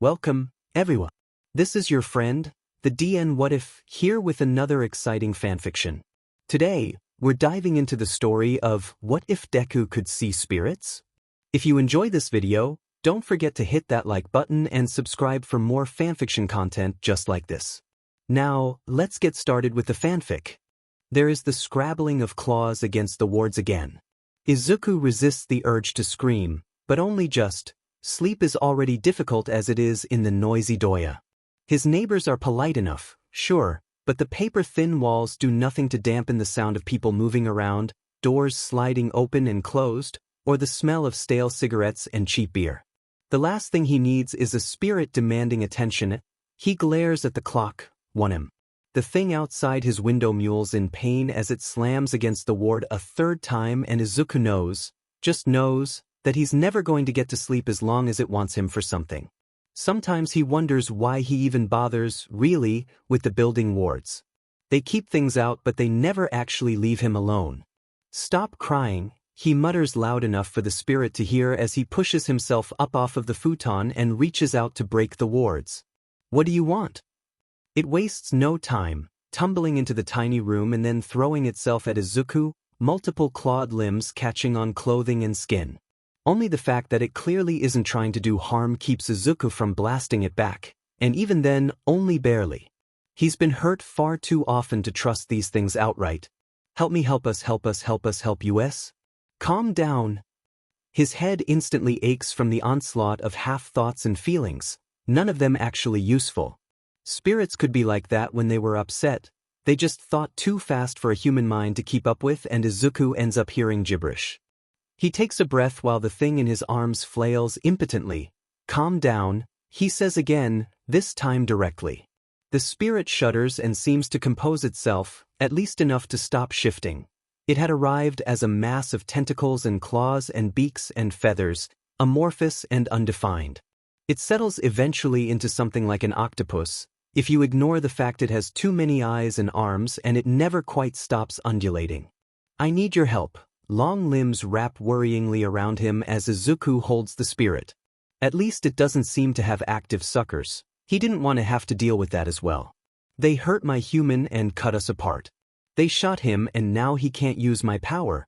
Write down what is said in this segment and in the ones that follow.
Welcome, everyone. This is your friend, the DN What If, here with another exciting fanfiction. Today, we're diving into the story of What If Deku Could See Spirits? If you enjoy this video, don't forget to hit that like button and subscribe for more fanfiction content just like this. Now, let's get started with the fanfic. There is the scrabbling of claws against the wards again. Izuku resists the urge to scream, but only just. Sleep is already difficult as it is in the noisy doya. His neighbors are polite enough, sure, but the paper-thin walls do nothing to dampen the sound of people moving around, doors sliding open and closed, or the smell of stale cigarettes and cheap beer. The last thing he needs is a spirit demanding attention. He glares at the clock, 1 a.m. The thing outside his window mewls in pain as it slams against the ward a third time, and Izuku knows, just knows, that he's never going to get to sleep as long as it wants him for something. Sometimes he wonders why he even bothers, really, with the building wards. They keep things out but they never actually leave him alone. Stop crying, he mutters loud enough for the spirit to hear as he pushes himself up off of the futon and reaches out to break the wards. What do you want? It wastes no time, tumbling into the tiny room and then throwing itself at Izuku, multiple clawed limbs catching on clothing and skin. Only the fact that it clearly isn't trying to do harm keeps Izuku from blasting it back, and even then, only barely. He's been hurt far too often to trust these things outright. Help me, help us, help us, help us, help us. Calm down. His head instantly aches from the onslaught of half-thoughts and feelings, none of them actually useful. Spirits could be like that when they were upset. They just thought too fast for a human mind to keep up with, and Izuku ends up hearing gibberish. He takes a breath while the thing in his arms flails impotently. Calm down, he says again, this time directly. The spirit shudders and seems to compose itself, at least enough to stop shifting. It had arrived as a mass of tentacles and claws and beaks and feathers, amorphous and undefined. It settles eventually into something like an octopus, if you ignore the fact it has too many eyes and arms, and it never quite stops undulating. I need your help. Long limbs wrap worryingly around him as Izuku holds the spirit. At least it doesn't seem to have active suckers. He didn't want to have to deal with that as well. They hurt my human and cut us apart. They shot him and now he can't use my power.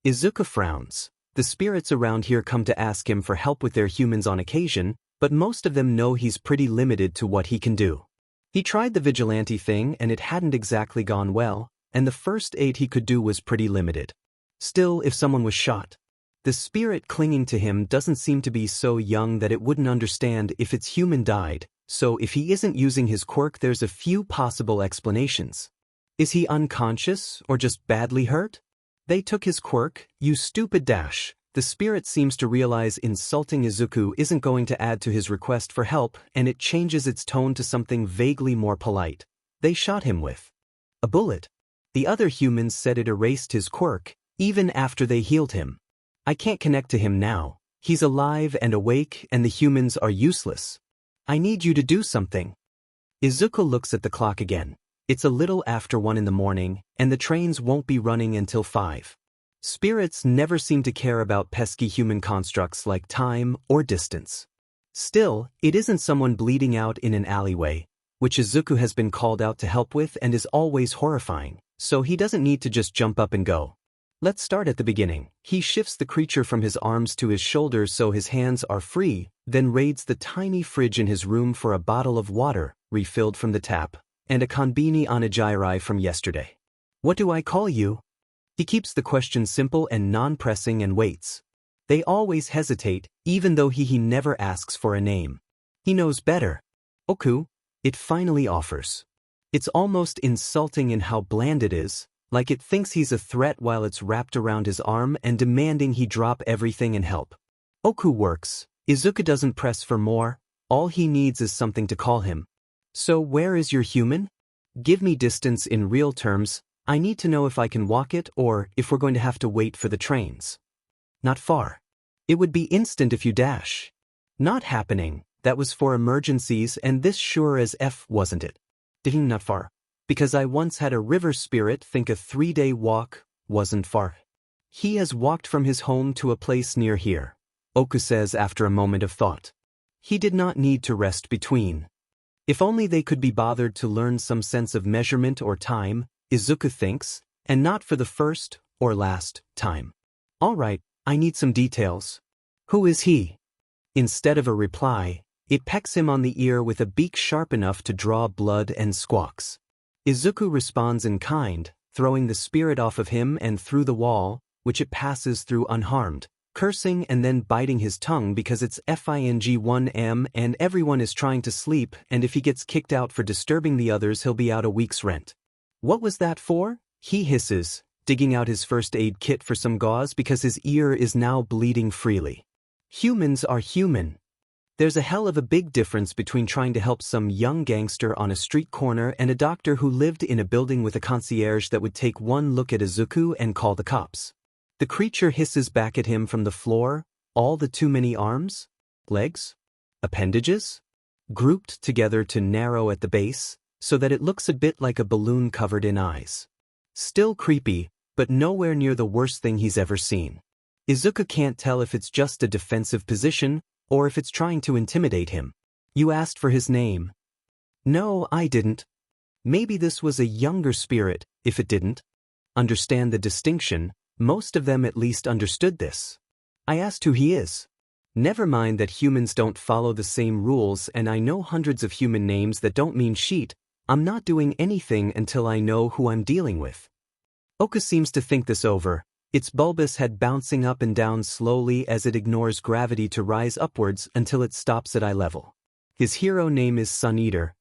Izuku frowns. The spirits around here come to ask him for help with their humans on occasion, but most of them know he's pretty limited to what he can do. He tried the vigilante thing and it hadn't exactly gone well, and the first aid he could do was pretty limited. Still, if someone was shot, the spirit clinging to him doesn't seem to be so young that it wouldn't understand if its human died, so if he isn't using his quirk there's a few possible explanations. Is he unconscious or just badly hurt? They took his quirk, you stupid dash. The spirit seems to realize insulting Izuku isn't going to add to his request for help, and it changes its tone to something vaguely more polite. They shot him with a bullet. The other humans said it erased his quirk, even after they healed him. I can't connect to him now. He's alive and awake and the humans are useless. I need you to do something. Izuku looks at the clock again. It's a little after 1 in the morning, and the trains won't be running until 5. Spirits never seem to care about pesky human constructs like time or distance. Still, it isn't someone bleeding out in an alleyway, which Izuku has been called out to help with and is always horrifying, so he doesn't need to just jump up and go. Let's start at the beginning. He shifts the creature from his arms to his shoulders so his hands are free, then raids the tiny fridge in his room for a bottle of water, refilled from the tap, and a konbini onigiri from yesterday. What do I call you? He keeps the question simple and non-pressing and waits. They always hesitate, even though he never asks for a name. He knows better. Oku, it finally offers. It's almost insulting in how bland it is, like it thinks he's a threat while it's wrapped around his arm and demanding he drop everything and help. Oku works. Izuku doesn't press for more, all he needs is something to call him. So where is your human? Give me distance in real terms. I need to know if I can walk it or if we're going to have to wait for the trains. Not far. It would be instant if you dash. Not happening. That was for emergencies and this sure as F wasn't it. Not far. Because I once had a river spirit think a 3-day walk wasn't far. He has walked from his home to a place near here, Oku says after a moment of thought. he did not need to rest between. If only they could be bothered to learn some sense of measurement or time, Izuku thinks, and not for the first or last time. All right, I need some details. Who is he? Instead of a reply, it pecks him on the ear with a beak sharp enough to draw blood and squawks. Izuku responds in kind, throwing the spirit off of him and through the wall, which it passes through unharmed, cursing and then biting his tongue because it's FING1M and everyone is trying to sleep, and if he gets kicked out for disturbing the others he'll be out a week's rent. What was that for? He hisses, digging out his first aid kit for some gauze because his ear is now bleeding freely. Humans are human. There's a hell of a big difference between trying to help some young gangster on a street corner and a doctor who lived in a building with a concierge that would take one look at Izuku and call the cops. The creature hisses back at him from the floor, all the too many arms? Legs? Appendages? Grouped together to narrow at the base, so that it looks a bit like a balloon covered in eyes. Still creepy, but nowhere near the worst thing he's ever seen. Izuku can't tell if it's just a defensive position, or if it's trying to intimidate him. You asked for his name. No, I didn't. Maybe this was a younger spirit, if it didn't. Understand the distinction, most of them at least understood this. I asked who he is. Never mind that humans don't follow the same rules and I know hundreds of human names that don't mean sheet. I'm not doing anything until I know who I'm dealing with. Oka seems to think this over, its bulbous head bouncing up and down slowly as it ignores gravity to rise upwards until it stops at eye level. His hero name is Sun Eater.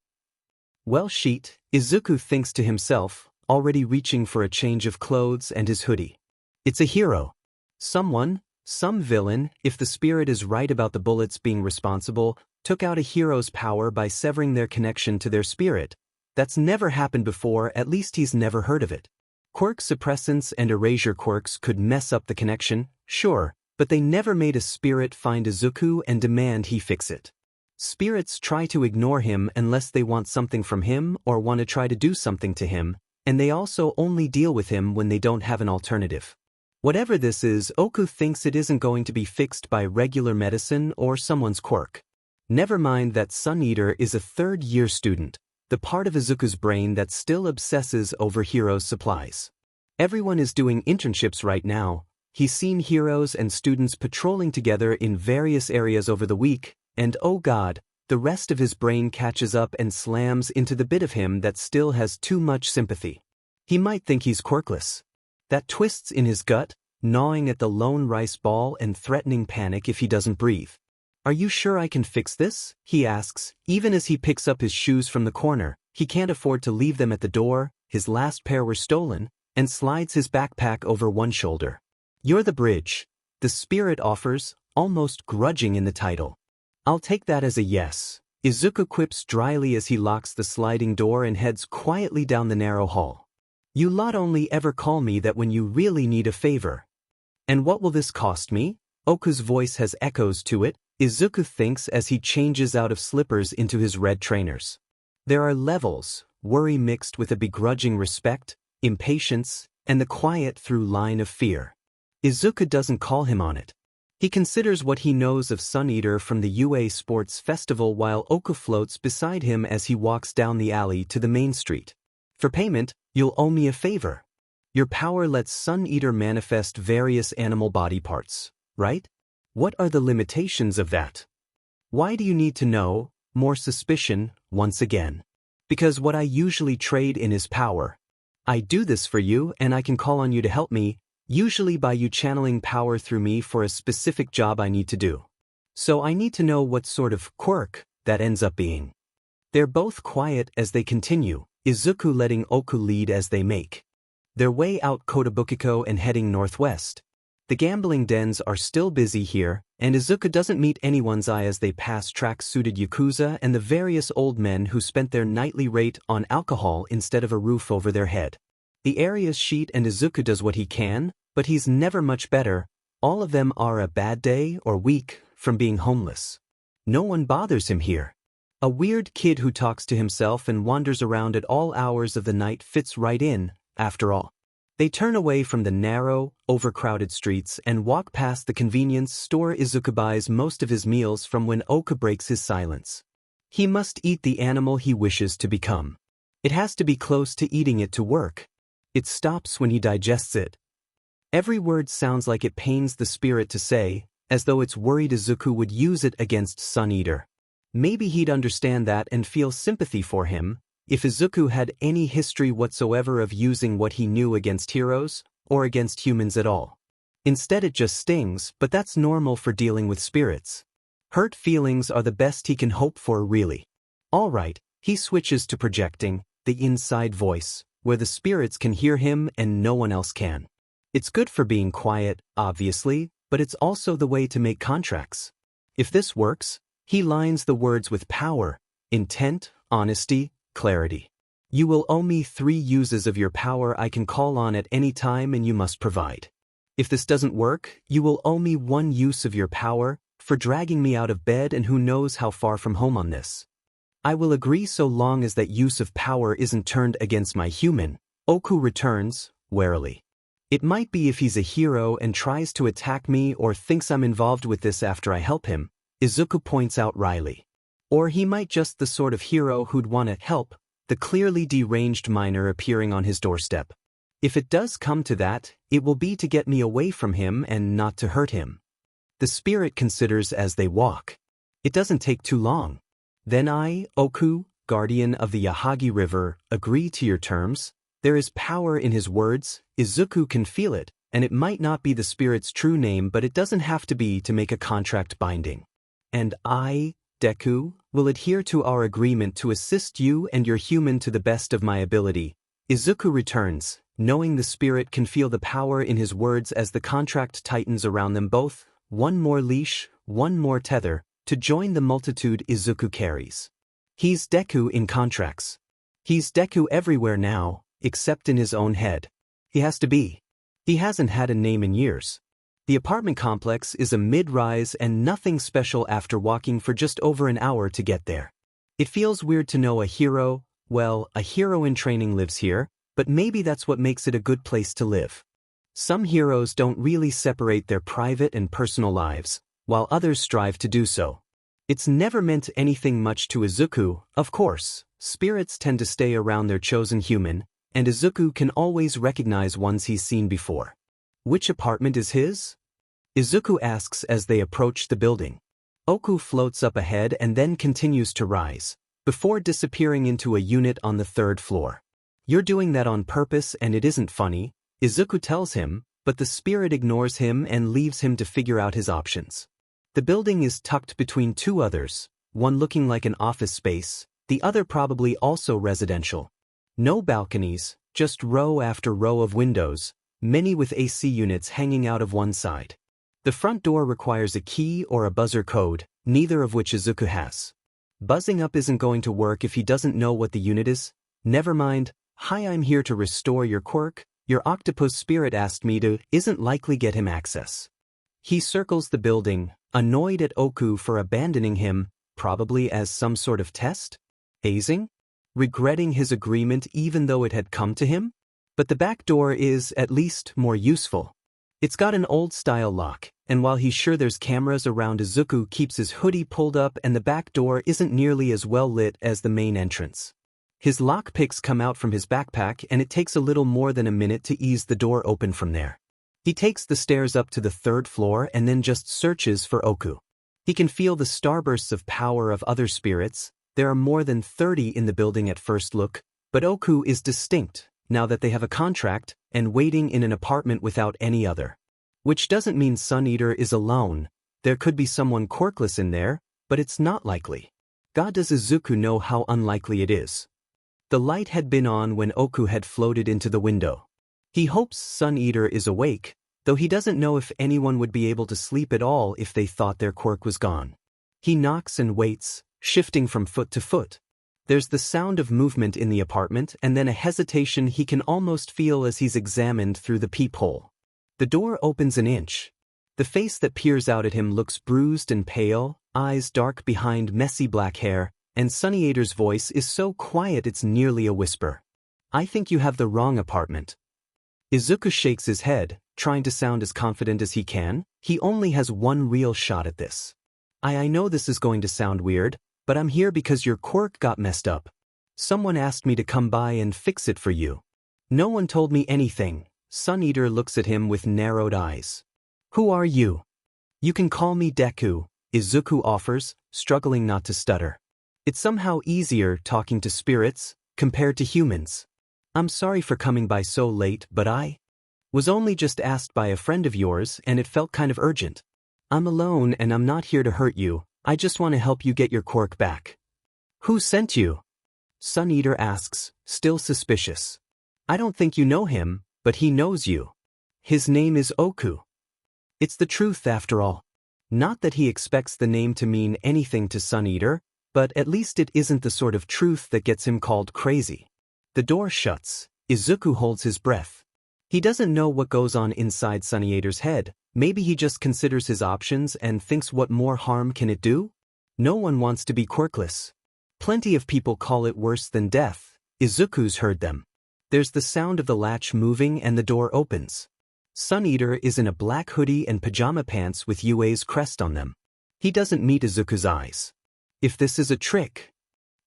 Well, sheet, Izuku thinks to himself, already reaching for a change of clothes and his hoodie. It's a hero. Someone, some villain, if the spirit is right about the bullets being responsible, took out a hero's power by severing their connection to their spirit. That's never happened before, at least he's never heard of it. Quirk suppressants and erasure quirks could mess up the connection, sure, but they never made a spirit find Izuku and demand he fix it. Spirits try to ignore him unless they want something from him or want to try to do something to him, and they also only deal with him when they don't have an alternative. Whatever this is, Oku thinks it isn't going to be fixed by regular medicine or someone's quirk. Never mind that Sun Eater is a third-year student, the part of Izuku's brain that still obsesses over heroes' supplies. Everyone is doing internships right now. He's seen heroes and students patrolling together in various areas over the week, and oh god, the rest of his brain catches up and slams into the bit of him that still has too much sympathy. He might think he's quirkless. That twists in his gut, gnawing at the lone rice ball and threatening panic if he doesn't breathe. Are you sure I can fix this? He asks, even as he picks up his shoes from the corner. He can't afford to leave them at the door, his last pair were stolen, and slides his backpack over one shoulder. You're the bridge, the spirit offers, almost grudging in the title. I'll take that as a yes, Izuku quips dryly as he locks the sliding door and heads quietly down the narrow hall. You lot only ever call me that when you really need a favor. And what will this cost me? Oku's voice has echoes to it, Izuku thinks as he changes out of slippers into his red trainers. There are levels, worry mixed with a begrudging respect, impatience, and the quiet through line of fear. Izuku doesn't call him on it. He considers what he knows of Sun Eater from the UA Sports Festival while Oku floats beside him as he walks down the alley to the main street. For payment, you'll owe me a favor. Your power lets Sun Eater manifest various animal body parts, right? What are the limitations of that? Why do you need to know? More suspicion, once again. Because what I usually trade in is power. I do this for you and I can call on you to help me, usually by you channeling power through me for a specific job I need to do. So I need to know what sort of quirk that ends up being. They're both quiet as they continue, Izuku letting Oku lead as they make their way out Kotabukiko and heading northwest. The gambling dens are still busy here, and Izuku doesn't meet anyone's eye as they pass track-suited yakuza and the various old men who spent their nightly rate on alcohol instead of a roof over their head. The area's sheet and Izuku does what he can, but he's never much better. All of them are a bad day or week from being homeless. No one bothers him here. A weird kid who talks to himself and wanders around at all hours of the night fits right in, after all. They turn away from the narrow, overcrowded streets and walk past the convenience store Izuku buys most of his meals from when Oku breaks his silence. He must eat the animal he wishes to become. It has to be close to eating it to work. It stops when he digests it. Every word sounds like it pains the spirit to say, as though it's worried Izuku would use it against Sun Eater. Maybe he'd understand that and feel sympathy for him, if Izuku had any history whatsoever of using what he knew against heroes, or against humans at all. Instead it just stings, but that's normal for dealing with spirits. Hurt feelings are the best he can hope for, really. Alright, he switches to projecting, the inside voice, where the spirits can hear him and no one else can. It's good for being quiet, obviously, but it's also the way to make contracts. If this works, he lines the words with power, intent, honesty, clarity. You will owe me 3 uses of your power I can call on at any time and you must provide. If this doesn't work, you will owe me 1 use of your power, for dragging me out of bed and who knows how far from home on this. I will agree so long as that use of power isn't turned against my human. Oku returns, warily. It might be if he's a hero and tries to attack me or thinks I'm involved with this after I help him, Izuku points out wryly. Or he might just the sort of hero who'd want to help, the clearly deranged miner appearing on his doorstep. If it does come to that, it will be to get me away from him and not to hurt him. The spirit considers as they walk. It doesn't take too long. Then I, Oku, guardian of the Yahagi River, agree to your terms. There is power in his words, Izuku can feel it, and it might not be the spirit's true name but it doesn't have to be to make a contract binding. And I, Deku, will adhere to our agreement to assist you and your human to the best of my ability. Izuku returns, knowing the spirit can feel the power in his words as the contract tightens around them both, 1 more leash, 1 more tether, to join the multitude Izuku carries. He's Deku in contracts. He's Deku everywhere now, except in his own head. He has to be. He hasn't had a name in years. The apartment complex is a mid-rise and nothing special after walking for just over an hour to get there. It feels weird to know a hero, well, a hero in training lives here, but maybe that's what makes it a good place to live. Some heroes don't really separate their private and personal lives, while others strive to do so. It's never meant anything much to Izuku, of course. Spirits tend to stay around their chosen human, and Izuku can always recognize ones he's seen before. Which apartment is his? Izuku asks as they approach the building. Oku floats up ahead and then continues to rise, before disappearing into a unit on the 3rd floor. You're doing that on purpose and it isn't funny, Izuku tells him, but the spirit ignores him and leaves him to figure out his options. The building is tucked between 2 others, one looking like an office space, the other probably also residential. No balconies, just row after row of windows, many with AC units hanging out of one side. The front door requires a key or a buzzer code, neither of which Izuku has. Buzzing up isn't going to work if he doesn't know what the unit is. Never mind, hi, I'm here to restore your quirk, your octopus spirit asked me to, isn't likely get him access. He circles the building, annoyed at Oku for abandoning him, probably as some sort of test? Hazing? Regretting his agreement even though it had come to him? But the back door is, at least, more useful. It's got an old-style lock, and while he's sure there's cameras around, Izuku keeps his hoodie pulled up and the back door isn't nearly as well lit as the main entrance. His lockpicks come out from his backpack and it takes a little more than a minute to ease the door open from there. He takes the stairs up to the 3rd floor and then just searches for Oku. He can feel the starbursts of power of other spirits. There are more than 30 in the building at first look, but Oku is distinct, now that they have a contract, and waiting in an apartment without any other. Which doesn't mean Sun Eater is alone. There could be someone quirkless in there, but it's not likely. God, does Izuku know how unlikely it is. The light had been on when Oku had floated into the window. He hopes Sun Eater is awake, though he doesn't know if anyone would be able to sleep at all if they thought their quirk was gone. He knocks and waits, shifting from foot to foot. There's the sound of movement in the apartment and then a hesitation he can almost feel as he's examined through the peephole. The door opens an inch. The face that peers out at him looks bruised and pale, eyes dark behind messy black hair, and Sun Eater's voice is so quiet it's nearly a whisper. I think you have the wrong apartment. Izuku shakes his head, trying to sound as confident as he can. He only has one real shot at this. I know this is going to sound weird, but I'm here because your quirk got messed up. Someone asked me to come by and fix it for you. No one told me anything. Sun Eater looks at him with narrowed eyes. Who are you? You can call me Deku, Izuku offers, struggling not to stutter. It's somehow easier talking to spirits, compared to humans. I'm sorry for coming by so late, but I was only just asked by a friend of yours and it felt kind of urgent. I'm alone and I'm not here to hurt you, I just want to help you get your quirk back. Who sent you? Sun Eater asks, still suspicious. I don't think you know him, but he knows you. His name is Oku. It's the truth after all. Not that he expects the name to mean anything to Sun Eater, but at least it isn't the sort of truth that gets him called crazy. The door shuts. Izuku holds his breath. He doesn't know what goes on inside Sun Eater's head. Maybe he just considers his options and thinks what more harm can it do? No one wants to be quirkless. Plenty of people call it worse than death. Izuku's heard them. There's the sound of the latch moving and the door opens. Sun Eater is in a black hoodie and pajama pants with UA's crest on them. He doesn't meet Izuku's eyes. If this is a trick.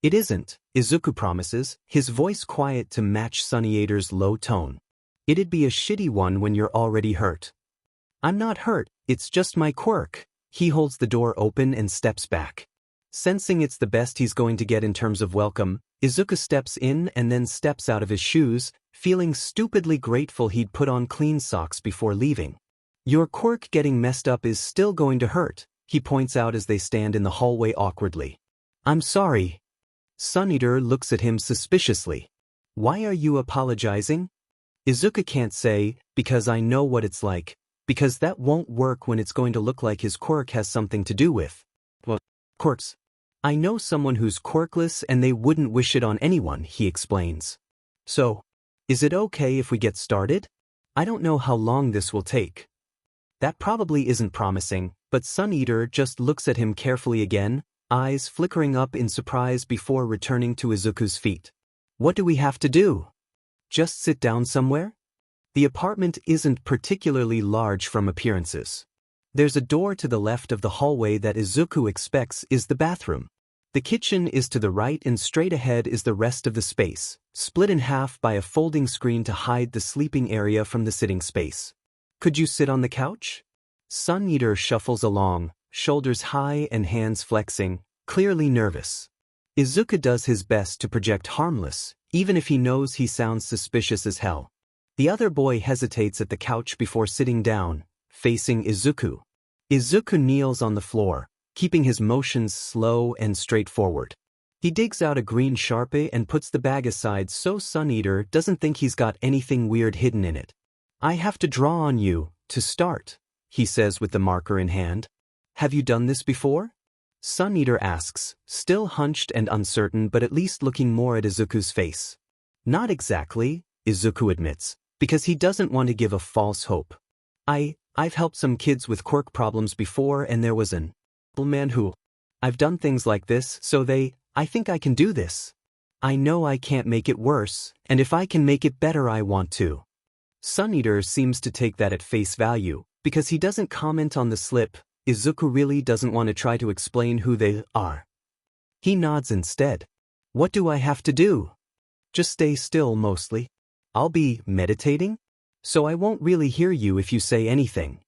It isn't, Izuku promises, his voice quiet to match Sun Eater's low tone. It'd be a shitty one when you're already hurt. I'm not hurt, it's just my quirk. He holds the door open and steps back. Sensing it's the best he's going to get in terms of welcome, Izuku steps in and then steps out of his shoes, feeling stupidly grateful he'd put on clean socks before leaving. Your quirk getting messed up is still going to hurt, he points out as they stand in the hallway awkwardly. I'm sorry. Sun Eater looks at him suspiciously. Why are you apologizing? Izuku can't say, because I know what it's like, because that won't work when it's going to look like his quirk has something to do with, well, quirks. I know someone who's quirkless and they wouldn't wish it on anyone, he explains. So, is it okay if we get started? I don't know how long this will take. That probably isn't promising, but Sun Eater just looks at him carefully again, eyes flickering up in surprise before returning to Izuku's feet. What do we have to do? Just sit down somewhere? The apartment isn't particularly large from appearances. There's a door to the left of the hallway that Izuku expects is the bathroom. The kitchen is to the right and straight ahead is the rest of the space, split in half by a folding screen to hide the sleeping area from the sitting space. Could you sit on the couch? Sun Eater shuffles along, shoulders high and hands flexing, clearly nervous. Izuku does his best to project harmless, even if he knows he sounds suspicious as hell. The other boy hesitates at the couch before sitting down, facing Izuku. Izuku kneels on the floor, keeping his motions slow and straightforward. He digs out a green Sharpie and puts the bag aside so Sun Eater doesn't think he's got anything weird hidden in it. I have to draw on you, to start, he says with the marker in hand. Have you done this before? Sun Eater asks, still hunched and uncertain but at least looking more at Izuku's face. Not exactly, Izuku admits, because he doesn't want to give a false hope. I've helped some kids with quirk problems before and there was an man who. I've done things like this, so I think I can do this. I know I can't make it worse, and if I can make it better I want to. Sun Eater seems to take that at face value, because he doesn't comment on the slip. Izuku really doesn't want to try to explain who they are. He nods instead. What do I have to do? Just stay still mostly. I'll be meditating? So I won't really hear you if you say anything.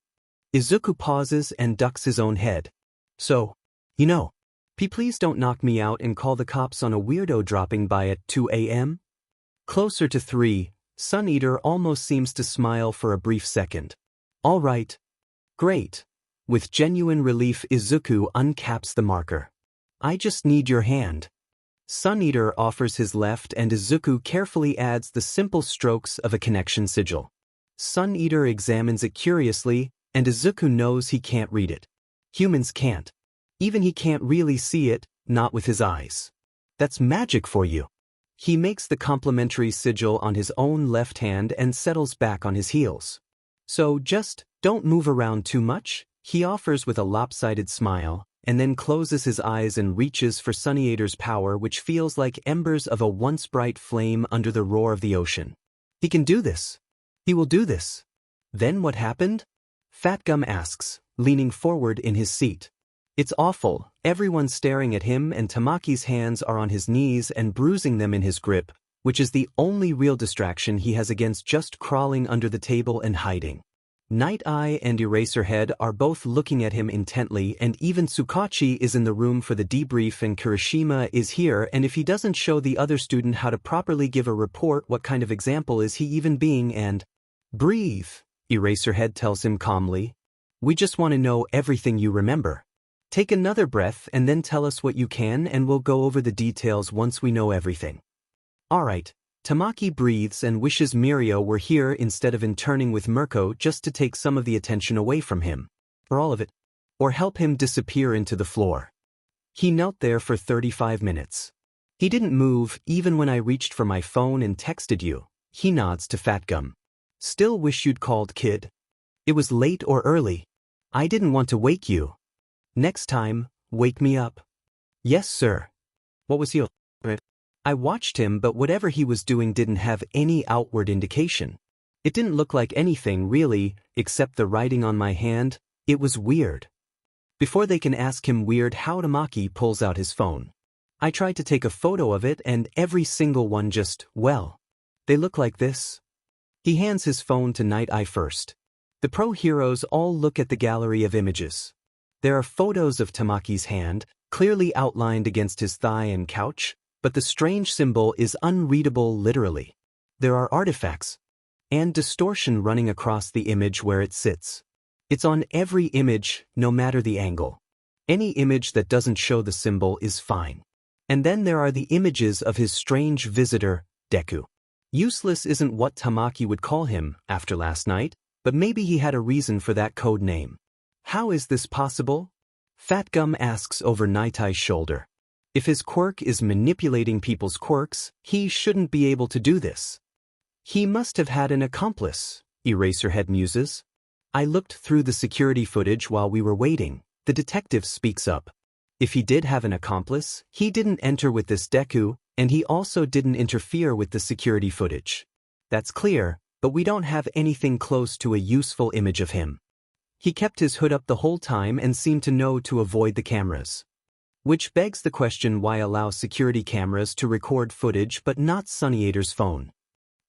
Izuku pauses and ducks his own head. So, please don't knock me out and call the cops on a weirdo dropping by at 2 a.m.? Closer to 3, Sun Eater almost seems to smile for a brief second. All right. Great. With genuine relief, Izuku uncaps the marker. I just need your hand. Sun Eater offers his left and Izuku carefully adds the simple strokes of a connection sigil. Sun Eater examines it curiously, and Izuku knows he can't read it. Humans can't. Even he can't really see it, not with his eyes. That's magic for you. He makes the complimentary sigil on his own left hand and settles back on his heels. So just don't move around too much, he offers with a lopsided smile, and then closes his eyes and reaches for Sun Eater's power, which feels like embers of a once bright flame under the roar of the ocean. He can do this. He will do this. Then what happened? Fat Gum asks, leaning forward in his seat. It's awful, everyone's staring at him and Tamaki's hands are on his knees and bruising them in his grip, which is the only real distraction he has against just crawling under the table and hiding. Night Eye and Eraserhead are both looking at him intently, and even Tsukachi is in the room for the debrief and Kirishima is here, and if he doesn't show the other student how to properly give a report, what kind of example is he even being? And breathe, Eraserhead tells him calmly. We just want to know everything you remember. Take another breath and then tell us what you can and we'll go over the details once we know everything. Alright. Tamaki breathes and wishes Mirio were here instead of interning with Mirko just to take some of the attention away from him. Or all of it. Or help him disappear into the floor. He knelt there for 35 minutes. He didn't move even when I reached for my phone and texted you. He nods to Fat Gum. Still wish you'd called, kid. It was late or early. I didn't want to wake you. Next time, wake me up. Yes, sir. What was he? I watched him, but whatever he was doing didn't have any outward indication. It didn't look like anything really, except the writing on my hand. It was weird. Before they can ask him weird how, Tamaki pulls out his phone. I tried to take a photo of it and every single one just, well, they look like this. He hands his phone to Night Eye first. The pro heroes all look at the gallery of images. There are photos of Tamaki's hand, clearly outlined against his thigh and couch, but the strange symbol is unreadable literally. There are artifacts and distortion running across the image where it sits. It's on every image, no matter the angle. Any image that doesn't show the symbol is fine. And then there are the images of his strange visitor, Deku. Useless isn't what Tamaki would call him after last night, but maybe he had a reason for that code name. How is this possible? Fat Gum asks over Night Eye's shoulder. If his quirk is manipulating people's quirks, he shouldn't be able to do this. He must have had an accomplice, Eraserhead muses. I looked through the security footage while we were waiting. The detective speaks up. If he did have an accomplice, he didn't enter with this Deku, and he also didn't interfere with the security footage. That's clear, but we don't have anything close to a useful image of him. He kept his hood up the whole time and seemed to know to avoid the cameras. Which begs the question, why allow security cameras to record footage but not Sunny phone?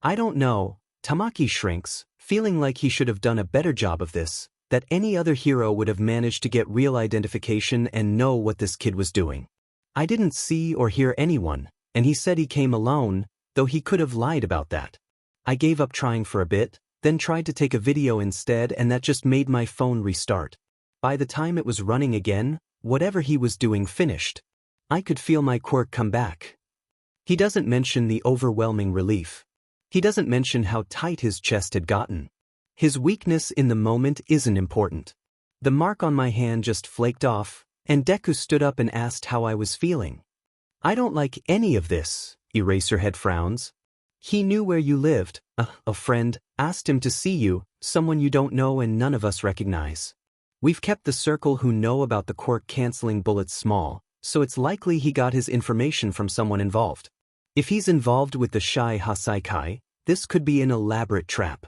I don't know. Tamaki shrinks, feeling like he should have done a better job of this, that any other hero would have managed to get real identification and know what this kid was doing. I didn't see or hear anyone, and he said he came alone, though he could have lied about that. I gave up trying for a bit, then tried to take a video instead, and that just made my phone restart. By the time it was running again, whatever he was doing finished. I could feel my quirk come back. He doesn't mention the overwhelming relief. He doesn't mention how tight his chest had gotten. His weakness in the moment isn't important. The mark on my hand just flaked off, and Deku stood up and asked how I was feeling. I don't like any of this, Eraserhead frowns. He knew where you lived. A friend asked him to see you, someone you don't know and none of us recognize. We've kept the circle who know about the quirk canceling bullets small, so it's likely he got his information from someone involved. If he's involved with the Shai Hasaikai, this could be an elaborate trap.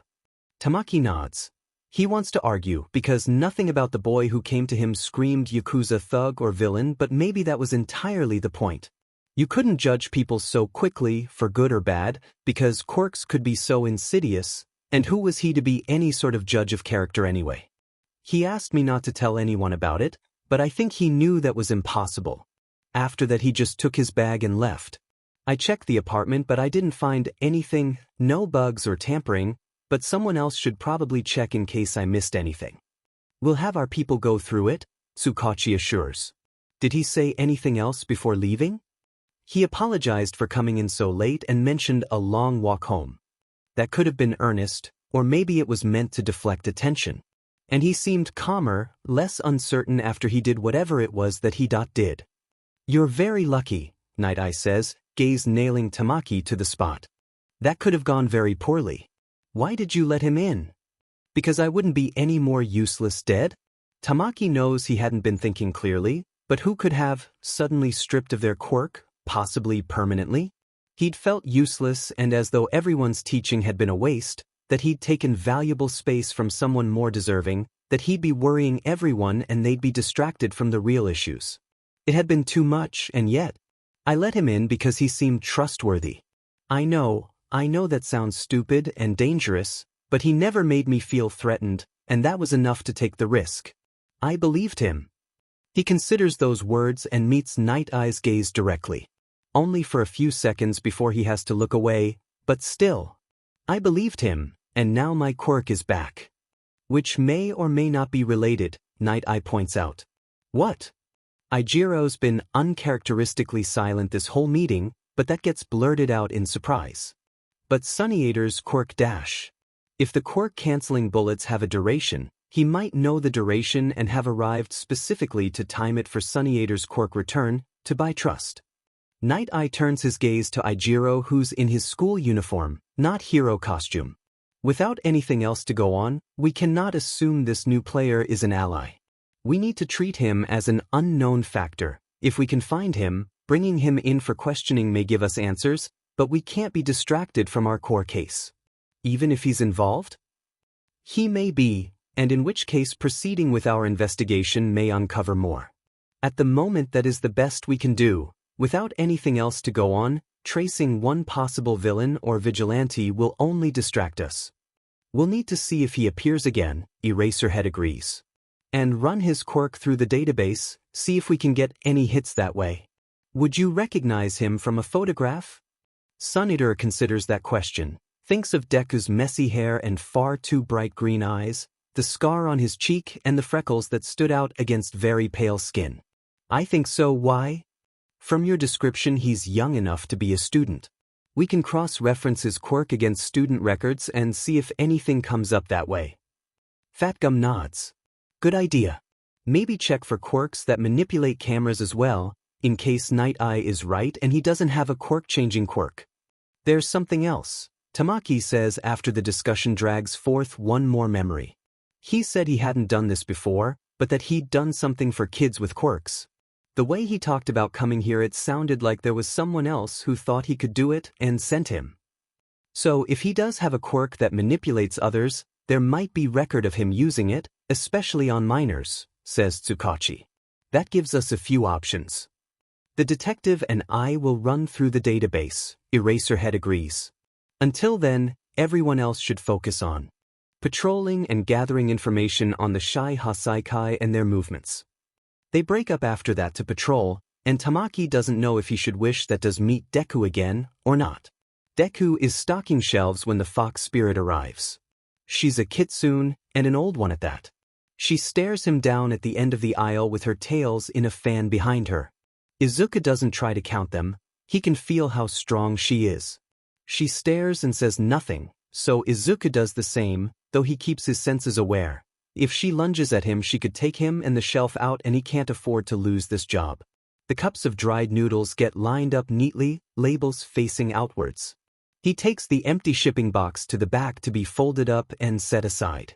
Tamaki nods. He wants to argue because nothing about the boy who came to him screamed Yakuza thug or villain, but maybe that was entirely the point. You couldn't judge people so quickly, for good or bad, because quirks could be so insidious, and who was he to be any sort of judge of character anyway? He asked me not to tell anyone about it, but I think he knew that was impossible. After that he just took his bag and left. I checked the apartment but I didn't find anything, no bugs or tampering, but someone else should probably check in case I missed anything. We'll have our people go through it, Tsukachi assures. Did he say anything else before leaving? He apologized for coming in so late and mentioned a long walk home. That could have been earnest, or maybe it was meant to deflect attention. And he seemed calmer, less uncertain after he did whatever it was that he did. You're very lucky, Night Eye says, gaze nailing Tamaki to the spot. That could have gone very poorly. Why did you let him in? Because I wouldn't be any more useless dead? Tamaki knows he hadn't been thinking clearly, but who could have, suddenly stripped of their quirk, possibly permanently? He'd felt useless and as though everyone's teaching had been a waste, that he'd taken valuable space from someone more deserving, that he'd be worrying everyone and they'd be distracted from the real issues. It had been too much, and yet, I let him in because he seemed trustworthy. I know that sounds stupid and dangerous, but he never made me feel threatened, and that was enough to take the risk. I believed him. He considers those words and meets Night Eye's gaze directly. Only for a few seconds before he has to look away, but still. I believed him, and now my quirk is back. Which may or may not be related, Night Eye points out. What? Ijiro's been uncharacteristically silent this whole meeting, but that gets blurted out in surprise. But Sunny-Eater's quirk dash. If the quirk-canceling bullets have a duration, he might know the duration and have arrived specifically to time it for Sunny-Eater's quirk return, to buy trust. Night Eye turns his gaze to Ijiro, who's in his school uniform, not hero costume. Without anything else to go on, we cannot assume this new player is an ally. We need to treat him as an unknown factor. If we can find him, bringing him in for questioning may give us answers, but we can't be distracted from our core case. Even if he's involved? He may be, and in which case proceeding with our investigation may uncover more. At the moment, that is the best we can do. Without anything else to go on, tracing one possible villain or vigilante will only distract us. We'll need to see if he appears again, Eraserhead agrees. And run his quirk through the database, see if we can get any hits that way. Would you recognize him from a photograph? Sunny-Eater considers that question, thinks of Deku's messy hair and far too bright green eyes, the scar on his cheek and the freckles that stood out against very pale skin. I think so. Why? From your description, he's young enough to be a student. We can cross-reference his quirk against student records and see if anything comes up that way. Fatgum nods. Good idea. Maybe check for quirks that manipulate cameras as well, in case Night Eye is right and he doesn't have a quirk-changing quirk. There's something else, Tamaki says after the discussion drags forth one more memory. He said he hadn't done this before, but that he'd done something for kids with quirks. The way he talked about coming here, it sounded like there was someone else who thought he could do it and sent him. So if he does have a quirk that manipulates others, there might be record of him using it, especially on minors, says Tsukachi. That gives us a few options. The detective and I will run through the database, Eraserhead agrees. Until then, everyone else should focus on patrolling and gathering information on the Shai Hasaikai and their movements. They break up after that to patrol, and Tamaki doesn't know if he should wish that does meet Deku again or not. Deku is stocking shelves when the fox spirit arrives. She's a kitsune, and an old one at that. She stares him down at the end of the aisle with her tails in a fan behind her. Izuka doesn't try to count them, he can feel how strong she is. She stares and says nothing, so Izuka does the same, though he keeps his senses aware. If she lunges at him, she could take him and the shelf out, and he can't afford to lose this job. The cups of dried noodles get lined up neatly, labels facing outwards. He takes the empty shipping box to the back to be folded up and set aside.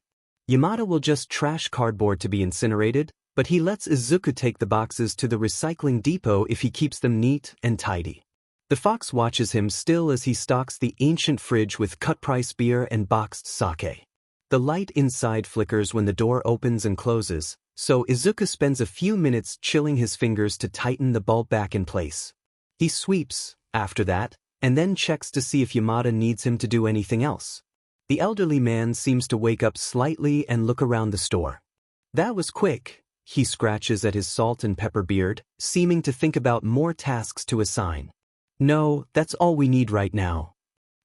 Yamada will just trash cardboard to be incinerated, but he lets Izuku take the boxes to the recycling depot if he keeps them neat and tidy. The fox watches him still as he stocks the ancient fridge with cut-price beer and boxed sake. The light inside flickers when the door opens and closes, so Izuku spends a few minutes chilling his fingers to tighten the bulb back in place. He sweeps, after that, and then checks to see if Yamada needs him to do anything else. The elderly man seems to wake up slightly and look around the store. That was quick, he scratches at his salt and pepper beard, seeming to think about more tasks to assign. No, that's all we need right now.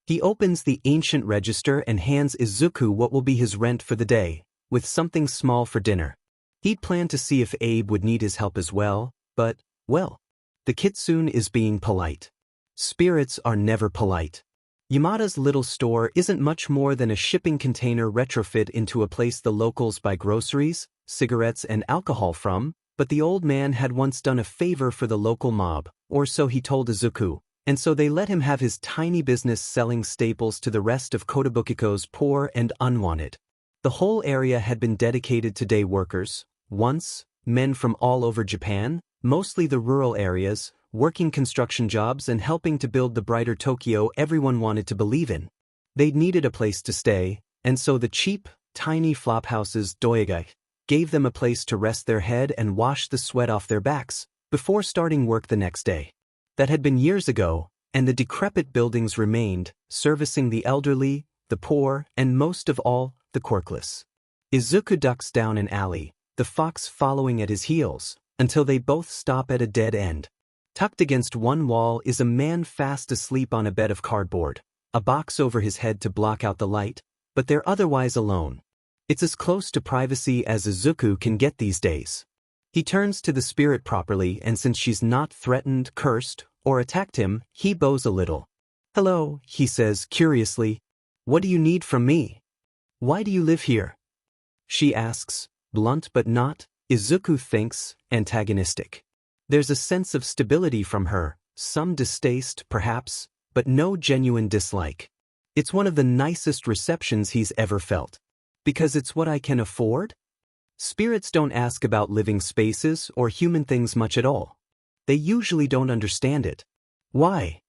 He opens the ancient register and hands Izuku what will be his rent for the day, with something small for dinner. He'd planned to see if Abe would need his help as well, but, well, the kitsune is being polite. Spirits are never polite. Yamada's little store isn't much more than a shipping container retrofit into a place the locals buy groceries, cigarettes, and alcohol from, but the old man had once done a favor for the local mob, or so he told Izuku, and so they let him have his tiny business selling staples to the rest of Kotobukiko's poor and unwanted. The whole area had been dedicated to day workers, once, men from all over Japan, mostly the rural areas, working construction jobs and helping to build the brighter Tokyo everyone wanted to believe in. They needed a place to stay, and so the cheap, tiny flophouses Doyagai gave them a place to rest their head and wash the sweat off their backs before starting work the next day. That had been years ago, and the decrepit buildings remained, servicing the elderly, the poor, and most of all, the quirkless. Izuku ducks down an alley, the fox following at his heels, until they both stop at a dead end. Tucked against one wall is a man fast asleep on a bed of cardboard, a box over his head to block out the light, but they're otherwise alone. It's as close to privacy as Izuku can get these days. He turns to the spirit properly, and since she's not threatened, cursed, or attacked him, he bows a little. "Hello," he says curiously. "What do you need from me? Why do you live here?" She asks, blunt but not, Izuku thinks, antagonistic. There's a sense of stability from her, some distaste, perhaps, but no genuine dislike. It's one of the nicest receptions he's ever felt. Because it's what I can afford? Spirits don't ask about living spaces or human things much at all. They usually don't understand it. Why?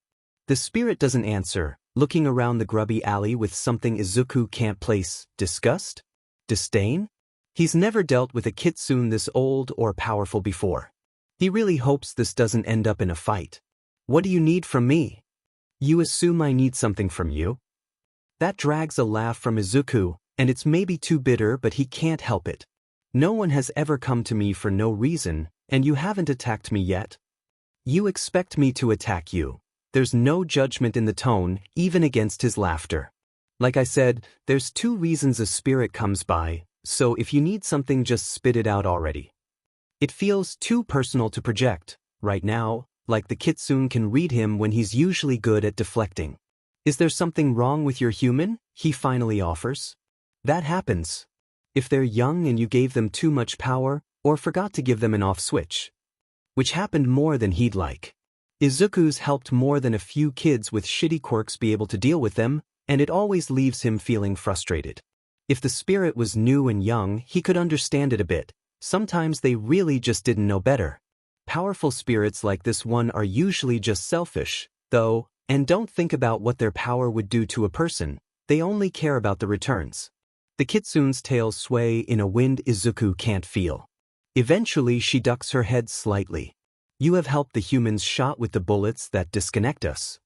The spirit doesn't answer, looking around the grubby alley with something Izuku can't place. Disgust? Disdain? He's never dealt with a kitsune this old or powerful before. He really hopes this doesn't end up in a fight. "What do you need from me?" "You assume I need something from you?" That drags a laugh from Izuku, and it's maybe too bitter, but he can't help it. "No one has ever come to me for no reason, and you haven't attacked me yet." "You expect me to attack you." There's no judgment in the tone, even against his laughter. "Like I said, there's two reasons a spirit comes by, so if you need something, just spit it out already." It feels too personal to project, right now, like the kitsune can read him when he's usually good at deflecting. "Is there something wrong with your human?" he finally offers. That happens. If they're young and you gave them too much power, or forgot to give them an off switch. Which happened more than he'd like. Izuku's helped more than a few kids with shitty quirks be able to deal with them, and it always leaves him feeling frustrated. If the spirit was new and young, he could understand it a bit. Sometimes they really just didn't know better. Powerful spirits like this one are usually just selfish, though, and don't think about what their power would do to a person. They only care about the returns. The kitsune's tails sway in a wind Izuku can't feel. Eventually she ducks her head slightly. "You have helped the humans shot with the bullets that disconnect us."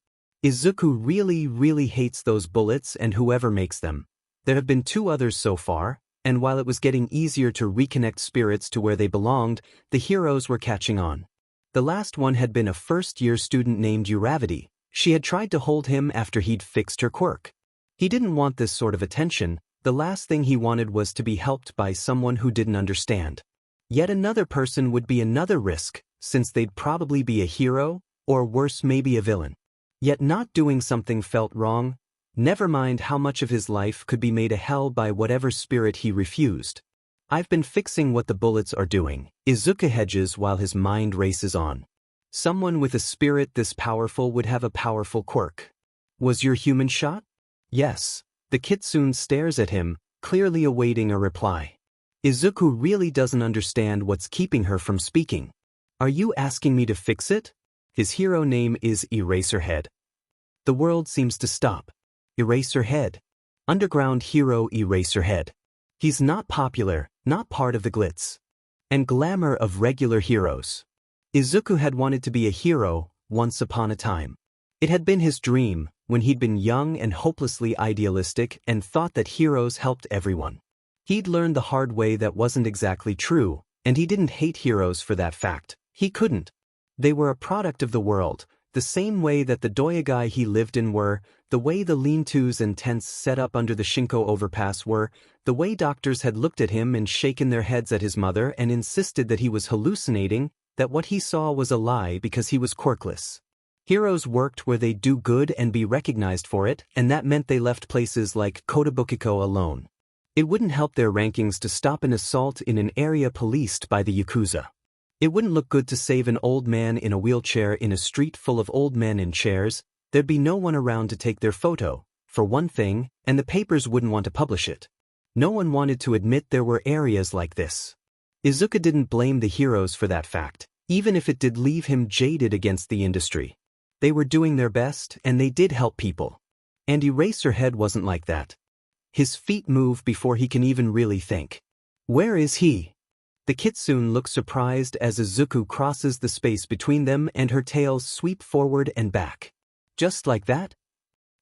Izuku really hates those bullets and whoever makes them. There have been 2 others so far, and while it was getting easier to reconnect spirits to where they belonged, the heroes were catching on. The last one had been a first-year student named Uravity. She had tried to hold him after he'd fixed her quirk. He didn't want this sort of attention. The last thing he wanted was to be helped by someone who didn't understand. Yet another person would be another risk, since they'd probably be a hero, or worse, maybe a villain. Yet not doing something felt wrong. Never mind how much of his life could be made a hell by whatever spirit he refused. "I've been fixing what the bullets are doing," Izuku hedges while his mind races on. Someone with a spirit this powerful would have a powerful quirk. "Was your human shot?" "Yes." The kitsune stares at him, clearly awaiting a reply. Izuku really doesn't understand what's keeping her from speaking. "Are you asking me to fix it?" His hero name is Eraserhead. The world seems to stop. Eraserhead. Underground hero Eraserhead. He's not popular, not part of the glitz and glamour of regular heroes. Izuku had wanted to be a hero once upon a time. It had been his dream when he'd been young and hopelessly idealistic and thought that heroes helped everyone. He'd learned the hard way that wasn't exactly true, and he didn't hate heroes for that fact. He couldn't. They were a product of the world, the same way that the doyagai he lived in were, the way the lean-tos and tents set up under the Shinko overpass were, the way doctors had looked at him and shaken their heads at his mother and insisted that he was hallucinating, that what he saw was a lie because he was quirkless. Heroes worked where they'd do good and be recognized for it, and that meant they left places like Kotabukiko alone. It wouldn't help their rankings to stop an assault in an area policed by the Yakuza. It wouldn't look good to save an old man in a wheelchair in a street full of old men in chairs. There'd be no one around to take their photo, for one thing, and the papers wouldn't want to publish it. No one wanted to admit there were areas like this. Izuku didn't blame the heroes for that fact, even if it did leave him jaded against the industry. They were doing their best, and they did help people. And Eraserhead wasn't like that. His feet move before he can even really think. Where is he? The kitsune looks surprised as Izuku crosses the space between them and her tails sweep forward and back. Just like that?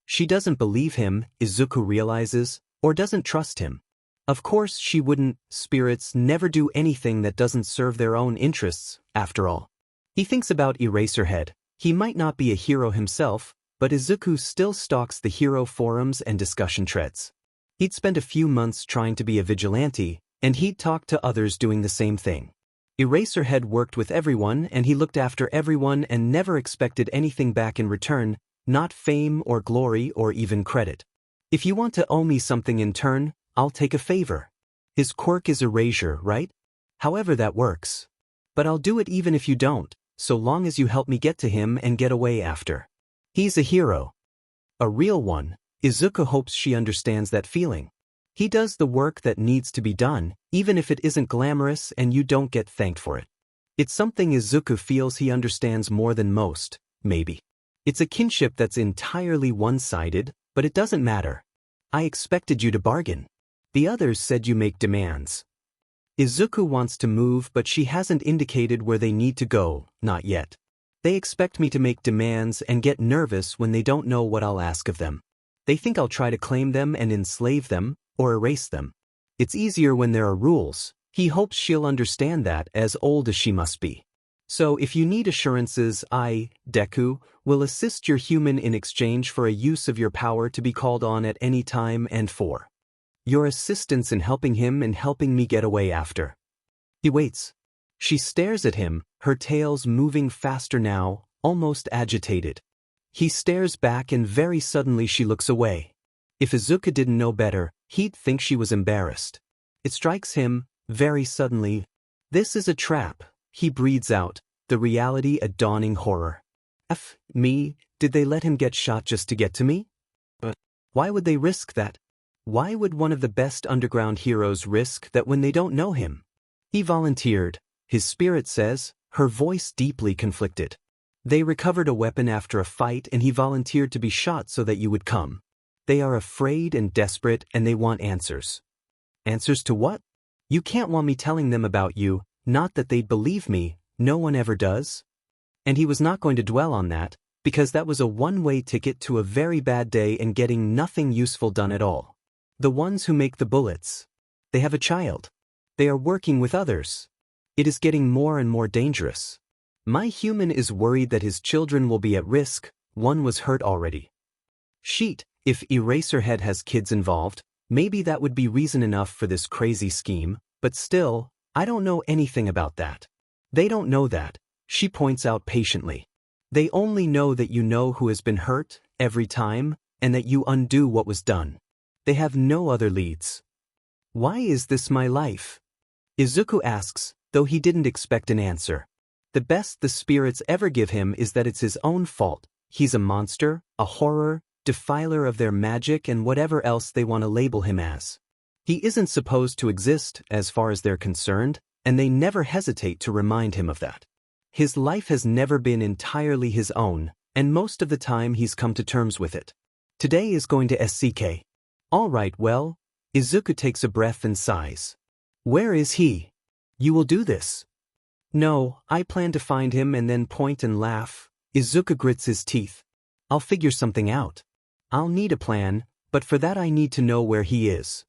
She doesn't believe him, Izuku realizes, or doesn't trust him. Of course she wouldn't. Spirits never do anything that doesn't serve their own interests, after all. He thinks about Eraserhead. He might not be a hero himself, but Izuku still stalks the hero forums and discussion threads. He'd spent a few months trying to be a vigilante, and he'd talked to others doing the same thing. Eraserhead worked with everyone and he looked after everyone and never expected anything back in return, not fame or glory or even credit. If you want to owe me something in turn, I'll take a favor. His quirk is erasure, right? However that works. But I'll do it even if you don't, so long as you help me get to him and get away after. He's a hero. A real one. Izuku hopes she understands that feeling. He does the work that needs to be done, even if it isn't glamorous and you don't get thanked for it. It's something Izuku feels he understands more than most, maybe. It's a kinship that's entirely one-sided, but it doesn't matter. I expected you to bargain. The others said you make demands. Izuku wants to move, but she hasn't indicated where they need to go, not yet. They expect me to make demands and get nervous when they don't know what I'll ask of them. They think I'll try to claim them and enslave them, or erase them. It's easier when there are rules. He hopes she'll understand that, as old as she must be. So if you need assurances, I, Deku, will assist your human in exchange for a use of your power to be called on at any time and for your assistance in helping him and helping me get away after. He waits. She stares at him, her tails moving faster now, almost agitated. He stares back and very suddenly she looks away. If Izuku didn't know better, he'd think she was embarrassed. It strikes him, very suddenly. This is a trap, he breathes out, the reality a dawning horror. Me, did they let him get shot just to get to me? But why would they risk that? Why would one of the best underground heroes risk that when they don't know him? He volunteered, his spirit says, her voice deeply conflicted. They recovered a weapon after a fight and he volunteered to be shot so that you would come. They are afraid and desperate and they want answers. Answers to what? You can't want me telling them about you, not that they'd believe me, no one ever does. And he was not going to dwell on that, because that was a one-way ticket to a very bad day and getting nothing useful done at all. The ones who make the bullets. They have a child. They are working with others. It is getting more and more dangerous. My human is worried that his children will be at risk, one was hurt already. Sheet, if Eraserhead has kids involved, maybe that would be reason enough for this crazy scheme, but still, I don't know anything about that. They don't know that, she points out patiently. They only know that you know who has been hurt, every time, and that you undo what was done. They have no other leads. Why is this my life? Izuku asks, though he didn't expect an answer. The best the spirits ever give him is that it's his own fault. He's a monster, a horror, defiler of their magic and whatever else they want to label him as. He isn't supposed to exist, as far as they're concerned, and they never hesitate to remind him of that. His life has never been entirely his own, and most of the time he's come to terms with it. Today is going to SCK. All right, well, Izuku takes a breath and sighs. Where is he? You will do this. No, I plan to find him and then point and laugh. Izuku grits his teeth. I'll figure something out. I'll need a plan, but for that I need to know where he is.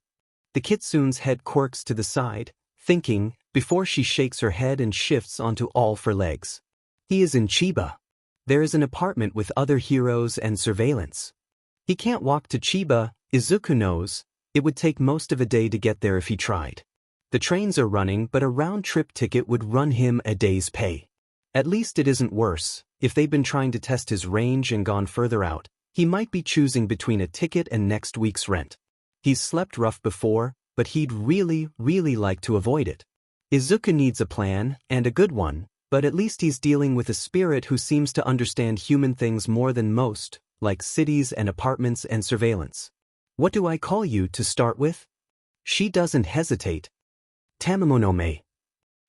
The kitsune's head quirks to the side, thinking, before she shakes her head and shifts onto all four legs. He is in Chiba. There is an apartment with other heroes and surveillance. He can't walk to Chiba, Izuku knows. It would take most of a day to get there if he tried. The trains are running, but a round-trip ticket would run him a day's pay. At least it isn't worse. If they've been trying to test his range and gone further out, he might be choosing between a ticket and next week's rent. He's slept rough before, but he'd really like to avoid it. Izuku needs a plan, and a good one, but at least he's dealing with a spirit who seems to understand human things more than most, like cities and apartments and surveillance. What do I call you to start with? She doesn't hesitate. Tamamonome.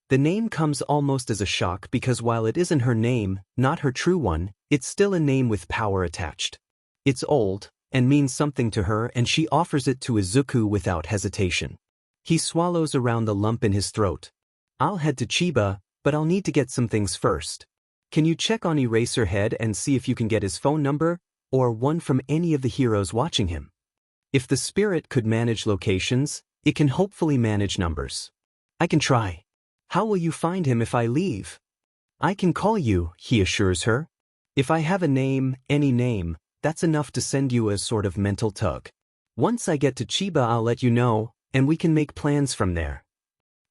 The name comes almost as a shock because while it isn't her name, not her true one, it's still a name with power attached. It's old, and means something to her, and she offers it to Izuku without hesitation. He swallows around the lump in his throat. I'll head to Chiba, but I'll need to get some things first. Can you check on Eraserhead and see if you can get his phone number, or one from any of the heroes watching him? If the spirit could manage locations, it can hopefully manage numbers. I can try. How will you find him if I leave? I can call you, he assures her. If I have a name, any name, that's enough to send you a sort of mental tug. Once I get to Chiba, I'll let you know, and we can make plans from there.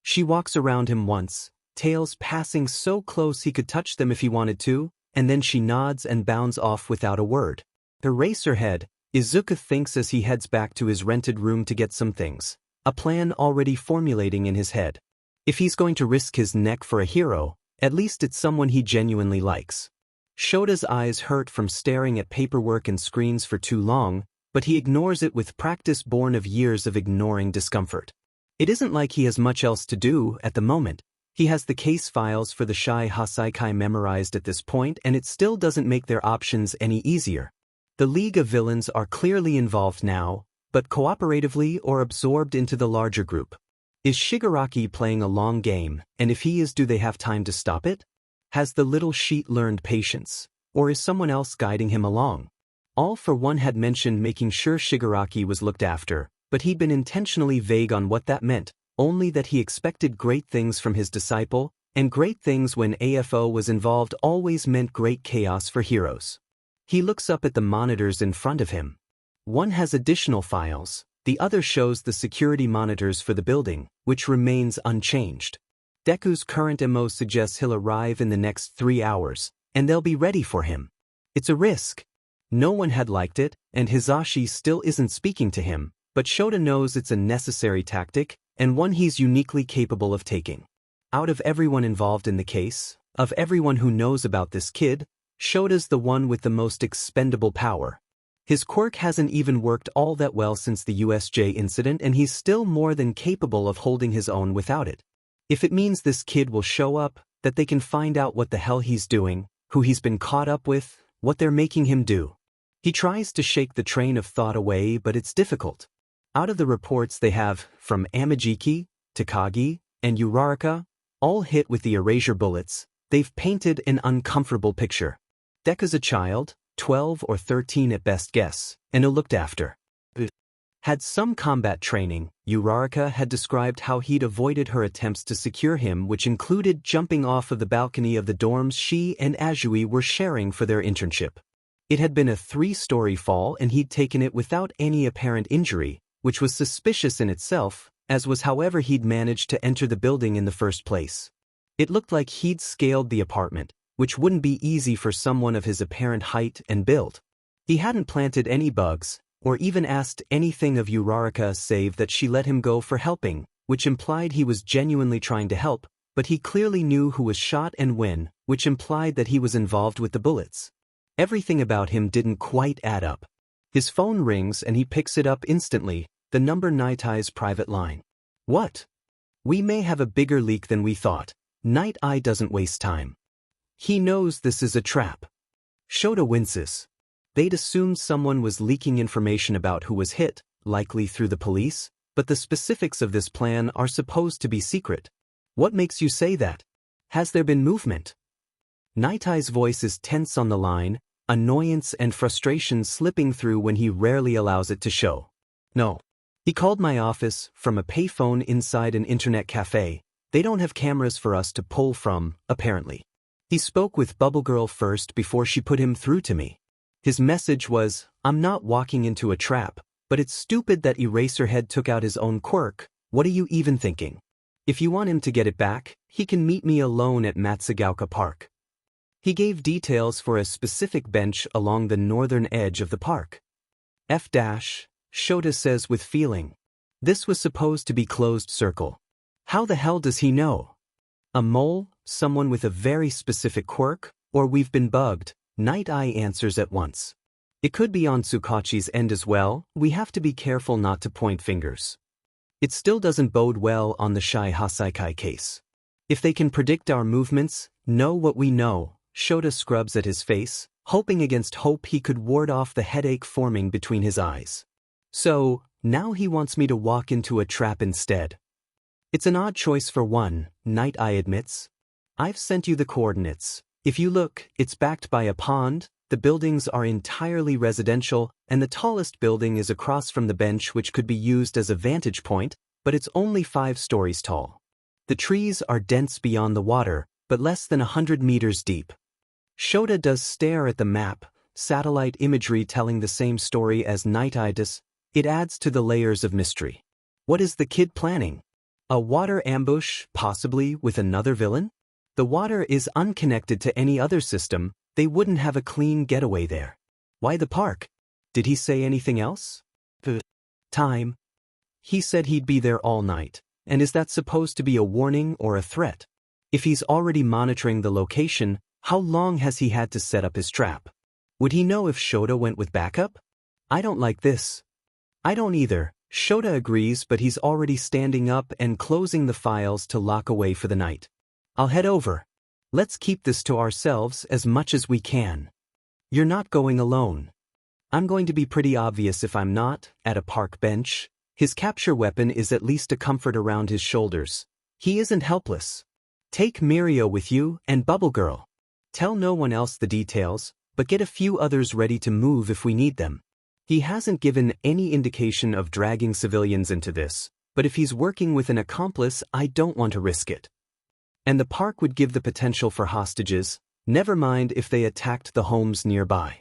She walks around him once, tails passing so close he could touch them if he wanted to, and then she nods and bounds off without a word. Eraserhead, Izuku thinks as he heads back to his rented room to get some things, a plan already formulating in his head. If he's going to risk his neck for a hero, at least it's someone he genuinely likes. Shota's eyes hurt from staring at paperwork and screens for too long, but he ignores it with practice born of years of ignoring discomfort. It isn't like he has much else to do at the moment. He has the case files for the Shai Hasaikai memorized at this point, and it still doesn't make their options any easier. The League of Villains are clearly involved now, but cooperatively or absorbed into the larger group. Is Shigaraki playing a long game, and if he is, do they have time to stop it? Has the little sheet learned patience, or is someone else guiding him along? All for One had mentioned making sure Shigaraki was looked after, but he'd been intentionally vague on what that meant, only that he expected great things from his disciple, and great things when AFO was involved always meant great chaos for heroes. He looks up at the monitors in front of him. One has additional files, the other shows the security monitors for the building, which remains unchanged. Deku's current MO suggests he'll arrive in the next 3 hours, and they'll be ready for him. It's a risk. No one had liked it, and Hisashi still isn't speaking to him, but Shota knows it's a necessary tactic, and one he's uniquely capable of taking. Out of everyone involved in the case, of everyone who knows about this kid, Shota's the one with the most expendable power. His quirk hasn't even worked all that well since the USJ incident, and he's still more than capable of holding his own without it. If it means this kid will show up, that they can find out what the hell he's doing, who he's been caught up with, what they're making him do. He tries to shake the train of thought away, but it's difficult. Out of the reports they have, from Amajiki, Takagi, and Uraraka, all hit with the erasure bullets, they've painted an uncomfortable picture. Deku's a child, 12 or 13 at best guess, and looked after. Had some combat training, Uraraka had described how he'd avoided her attempts to secure him, which included jumping off of the balcony of the dorms she and Azui were sharing for their internship. It had been a 3-story fall, and he'd taken it without any apparent injury, which was suspicious in itself, as was however he'd managed to enter the building in the first place. It looked like he'd scaled the apartment, which wouldn't be easy for someone of his apparent height and build. He hadn't planted any bugs, or even asked anything of Uraraka save that she let him go for helping, which implied he was genuinely trying to help, but he clearly knew who was shot and when, which implied that he was involved with the bullets. Everything about him didn't quite add up. His phone rings and he picks it up instantly, the number Night-Eye's private line. What? We may have a bigger leak than we thought. Night-Eye doesn't waste time. He knows this is a trap. Shota winces. They'd assumed someone was leaking information about who was hit, likely through the police, but the specifics of this plan are supposed to be secret. What makes you say that? Has there been movement? Night-Eye's voice is tense on the line, annoyance and frustration slipping through when he rarely allows it to show. No. He called my office from a payphone inside an internet cafe. They don't have cameras for us to pull from, apparently. He spoke with Bubble Girl first before she put him through to me. His message was, I'm not walking into a trap, but it's stupid that Eraserhead took out his own quirk. What are you even thinking? If you want him to get it back, he can meet me alone at Matsugaoka Park. He gave details for a specific bench along the northern edge of the park. Shota says with feeling. This was supposed to be closed circle. How the hell does he know? A mole, someone with a very specific quirk, or we've been bugged? Night-Eye answers at once. It could be on Tsukachi's end as well. We have to be careful not to point fingers. It still doesn't bode well on the Shai Hasaikai case. If they can predict our movements, know what we know, Shota scrubs at his face, hoping against hope he could ward off the headache forming between his eyes. So, now he wants me to walk into a trap instead. It's an odd choice for one, Night Eye admits. I've sent you the coordinates. If you look, it's backed by a pond, the buildings are entirely residential, and the tallest building is across from the bench, which could be used as a vantage point, but it's only 5 stories tall. The trees are dense beyond the water, but less than 100 meters deep. Shota does stare at the map, satellite imagery telling the same story as Night Eye does. It adds to the layers of mystery. What is the kid planning? A water ambush, possibly with another villain? The water is unconnected to any other system, they wouldn't have a clean getaway there. Why the park? Did he say anything else? The time? He said he'd be there all night, and is that supposed to be a warning or a threat? If he's already monitoring the location, how long has he had to set up his trap? Would he know if Shota went with backup? I don't like this. I don't either, Shota agrees, but he's already standing up and closing the files to lock away for the night. I'll head over. Let's keep this to ourselves as much as we can. You're not going alone. I'm going to be pretty obvious if I'm not, at a park bench. His capture weapon is at least a comfort around his shoulders. He isn't helpless. Take Mirio with you and Bubble Girl. Tell no one else the details, but get a few others ready to move if we need them. He hasn't given any indication of dragging civilians into this, but if he's working with an accomplice, I don't want to risk it. And the park would give the potential for hostages, never mind if they attacked the homes nearby.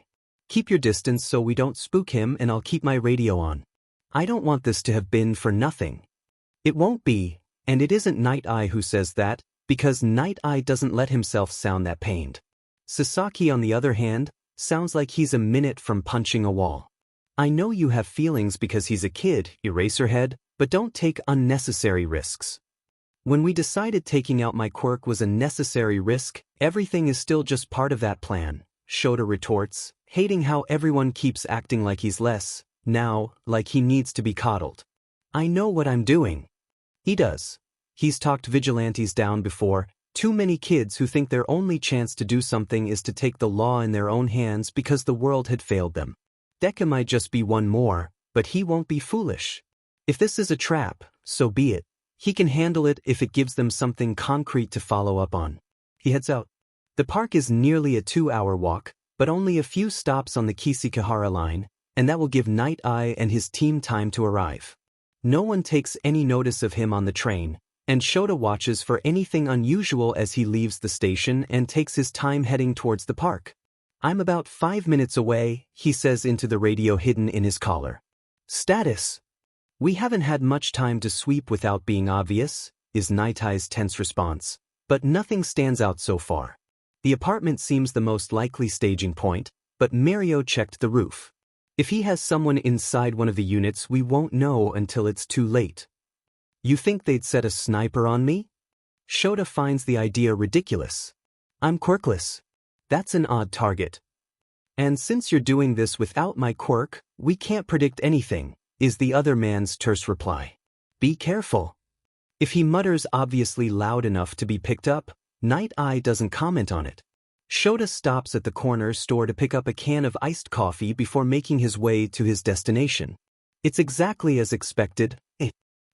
Keep your distance so we don't spook him, and I'll keep my radio on. I don't want this to have been for nothing. It won't be, and it isn't Night Eye who says that, because Night Eye doesn't let himself sound that pained. Sasaki, on the other hand, sounds like he's a minute from punching a wall. I know you have feelings because he's a kid, Eraserhead, but don't take unnecessary risks. When we decided taking out my quirk was a necessary risk, everything is still just part of that plan, Shota retorts, hating how everyone keeps acting like he's less, now, like he needs to be coddled. I know what I'm doing. He does. He's talked vigilantes down before, too many kids who think their only chance to do something is to take the law in their own hands because the world had failed them. Deku might just be one more, but he won't be foolish. If this is a trap, so be it. He can handle it if it gives them something concrete to follow up on. He heads out. The park is nearly a 2-hour walk, but only a few stops on the Kisikihara line, and that will give Night Eye and his team time to arrive. No one takes any notice of him on the train, and Shota watches for anything unusual as he leaves the station and takes his time heading towards the park. I'm about 5 minutes away, he says into the radio hidden in his collar. Status. We haven't had much time to sweep without being obvious, is Night Eye's tense response, but nothing stands out so far. The apartment seems the most likely staging point, but Mirio checked the roof. If he has someone inside one of the units, we won't know until it's too late. You think they'd set a sniper on me? Shota finds the idea ridiculous. I'm quirkless. That's an odd target. And since you're doing this without my quirk, we can't predict anything, is the other man's terse reply. Be careful. If he mutters obviously loud enough to be picked up, Night Eye doesn't comment on it. Shota stops at the corner store to pick up a can of iced coffee before making his way to his destination. It's exactly as expected, a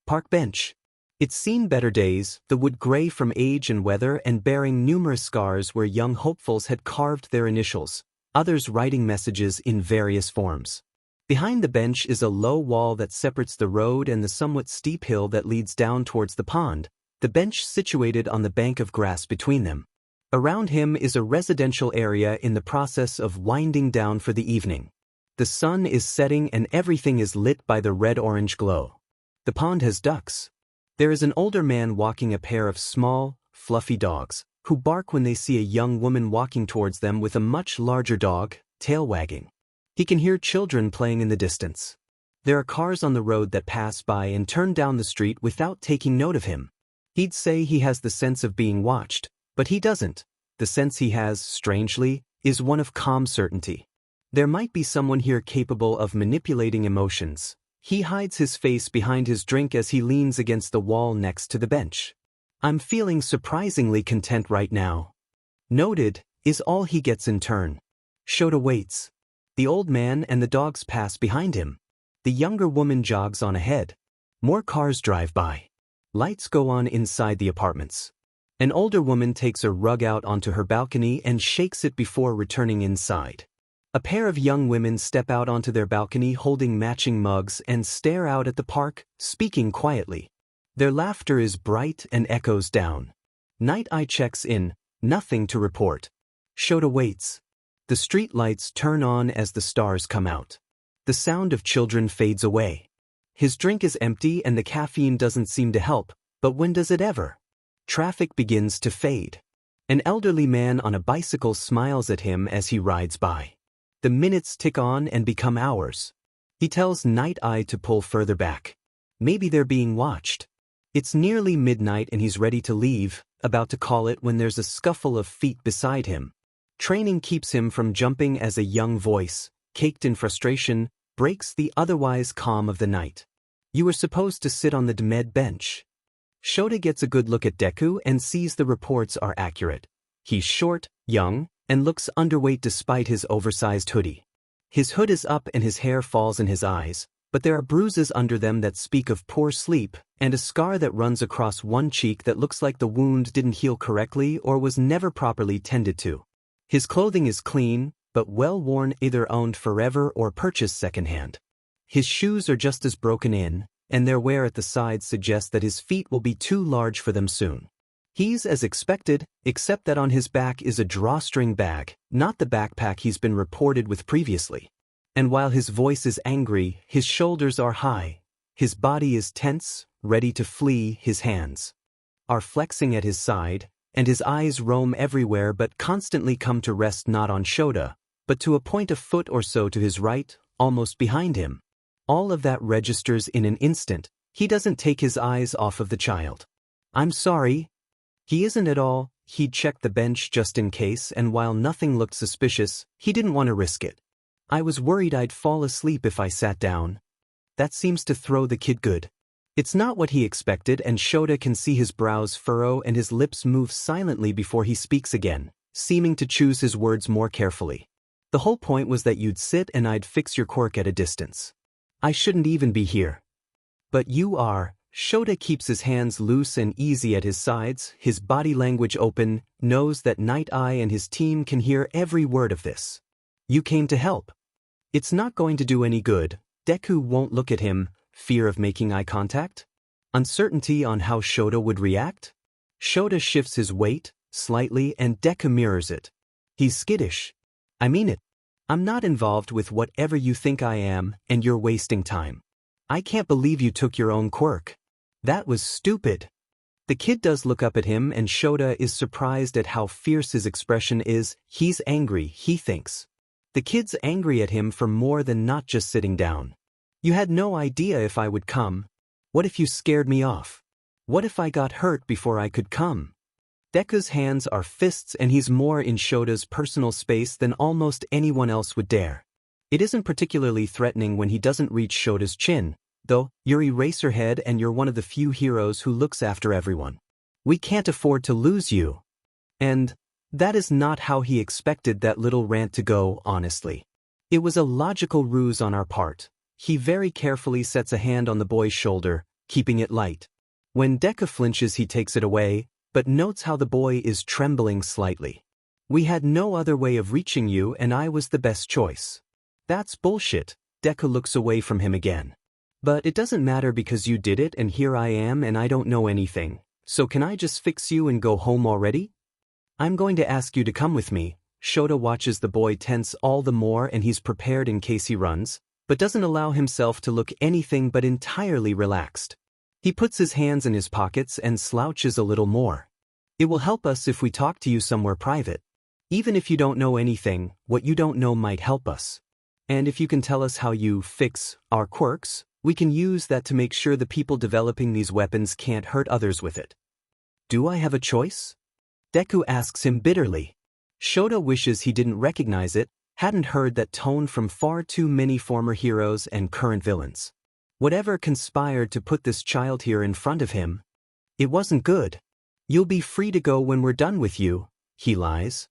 park bench. It's seen better days, the wood gray from age and weather and bearing numerous scars where young hopefuls had carved their initials, others writing messages in various forms. Behind the bench is a low wall that separates the road and the somewhat steep hill that leads down towards the pond, the bench situated on the bank of grass between them. Around him is a residential area in the process of winding down for the evening. The sun is setting and everything is lit by the red-orange glow. The pond has ducks. There is an older man walking a pair of small, fluffy dogs, who bark when they see a young woman walking towards them with a much larger dog, tail wagging. He can hear children playing in the distance. There are cars on the road that pass by and turn down the street without taking note of him. He'd say he has the sense of being watched, but he doesn't. The sense he has, strangely, is one of calm certainty. There might be someone here capable of manipulating emotions. He hides his face behind his drink as he leans against the wall next to the bench. I'm feeling surprisingly content right now. Noted, is all he gets in turn. Shota waits. The old man and the dogs pass behind him. The younger woman jogs on ahead. More cars drive by. Lights go on inside the apartments. An older woman takes a rug out onto her balcony and shakes it before returning inside. A pair of young women step out onto their balcony holding matching mugs and stare out at the park, speaking quietly. Their laughter is bright and echoes down. Night Eye checks in, nothing to report. Shota waits. The street lights turn on as the stars come out. The sound of children fades away. His drink is empty and the caffeine doesn't seem to help, but when does it ever? Traffic begins to fade. An elderly man on a bicycle smiles at him as he rides by. The minutes tick on and become hours. He tells Night Eye to pull further back. Maybe they're being watched. It's nearly midnight and he's ready to leave, about to call it when there's a scuffle of feet beside him. Training keeps him from jumping as a young voice, caked in frustration, breaks the otherwise calm of the night. You were supposed to sit on the med bench. Shota gets a good look at Deku and sees the reports are accurate. He's short, young, and looks underweight despite his oversized hoodie. His hood is up and his hair falls in his eyes, but there are bruises under them that speak of poor sleep, and a scar that runs across one cheek that looks like the wound didn't heal correctly or was never properly tended to. His clothing is clean, but well-worn, either owned forever or purchased secondhand. His shoes are just as broken in, and their wear at the sides suggests that his feet will be too large for them soon. He's as expected, except that on his back is a drawstring bag, not the backpack he's been reported with previously. And while his voice is angry, his shoulders are high. His body is tense, ready to flee. His hands are flexing at his side, and his eyes roam everywhere but constantly come to rest not on Shota, but to a point a foot or so to his right, almost behind him. All of that registers in an instant. He doesn't take his eyes off of the child. I'm sorry. He isn't at all. He'd checked the bench just in case, and while nothing looked suspicious, he didn't want to risk it. I was worried I'd fall asleep if I sat down. That seems to throw the kid good. It's not what he expected, and Shota can see his brows furrow and his lips move silently before he speaks again, seeming to choose his words more carefully. The whole point was that you'd sit and I'd fix your quirk at a distance. I shouldn't even be here. But you are. Shota keeps his hands loose and easy at his sides, his body language open, knows that Night Eye and his team can hear every word of this. You came to help. It's not going to do any good. Deku won't look at him. Fear of making eye contact? Uncertainty on how Shota would react? Shota shifts his weight, slightly, and Deku mirrors it. He's skittish. I mean it. I'm not involved with whatever you think I am, and you're wasting time. I can't believe you took your own quirk. That was stupid. The kid does look up at him, and Shota is surprised at how fierce his expression is. He's angry, he thinks. The kid's angry at him for more than not just sitting down. You had no idea if I would come. What if you scared me off? What if I got hurt before I could come? Deku's hands are fists and he's more in Shota's personal space than almost anyone else would dare. It isn't particularly threatening when he doesn't reach Shota's chin, though. You're Eraserhead and you're one of the few heroes who looks after everyone. We can't afford to lose you. And that is not how he expected that little rant to go, honestly. It was a logical ruse on our part. He very carefully sets a hand on the boy's shoulder, keeping it light. When Deku flinches he takes it away, but notes how the boy is trembling slightly. We had no other way of reaching you and I was the best choice. That's bullshit. Deku looks away from him again. But it doesn't matter because you did it and here I am and I don't know anything. So can I just fix you and go home already? I'm going to ask you to come with me. Shota watches the boy tense all the more and he's prepared in case he runs, but doesn't allow himself to look anything but entirely relaxed. He puts his hands in his pockets and slouches a little more. It will help us if we talk to you somewhere private. Even if you don't know anything, what you don't know might help us. And if you can tell us how you fix our quirks, we can use that to make sure the people developing these weapons can't hurt others with it. Do I have a choice? Deku asks him bitterly. Shota wishes he didn't recognize it, hadn't heard that tone from far too many former heroes and current villains. Whatever conspired to put this child here in front of him, it wasn't good. You'll be free to go when we're done with you, he lies.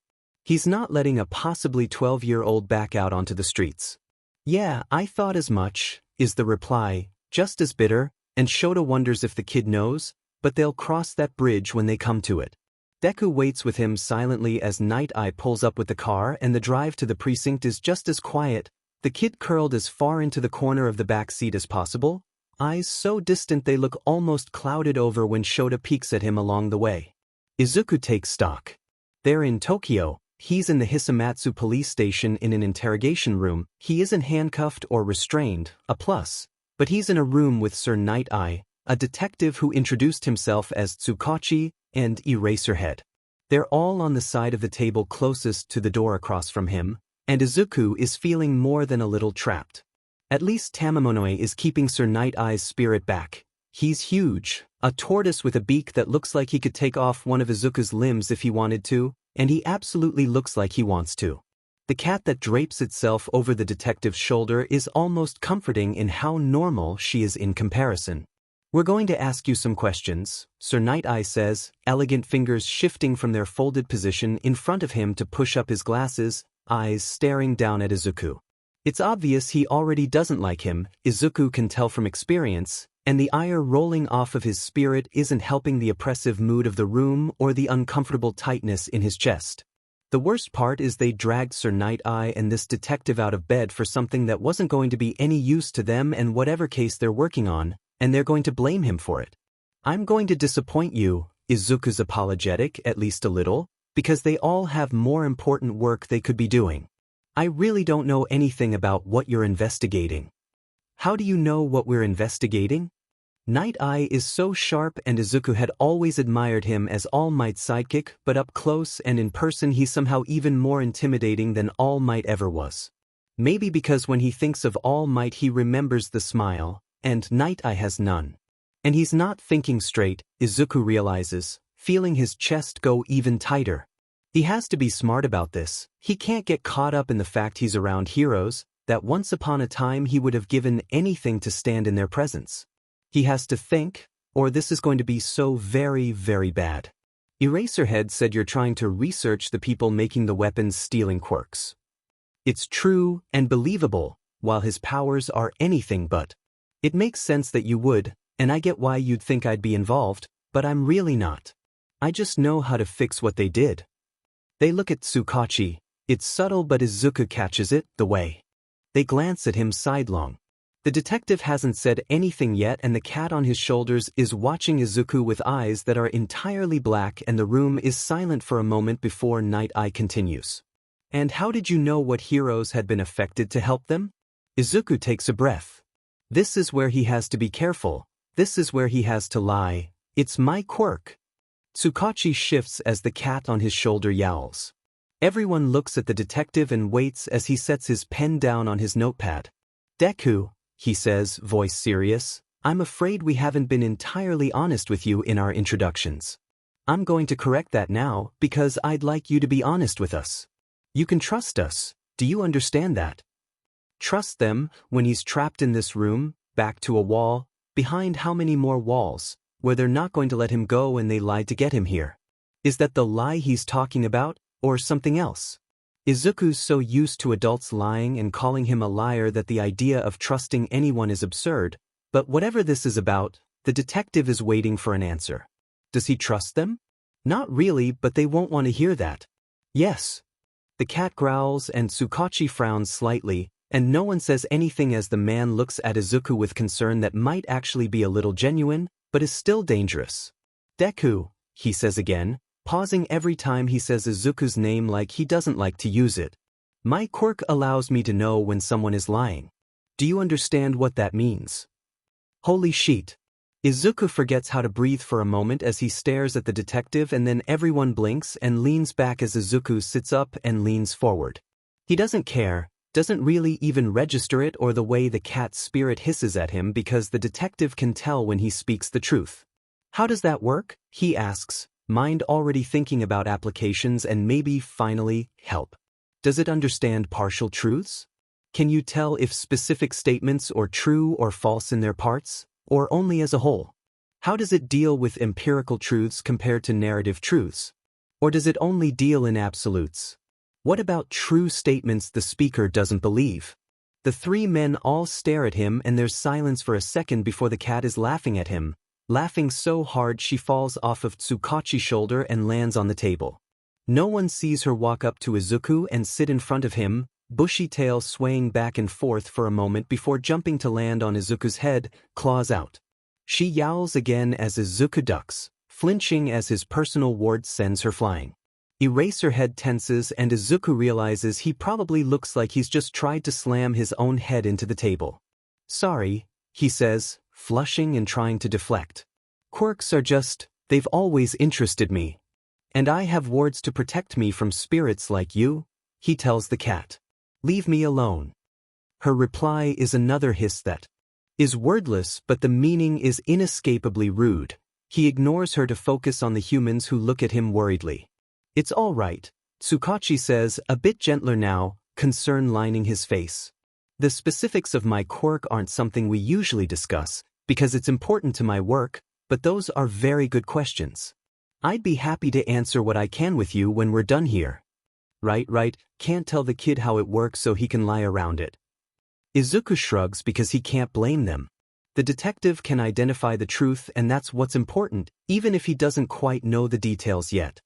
He's not letting a possibly 12-year-old back out onto the streets. Yeah, I thought as much, is the reply, just as bitter, and Shota wonders if the kid knows, but they'll cross that bridge when they come to it. Deku waits with him silently as Night Eye pulls up with the car and the drive to the precinct is just as quiet, the kid curled as far into the corner of the back seat as possible, eyes so distant they look almost clouded over when Shota peeks at him along the way. Izuku takes stock. They're in Tokyo, he's in the Hisamatsu police station in an interrogation room, he isn't handcuffed or restrained, a plus, but he's in a room with Sir Night Eye, a detective who introduced himself as Tsukachi and Eraserhead. They're all on the side of the table closest to the door across from him, and Izuku is feeling more than a little trapped. At least Tamamonoe is keeping Sir Night Eye's spirit back. He's huge, a tortoise with a beak that looks like he could take off one of Izuku's limbs if he wanted to, and he absolutely looks like he wants to. The cat that drapes itself over the detective's shoulder is almost comforting in how normal she is in comparison. We're going to ask you some questions, Sir Night Eye says, elegant fingers shifting from their folded position in front of him to push up his glasses, eyes staring down at Izuku. It's obvious he already doesn't like him, Izuku can tell from experience, and the ire rolling off of his spirit isn't helping the oppressive mood of the room or the uncomfortable tightness in his chest. The worst part is they dragged Sir Night Eye and this detective out of bed for something that wasn't going to be any use to them and whatever case they're working on, and they're going to blame him for it. I'm going to disappoint you, Izuku's apologetic, at least a little, because they all have more important work they could be doing. I really don't know anything about what you're investigating. How do you know what we're investigating? Night Eye is so sharp and Izuku had always admired him as All Might's sidekick, but up close and in person he's somehow even more intimidating than All Might ever was. Maybe because when he thinks of All Might he remembers the smile, and Night Eye has none. And he's not thinking straight, Izuku realizes, feeling his chest go even tighter. He has to be smart about this, he can't get caught up in the fact he's around heroes, that once upon a time he would have given anything to stand in their presence. He has to think, or this is going to be so very, very bad. Eraserhead said you're trying to research the people making the weapons stealing quirks. It's true and believable, while his powers are anything but. It makes sense that you would, and I get why you'd think I'd be involved, but I'm really not. I just know how to fix what they did. They look at Tsukachi, it's subtle but Izuku catches it, the way. They glance at him sidelong. The detective hasn't said anything yet and the cat on his shoulders is watching Izuku with eyes that are entirely black and the room is silent for a moment before Night Eye continues. And how did you know what heroes had been affected to help them? Izuku takes a breath. This is where he has to be careful, this is where he has to lie, it's my quirk. Tsukachi shifts as the cat on his shoulder yowls. Everyone looks at the detective and waits as he sets his pen down on his notepad. Deku, he says, voice serious, I'm afraid we haven't been entirely honest with you in our introductions. I'm going to correct that now because I'd like you to be honest with us. You can trust us, do you understand that? Trust them when he's trapped in this room, back to a wall, behind how many more walls, where they're not going to let him go and they lied to get him here. Is that the lie he's talking about, or something else? Izuku's so used to adults lying and calling him a liar that the idea of trusting anyone is absurd, but whatever this is about, the detective is waiting for an answer. Does he trust them? Not really, but they won't want to hear that. Yes. The cat growls and Tsukachi frowns slightly, and no one says anything as the man looks at Izuku with concern that might actually be a little genuine, but is still dangerous. Deku, he says again, pausing every time he says Izuku's name like he doesn't like to use it. My quirk allows me to know when someone is lying. Do you understand what that means? Holy shit. Izuku forgets how to breathe for a moment as he stares at the detective and then everyone blinks and leans back as Izuku sits up and leans forward. He doesn't care, doesn't really even register it or the way the cat's spirit hisses at him because the detective can tell when he speaks the truth. How does that work? He asks, mind already thinking about applications and maybe, finally, help. Does it understand partial truths? Can you tell if specific statements are true or false in their parts, or only as a whole? How does it deal with empirical truths compared to narrative truths? Or does it only deal in absolutes? What about true statements the speaker doesn't believe? The three men all stare at him and there's silence for a second before the cat is laughing at him, laughing so hard she falls off of Tsukachi's shoulder and lands on the table. No one sees her walk up to Izuku and sit in front of him, bushy tail swaying back and forth for a moment before jumping to land on Izuku's head, claws out. She yowls again as Izuku ducks, flinching as his personal ward sends her flying. Eraserhead tenses and Izuku realizes he probably looks like he's just tried to slam his own head into the table. Sorry, he says, flushing and trying to deflect. Quirks are they've always interested me. And I have wards to protect me from spirits like you, he tells the cat. Leave me alone. Her reply is another hiss that is wordless, but the meaning is inescapably rude. He ignores her to focus on the humans who look at him worriedly. It's all right, Tsukachi says, a bit gentler now, concern lining his face. The specifics of my quirk aren't something we usually discuss, because it's important to my work, but those are very good questions. I'd be happy to answer what I can with you when we're done here. Right, can't tell the kid how it works so he can lie around it. Izuku shrugs because he can't blame them. The detective can identify the truth and that's what's important, even if he doesn't quite know the details yet.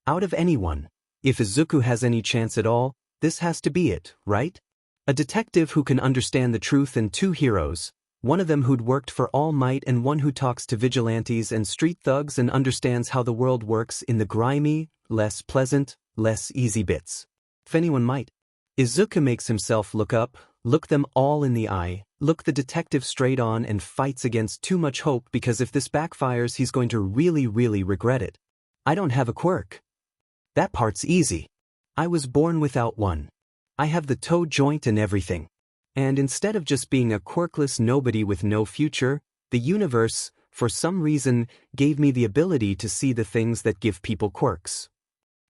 Out of anyone, if Izuku has any chance at all, this has to be it, right? A detective who can understand the truth and two heroes, one of them who'd worked for All Might and one who talks to vigilantes and street thugs and understands how the world works in the grimy, less pleasant, less easy bits. If anyone might. Izuku makes himself look up, look them all in the eye, look the detective straight on and fights against too much hope because if this backfires he's going to really regret it. I don't have a quirk. That part's easy. I was born without one. I have the toe joint and everything. And instead of just being a quirkless nobody with no future, the universe, for some reason, gave me the ability to see the things that give people quirks.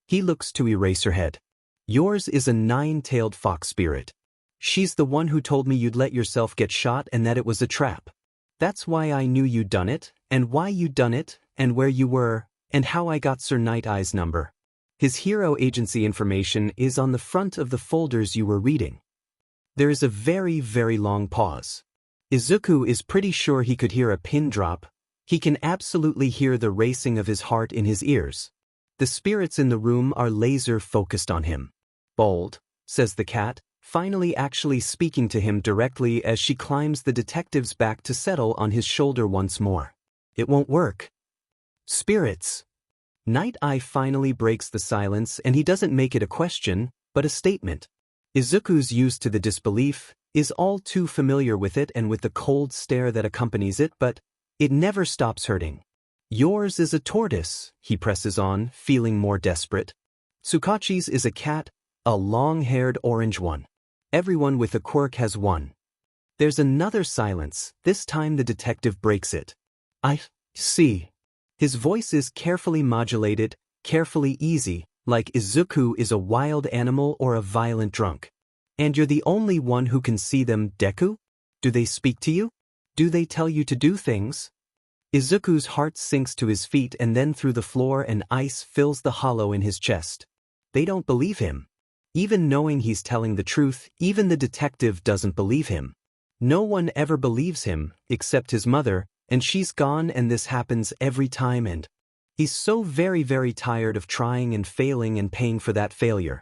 He looks to Eraserhead. Yours is a nine-tailed fox spirit. She's the one who told me you'd let yourself get shot and that it was a trap. That's why I knew you'd done it, and why you'd done it, and where you were, and how I got Sir Night Eye's number. His hero agency information is on the front of the folders you were reading. There is a very long pause. Izuku is pretty sure he could hear a pin drop. He can absolutely hear the racing of his heart in his ears. The spirits in the room are laser-focused on him. Bold, says the cat, finally actually speaking to him directly as she climbs the detective's back to settle on his shoulder once more. It won't work. Spirits. Night Eye finally breaks the silence and he doesn't make it a question, but a statement. Izuku's used to the disbelief, is all too familiar with it and with the cold stare that accompanies it, but it never stops hurting. Yours is a tortoise, he presses on, feeling more desperate. Tsukachi's is a cat, a long-haired orange one. Everyone with a quirk has one. There's another silence, this time the detective breaks it. I see. His voice is carefully modulated, carefully easy, like Izuku is a wild animal or a violent drunk. And you're the only one who can see them, Deku? Do they speak to you? Do they tell you to do things? Izuku's heart sinks to his feet and then through the floor and ice fills the hollow in his chest. They don't believe him. Even knowing he's telling the truth, even the detective doesn't believe him. No one ever believes him, except his mother, and she's gone and this happens every time and he's so very tired of trying and failing and paying for that failure.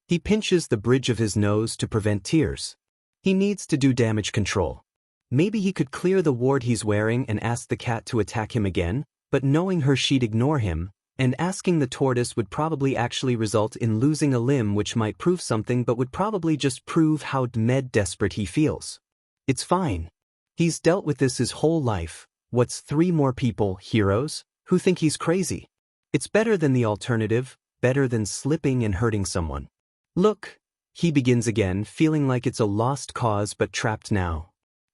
He pinches the bridge of his nose to prevent tears. He needs to do damage control. Maybe he could clear the ward he's wearing and ask the cat to attack him again, but knowing her she'd ignore him, and asking the tortoise would probably actually result in losing a limb which might prove something but would probably just prove how desperate he feels. It's fine. He's dealt with this his whole life. What's 3 more people, heroes, who think he's crazy? It's better than the alternative, better than slipping and hurting someone. Look, he begins again, feeling like it's a lost cause but trapped now.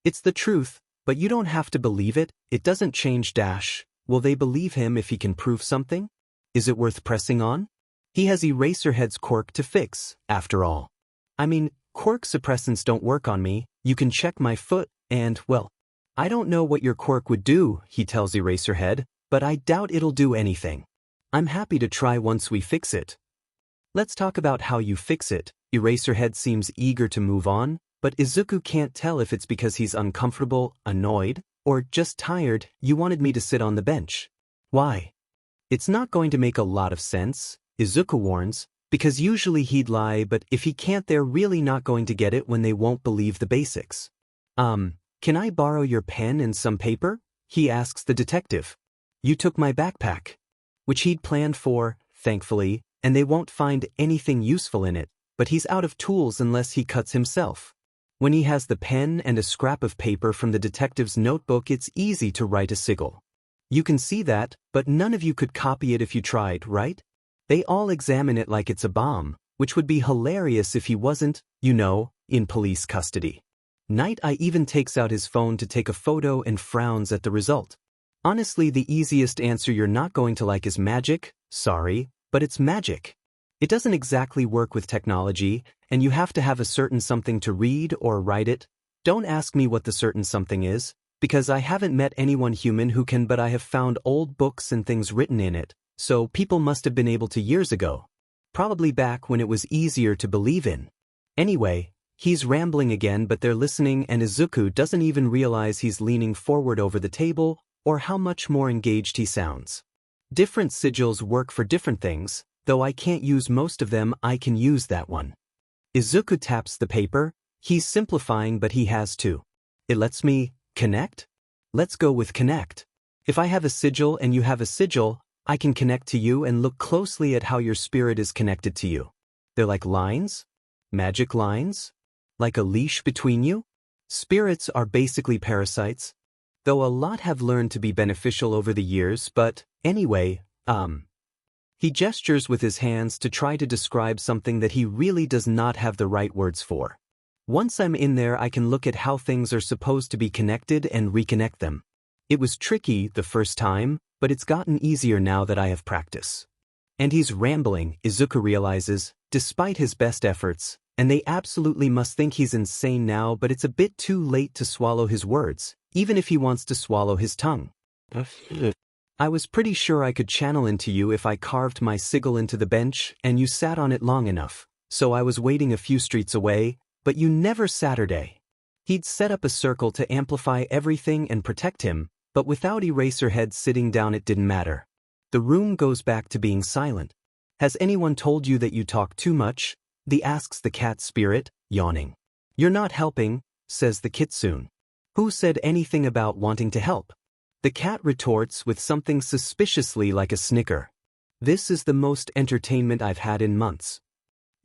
It's the truth, but you don't have to believe it, it doesn't change . Will they believe him if he can prove something? Is it worth pressing on? He has Eraserhead's quirk to fix, after all. I mean, quirk suppressants don't work on me, you can check my foot, and, well, I don't know what your quirk would do, he tells Eraserhead, but I doubt it'll do anything. I'm happy to try once we fix it. Let's talk about how you fix it. Eraserhead seems eager to move on, but Izuku can't tell if it's because he's uncomfortable, annoyed, or just tired. You wanted me to sit on the bench. Why? It's not going to make a lot of sense, Izuku warns, because usually he'd lie, but if he can't, they're really not going to get it when they won't believe the basics. Can I borrow your pen and some paper? He asks the detective. You took my backpack, which he'd planned for, thankfully, and they won't find anything useful in it, but he's out of tools unless he cuts himself. When he has the pen and a scrap of paper from the detective's notebook, it's easy to write a sigil. You can see that, but none of you could copy it if you tried, right? They all examine it like it's a bomb, which would be hilarious if he wasn't, in police custody. Night Eye even takes out his phone to take a photo and frowns at the result. Honestly, the easiest answer you're not going to like is magic. Sorry, but it's magic. It doesn't exactly work with technology, and you have to have a certain something to read or write it. Don't ask me what the certain something is, because I haven't met anyone human who can, but I have found old books and things written in it, so people must have been able to years ago. Probably back when it was easier to believe in. Anyway, he's rambling again, but they're listening, and Izuku doesn't even realize he's leaning forward over the table or how much more engaged he sounds. Different sigils work for different things, though I can't use most of them. I can use that one. Izuku taps the paper. He's simplifying, but he has to. It lets me connect? Let's go with connect. If I have a sigil and you have a sigil, I can connect to you and look closely at how your spirit is connected to you. They're like lines? Magic lines? Like a leash between you? Spirits are basically parasites, though a lot have learned to be beneficial over the years, but anyway, He gestures with his hands to try to describe something that he really does not have the right words for. Once I'm in there, I can look at how things are supposed to be connected and reconnect them. It was tricky the first time, but it's gotten easier now that I have practice. And he's rambling, Izuku realizes, despite his best efforts, and they absolutely must think he's insane now, but it's a bit too late to swallow his words, even if he wants to swallow his tongue. I was pretty sure I could channel into you if I carved my sigil into the bench and you sat on it long enough, so I was waiting a few streets away, but you never Saturday. He'd set up a circle to amplify everything and protect him, but without Eraserhead sitting down it didn't matter. The room goes back to being silent. Has anyone told you that you talk too much? Asks the cat spirit, yawning. You're not helping, says the kitsune. Who said anything about wanting to help? The cat retorts with something suspiciously like a snicker. This is the most entertainment I've had in months.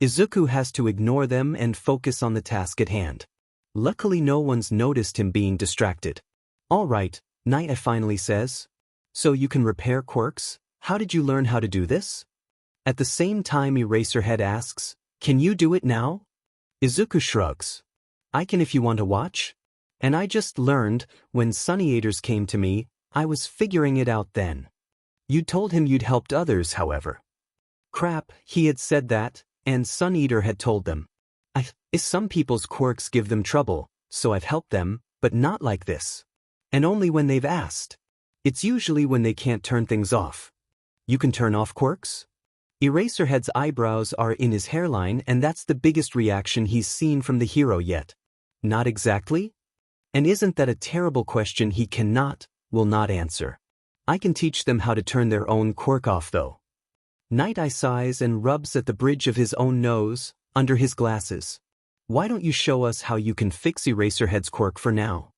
Izuku has to ignore them and focus on the task at hand. Luckily no one's noticed him being distracted. All right, Night finally says. So you can repair quirks? How did you learn how to do this? At the same time Eraserhead asks, can you do it now? Izuku shrugs. I can if you want to watch. And I just learned, when Sunny Eaters came to me, I was figuring it out then. You told him you'd helped others, however. Crap, he had said that, and Sun Eater had told them. Some people's quirks give them trouble, so I've helped them, but not like this. And only when they've asked. It's usually when they can't turn things off. You can turn off quirks? Eraserhead's eyebrows are in his hairline, and that's the biggest reaction he's seen from the hero yet. Not exactly? And isn't that a terrible question he will not answer? I can teach them how to turn their own quirk off though. Night Eye sighs and rubs at the bridge of his own nose, under his glasses. Why don't you show us how you can fix Eraserhead's quirk for now?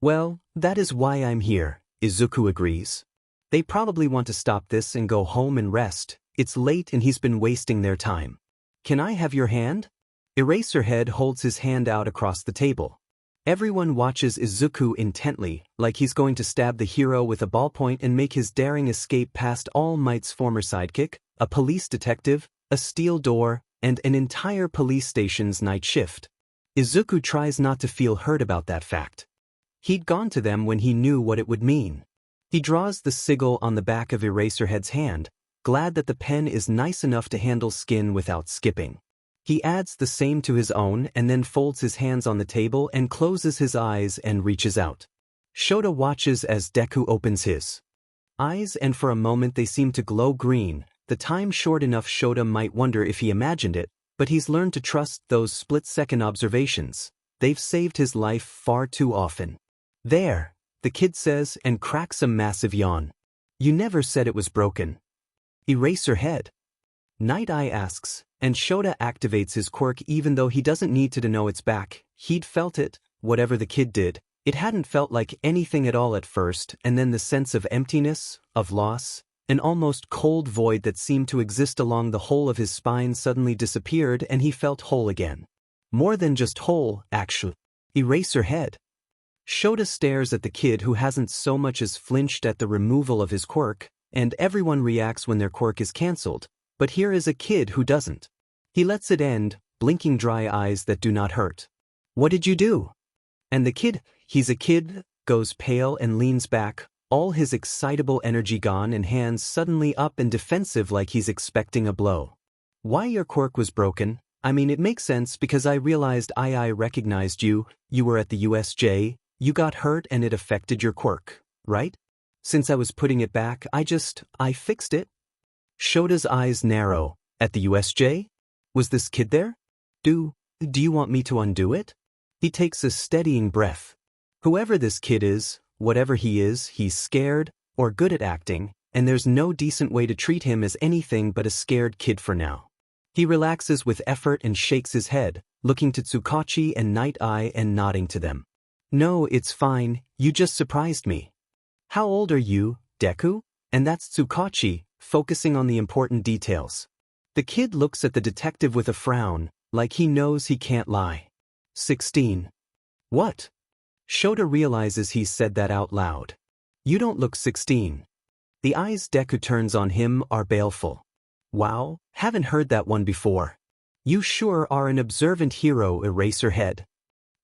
Well, that is why I'm here, Izuku agrees. They probably want to stop this and go home and rest. It's late and he's been wasting their time. Can I have your hand? Eraserhead holds his hand out across the table. Everyone watches Izuku intently, like he's going to stab the hero with a ballpoint and make his daring escape past All Might's former sidekick, a police detective, a steel door, and an entire police station's night shift. Izuku tries not to feel hurt about that fact. He'd gone to them when he knew what it would mean. He draws the sigil on the back of Eraserhead's hand, glad that the pen is nice enough to handle skin without skipping. He adds the same to his own and then folds his hands on the table and closes his eyes and reaches out. Shota watches as Deku opens his eyes, and for a moment they seem to glow green, The time short enough Shota might wonder if he imagined it, but he's learned to trust those split-second observations. They've saved his life far too often. There, the kid says and cracks a massive yawn. You never said it was broken. Erase your head. Night Eye asks, and Shota activates his quirk even though he doesn't need to know it's back. He'd felt it, whatever the kid did. It hadn't felt like anything at all at first, and then the sense of emptiness, of loss, an almost cold void that seemed to exist along the whole of his spine suddenly disappeared and he felt whole again. More than just whole, actually. Erase your head. Shota stares at the kid who hasn't so much as flinched at the removal of his quirk, and everyone reacts when their quirk is cancelled, but here is a kid who doesn't. He lets it end, blinking dry eyes that do not hurt. What did you do? And the kid, he's a kid, goes pale and leans back, all his excitable energy gone and hands suddenly up and defensive like he's expecting a blow. Why your quirk was broken? I mean, it makes sense because I realized I recognized you, you were at the USJ, you got hurt and it affected your quirk, right? Since I was putting it back, I fixed it. Shota's eyes narrow. At the USJ? Was this kid there? Do you want me to undo it? He takes a steadying breath. Whoever this kid is, whatever he is, he's scared, or good at acting, and there's no decent way to treat him as anything but a scared kid for now. He relaxes with effort and shakes his head, looking to Tsukachi and Night Eye and nodding to them. No, it's fine, you just surprised me. How old are you, Deku? And that's Tsukachi, focusing on the important details. The kid looks at the detective with a frown, like he knows he can't lie. 16. What? Shota realizes he's said that out loud. You don't look 16. The eyes Deku turns on him are baleful. Wow, haven't heard that one before. You sure are an observant hero, Eraserhead.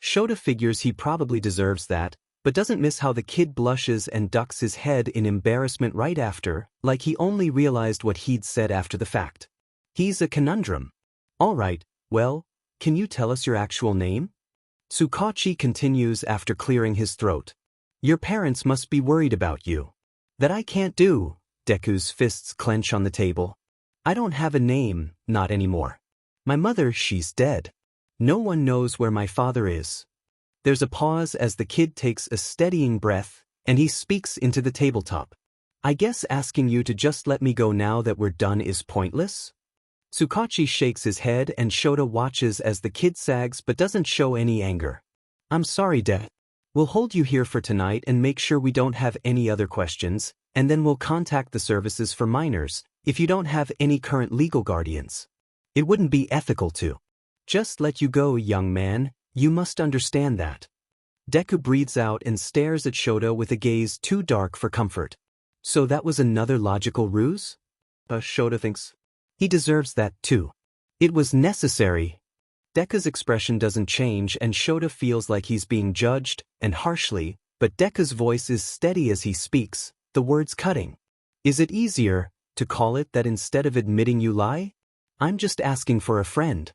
Shota figures he probably deserves that, but doesn't miss how the kid blushes and ducks his head in embarrassment right after, like he only realized what he'd said after the fact. He's a conundrum. All right, well, can you tell us your actual name? Tsukachi continues after clearing his throat. Your parents must be worried about you. That I can't do. Deku's fists clench on the table. I don't have a name, not anymore. My mother, she's dead. No one knows where my father is. There's a pause as the kid takes a steadying breath, and he speaks into the tabletop. I guess asking you to just let me go now that we're done is pointless? Tsukachi shakes his head and Shota watches as the kid sags but doesn't show any anger. I'm sorry, Dad. We'll hold you here for tonight and make sure we don't have any other questions, and then we'll contact the services for minors, if you don't have any current legal guardians. It wouldn't be ethical to just let you go, young man, you must understand that. Deku breathes out and stares at Shota with a gaze too dark for comfort. So that was another logical ruse? Shota thinks. He deserves that too. It was necessary. Deku's expression doesn't change and Shota feels like he's being judged, and harshly, but Deku's voice is steady as he speaks, the words cutting. Is it easier to call it that instead of admitting you lie? I'm just asking for a friend.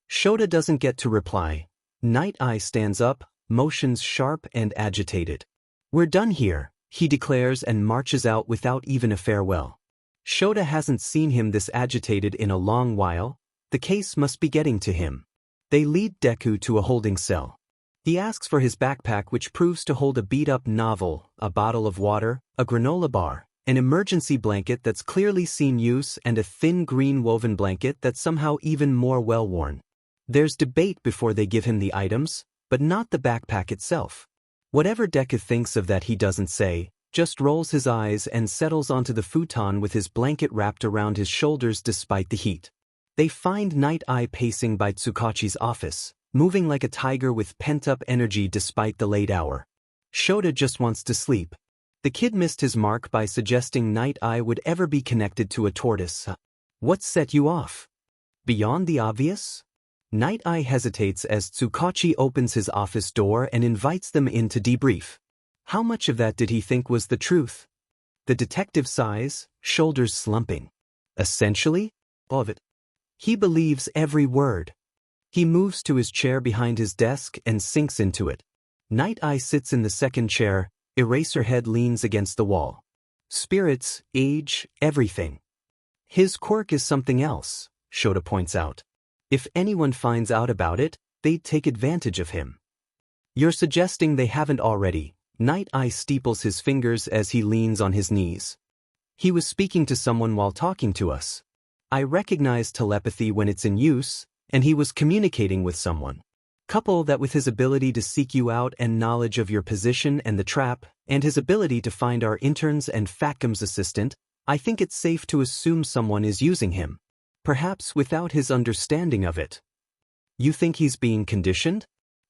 Shota doesn't get to reply. Night Eye stands up, motions sharp and agitated. We're done here, he declares and marches out without even a farewell. Shota hasn't seen him this agitated in a long while. The case must be getting to him. They lead Deku to a holding cell. He asks for his backpack, which proves to hold a beat-up novel, a bottle of water, a granola bar, an emergency blanket that's clearly seen use, and a thin green woven blanket that's somehow even more well-worn. There's debate before they give him the items, but not the backpack itself. Whatever Deku thinks of that he doesn't say, just rolls his eyes and settles onto the futon with his blanket wrapped around his shoulders despite the heat. They find Night Eye pacing by Tsukachi's office, moving like a tiger with pent-up energy despite the late hour. Shota just wants to sleep. The kid missed his mark by suggesting Night Eye would ever be connected to a tortoise. What set you off? Beyond the obvious? Night Eye hesitates as Tsukachi opens his office door and invites them in to debrief. How much of that did he think was the truth? The detective sighs, shoulders slumping. Essentially, all of it. He believes every word. He moves to his chair behind his desk and sinks into it. Night Eye sits in the second chair, Eraserhead leans against the wall. Spirits, age, everything. His quirk is something else, Shota points out. If anyone finds out about it, they'd take advantage of him. You're suggesting they haven't already. Night Eye steeples his fingers as he leans on his knees. He was speaking to someone while talking to us. I recognize telepathy when it's in use, and he was communicating with someone. Couple that with his ability to seek you out and knowledge of your position and the trap, and his ability to find our interns and Fatcom's assistant, I think it's safe to assume someone is using him. Perhaps without his understanding of it. You think he's being conditioned?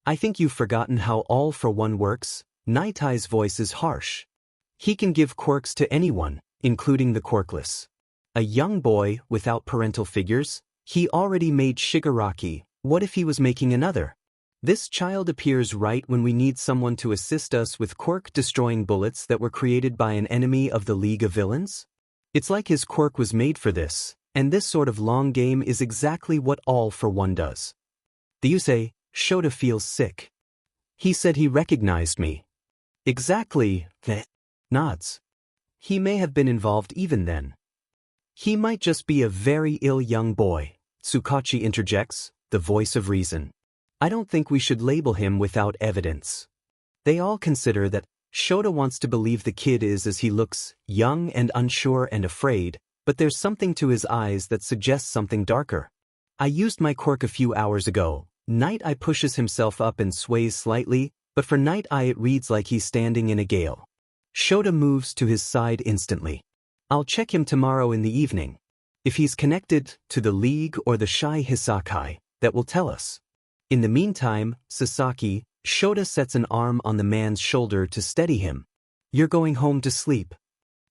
I think you've forgotten how All for One works. Night Eye's voice is harsh. He can give quirks to anyone, including the quirkless. A young boy without parental figures, he already made Shigaraki. What if he was making another? This child appears right when we need someone to assist us with quirk-destroying bullets that were created by an enemy of the League of Villains? It's like his quirk was made for this, and this sort of long game is exactly what All for One does. The Yusei, Shota feels sick. He said he recognized me. Exactly, that nods. He may have been involved even then. He might just be a very ill young boy, Tsukachi interjects, the voice of reason. I don't think we should label him without evidence. They all consider that Shota wants to believe the kid is as he looks, young and unsure and afraid, but there's something to his eyes that suggests something darker. I used my quirk a few hours ago. Night Eye pushes himself up and sways slightly, but for Night Eye it reads like he's standing in a gale. Shota moves to his side instantly. I'll check him tomorrow in the evening. If he's connected to the League or the Shy Hisakai, that will tell us. In the meantime, Sasaki, Shota sets an arm on the man's shoulder to steady him. You're going home to sleep.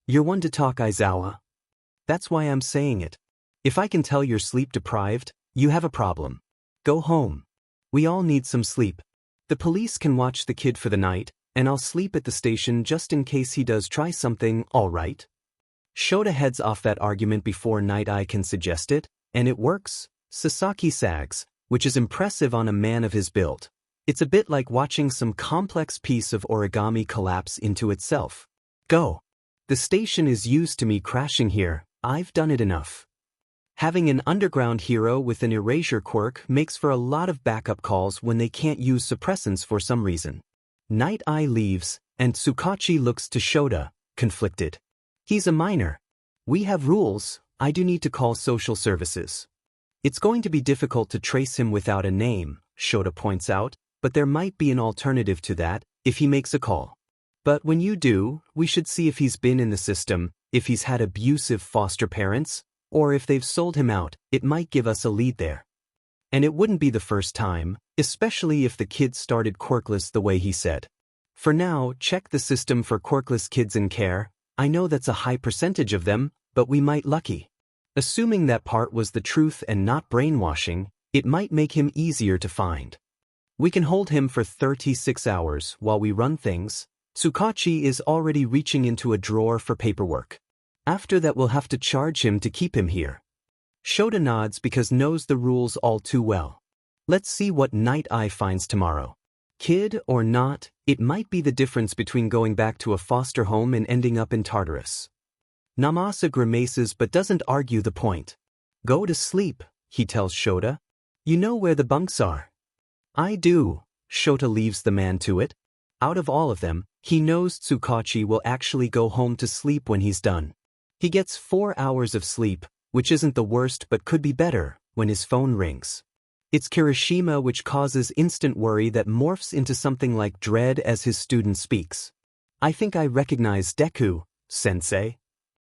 You're one to talk, Aizawa. That's why I'm saying it. If I can tell you're sleep-deprived, you have a problem. Go home. We all need some sleep. The police can watch the kid for the night, and I'll sleep at the station just in case he does try something, all right? Shota heads off that argument before Night Eye can suggest it, and it works. Sasaki sags, which is impressive on a man of his build. It's a bit like watching some complex piece of origami collapse into itself. Go. The station is used to me crashing here. I've done it enough. Having an underground hero with an erasure quirk makes for a lot of backup calls when they can't use suppressants for some reason. Night Eye leaves, and Tsukachi looks to Shota, conflicted. He's a minor. We have rules. I do need to call social services. It's going to be difficult to trace him without a name, Shota points out, but there might be an alternative to that, if he makes a call. But when you do, we should see if he's been in the system, if he's had abusive foster parents, or if they've sold him out. It might give us a lead there. And it wouldn't be the first time, especially if the kid started quirkless the way he said. For now, check the system for quirkless kids in care. I know that's a high percentage of them, but we might lucky. Assuming that part was the truth and not brainwashing, it might make him easier to find. We can hold him for 36 hours while we run things. Tsukachi is already reaching into a drawer for paperwork. After that we'll have to charge him to keep him here. Shota nods because knows the rules all too well. Let's see what Night Eye finds tomorrow. Kid or not, it might be the difference between going back to a foster home and ending up in Tartarus. Namasa grimaces but doesn't argue the point. Go to sleep, he tells Shota. You know where the bunks are. I do. Shota leaves the man to it. Out of all of them, he knows Tsukachi will actually go home to sleep when he's done. He gets 4 hours of sleep, which isn't the worst but could be better, when his phone rings. It's Kirishima, which causes instant worry that morphs into something like dread as his student speaks. I think I recognize Deku, sensei.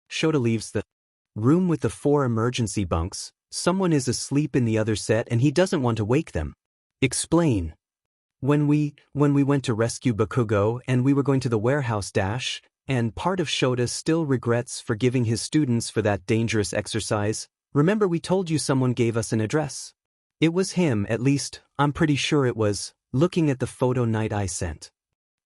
Shota leaves the room with the 4 emergency bunks. Someone is asleep in the other set and he doesn't want to wake them. Explain. When we went to rescue Bakugo and we were going to the warehouse dash, and part of Shota still regrets forgiving his students for that dangerous exercise. Remember we told you someone gave us an address? It was him, at least, I'm pretty sure it was, looking at the photo Night Eye sent.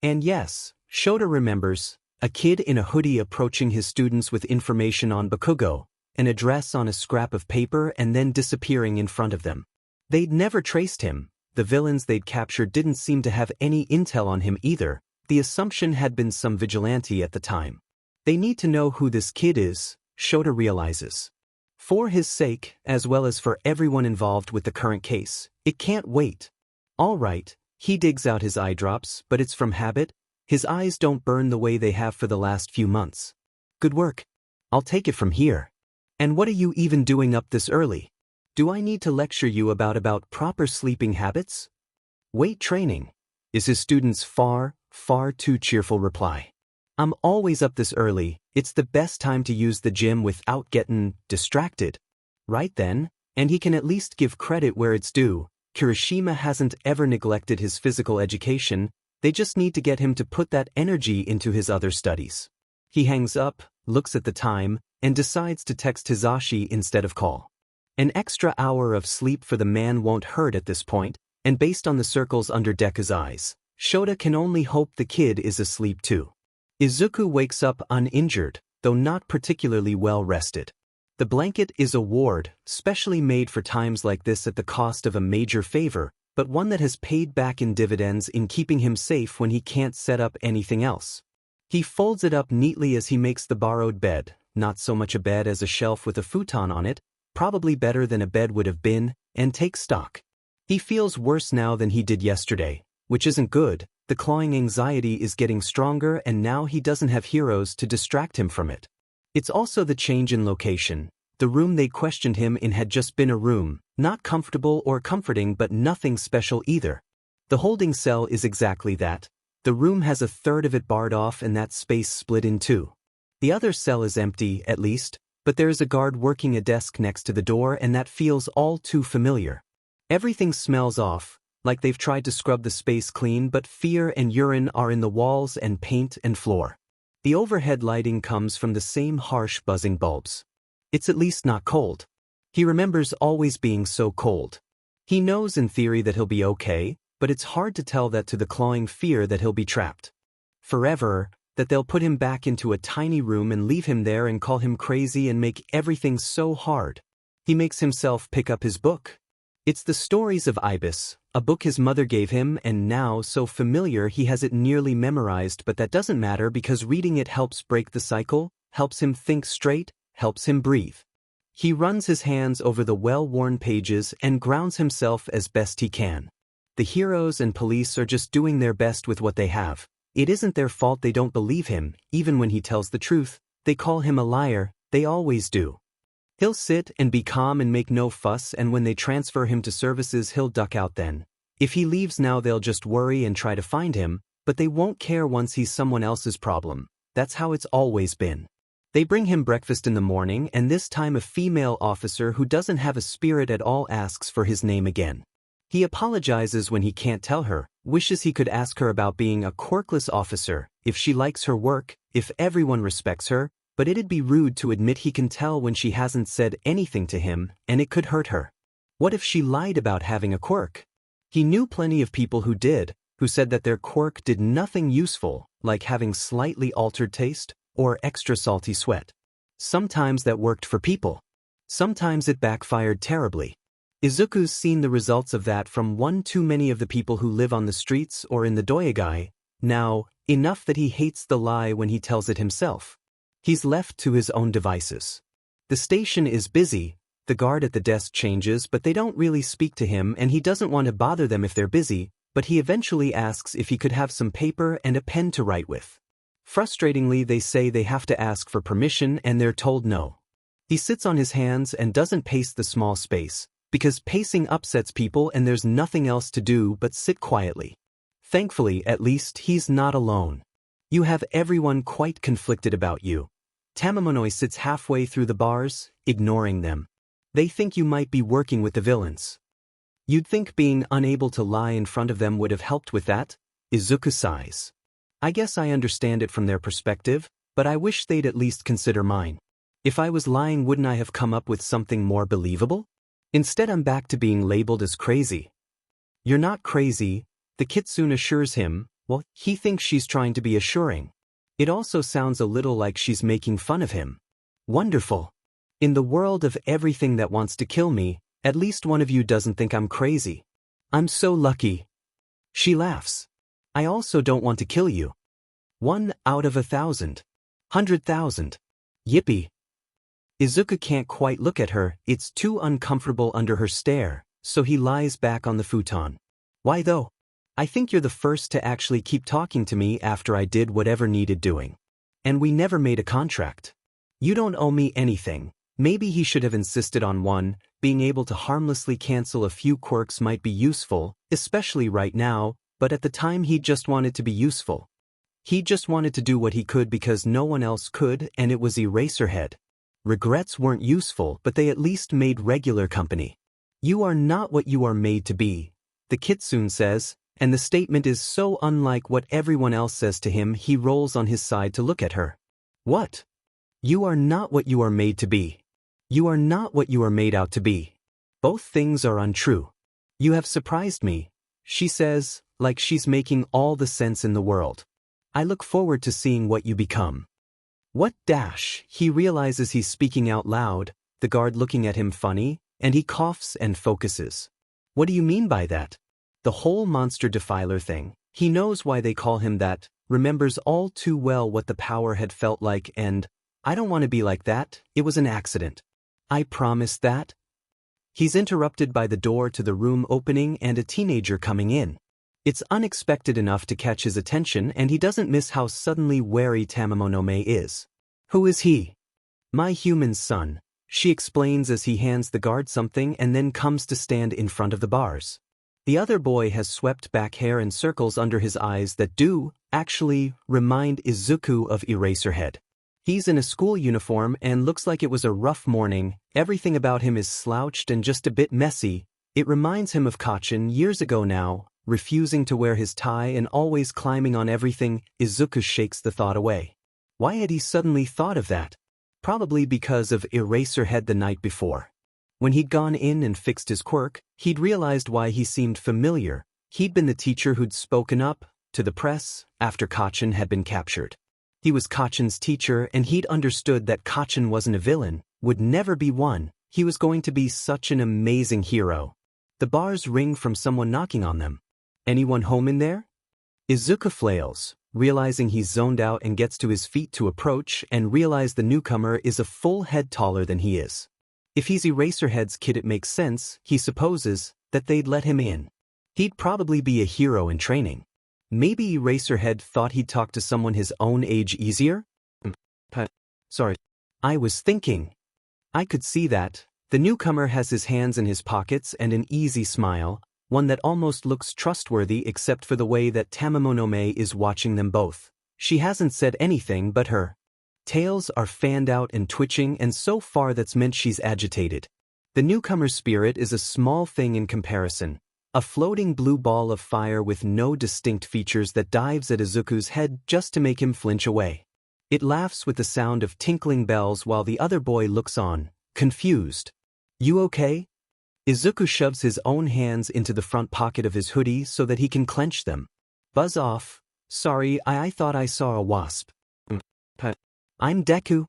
And yes, Shota remembers, a kid in a hoodie approaching his students with information on Bakugo, an address on a scrap of paper and then disappearing in front of them. They'd never traced him. The villains they'd captured didn't seem to have any intel on him either. The assumption had been some vigilante at the time. They need to know who this kid is, Shota realizes. For his sake, as well as for everyone involved with the current case, it can't wait. All right, he digs out his eye drops, but it's from habit. His eyes don't burn the way they have for the last few months. Good work. I'll take it from here. And what are you even doing up this early? Do I need to lecture you about proper sleeping habits? Weight training, is his student's far too cheerful reply. I'm always up this early, it's the best time to use the gym without getting distracted. Right then, and he can at least give credit where it's due, Kirishima hasn't ever neglected his physical education, they just need to get him to put that energy into his other studies. He hangs up, looks at the time, and decides to text Hizashi instead of call. An extra hour of sleep for the man won't hurt at this point, and based on the circles under Deku's eyes, Shota can only hope the kid is asleep too. Izuku wakes up uninjured, though not particularly well rested. The blanket is a ward, specially made for times like this at the cost of a major favor, but one that has paid back in dividends in keeping him safe when he can't set up anything else. He folds it up neatly as he makes the borrowed bed, not so much a bed as a shelf with a futon on it, probably better than a bed would have been, and takes stock. He feels worse now than he did yesterday, which isn't good. The clawing anxiety is getting stronger and now he doesn't have heroes to distract him from it. It's also the change in location. The room they questioned him in had just been a room, not comfortable or comforting but nothing special either. The holding cell is exactly that. The room has a third of it barred off and that space split in two. The other cell is empty, at least, but there is a guard working a desk next to the door and that feels all too familiar. Everything smells off, like they've tried to scrub the space clean, but fear and urine are in the walls and paint and floor. The overhead lighting comes from the same harsh buzzing bulbs. It's at least not cold. He remembers always being so cold. He knows in theory that he'll be okay, but it's hard to tell that to the clawing fear that he'll be trapped forever, that they'll put him back into a tiny room and leave him there and call him crazy and make everything so hard. He makes himself pick up his book. It's the Stories of Ibis, a book his mother gave him and now so familiar he has it nearly memorized, but that doesn't matter because reading it helps break the cycle, helps him think straight, helps him breathe. He runs his hands over the well-worn pages and grounds himself as best he can. The heroes and police are just doing their best with what they have. It isn't their fault they don't believe him, even when he tells the truth. They call him a liar, they always do. He'll sit and be calm and make no fuss, and when they transfer him to services he'll duck out then. If he leaves now they'll just worry and try to find him, but they won't care once he's someone else's problem. That's how it's always been. They bring him breakfast in the morning and this time a female officer who doesn't have a spirit at all asks for his name again. He apologizes when he can't tell her, wishes he could ask her about being a quirkless officer, if she likes her work, if everyone respects her, but it'd be rude to admit he can tell when she hasn't said anything to him, and it could hurt her. What if she lied about having a quirk? He knew plenty of people who did, who said that their quirk did nothing useful, like having slightly altered taste, or extra salty sweat. Sometimes that worked for people. Sometimes it backfired terribly. Izuku's seen the results of that from one too many of the people who live on the streets or in the doyogai, now, enough that he hates the lie when he tells it himself. He's left to his own devices. The station is busy, the guard at the desk changes but they don't really speak to him and he doesn't want to bother them if they're busy, but he eventually asks if he could have some paper and a pen to write with. Frustratingly they say they have to ask for permission and they're told no. He sits on his hands and doesn't pace the small space, because pacing upsets people and there's nothing else to do but sit quietly. Thankfully, at least, he's not alone. You have everyone quite conflicted about you. Tamamonoi sits halfway through the bars, ignoring them. They think you might be working with the villains. You'd think being unable to lie in front of them would have helped with that. Izuku sighs. I guess I understand it from their perspective, but I wish they'd at least consider mine. If I was lying, wouldn't I have come up with something more believable? Instead I'm back to being labeled as crazy. You're not crazy, the kitsune assures him. Well, he thinks she's trying to be assuring. It also sounds a little like she's making fun of him. Wonderful. In the world of everything that wants to kill me, at least one of you doesn't think I'm crazy. I'm so lucky. She laughs. I also don't want to kill you. 1 out of 1,000. 100,000. Yippee. Izuku can't quite look at her, it's too uncomfortable under her stare, so he lies back on the futon. Why though? I think you're the first to actually keep talking to me after I did whatever needed doing. And we never made a contract. You don't owe me anything. Maybe he should have insisted on one. Being able to harmlessly cancel a few quirks might be useful, especially right now, but at the time he just wanted to be useful. He just wanted to do what he could because no one else could, and it was Eraserhead. Regrets weren't useful, but they at least made regular company. You are not what you are made to be, the kitsune says, and the statement is so unlike what everyone else says to him he rolls on his side to look at her. What? You are not what you are made to be. You are not what you are made out to be. Both things are untrue. You have surprised me, she says, like she's making all the sense in the world. I look forward to seeing what you become. What dash? He realizes he's speaking out loud, the guard looking at him funny, and he coughs and focuses. What do you mean by that? The whole monster defiler thing. He knows why they call him that, remembers all too well what the power had felt like, and, I don't want to be like that, it was an accident. I promise that. He's interrupted by the door to the room opening and a teenager coming in. It's unexpected enough to catch his attention, and he doesn't miss how suddenly wary Tamamonome is. Who is he? My human son, she explains as he hands the guard something and then comes to stand in front of the bars. The other boy has swept back hair and circles under his eyes that do, actually, remind Izuku of Eraserhead. He's in a school uniform and looks like it was a rough morning. Everything about him is slouched and just a bit messy. It reminds him of Kachin years ago now, refusing to wear his tie and always climbing on everything. Izuku shakes the thought away. Why had he suddenly thought of that? Probably because of Eraserhead the night before. When he'd gone in and fixed his quirk, he'd realized why he seemed familiar. He'd been the teacher who'd spoken up to the press after Kachin had been captured. He was Kachin's teacher, and he'd understood that Kachin wasn't a villain, would never be one. He was going to be such an amazing hero. The bars ring from someone knocking on them. Anyone home in there? Izuku flails, realizing he's zoned out, and gets to his feet to approach and realize the newcomer is a full head taller than he is. If he's Eraserhead's kid, it makes sense, he supposes, that they'd let him in. He'd probably be a hero in training. Maybe Eraserhead thought he'd talk to someone his own age easier? Sorry. I was thinking. I could see that. The newcomer has his hands in his pockets and an easy smile, one that almost looks trustworthy except for the way that Tamamonome is watching them both. She hasn't said anything, but her tails are fanned out and twitching, and so far that's meant she's agitated. The newcomer's spirit is a small thing in comparison. A floating blue ball of fire with no distinct features that dives at Izuku's head just to make him flinch away. It laughs with the sound of tinkling bells while the other boy looks on, confused. You okay? Izuku shoves his own hands into the front pocket of his hoodie so that he can clench them. Buzz off. Sorry, I thought I saw a wasp. I'm Deku.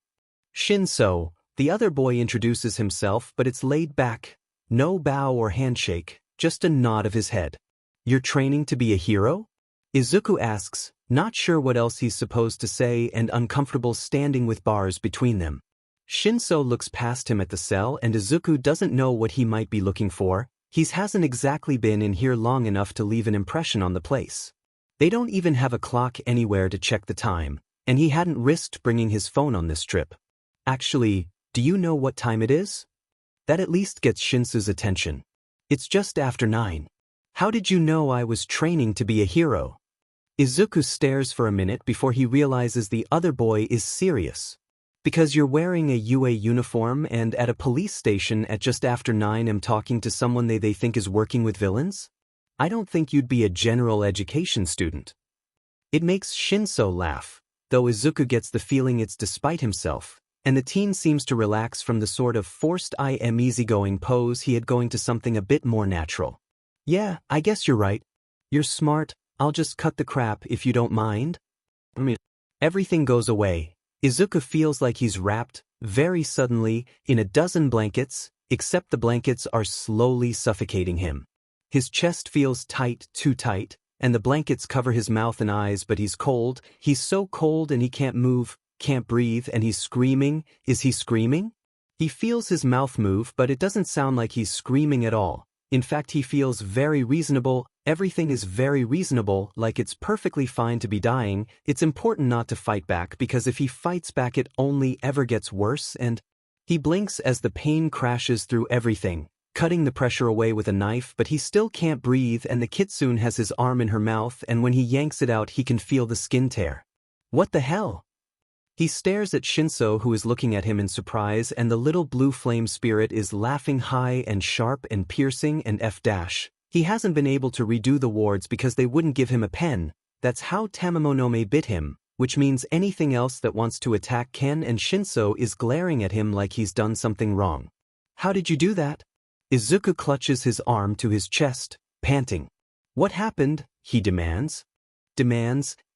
Shinso, the other boy introduces himself, but it's laid back. No bow or handshake. Just a nod of his head. You're training to be a hero? Izuku asks, not sure what else he's supposed to say and uncomfortable standing with bars between them. Shinso looks past him at the cell, and Izuku doesn't know what he might be looking for. He hasn't exactly been in here long enough to leave an impression on the place. They don't even have a clock anywhere to check the time, and he hadn't risked bringing his phone on this trip. Actually, do you know what time it is? That at least gets Shinso's attention. It's just after 9. How did you know I was training to be a hero? Izuku stares for a minute before he realizes the other boy is serious. Because you're wearing a UA uniform and at a police station at just after 9 am talking to someone they think is working with villains? I don't think you'd be a general education student. It makes Shinso laugh, though Izuku gets the feeling it's despite himself. And the teen seems to relax from the sort of forced I am easygoing pose he had, going to something a bit more natural. Yeah, I guess you're right. You're smart. I'll just cut the crap if you don't mind. Everything goes away. Izuku feels like he's wrapped, very suddenly, in a dozen blankets, except the blankets are slowly suffocating him. His chest feels tight, too tight, and the blankets cover his mouth and eyes, but he's cold. He's so cold and he can't move. Can't breathe, and he's screaming. Is he screaming? He feels his mouth move, but it doesn't sound like he's screaming at all. In fact, he feels very reasonable. Everything is very reasonable, like it's perfectly fine to be dying. It's important not to fight back, because if he fights back it only ever gets worse. And he blinks as the pain crashes through everything, cutting the pressure away with a knife, but he still can't breathe, and the kitsune has his arm in her mouth, and when he yanks it out he can feel the skin tear. What the hell? He stares at Shinso, who is looking at him in surprise, and the little blue flame spirit is laughing high and sharp and piercing and f-. He hasn't been able to redo the wards because they wouldn't give him a pen. That's how Tamamonome bit him, which means anything else that wants to attack can, and Shinso is glaring at him like he's done something wrong. How did you do that? Izuku clutches his arm to his chest, panting. What happened? He demands,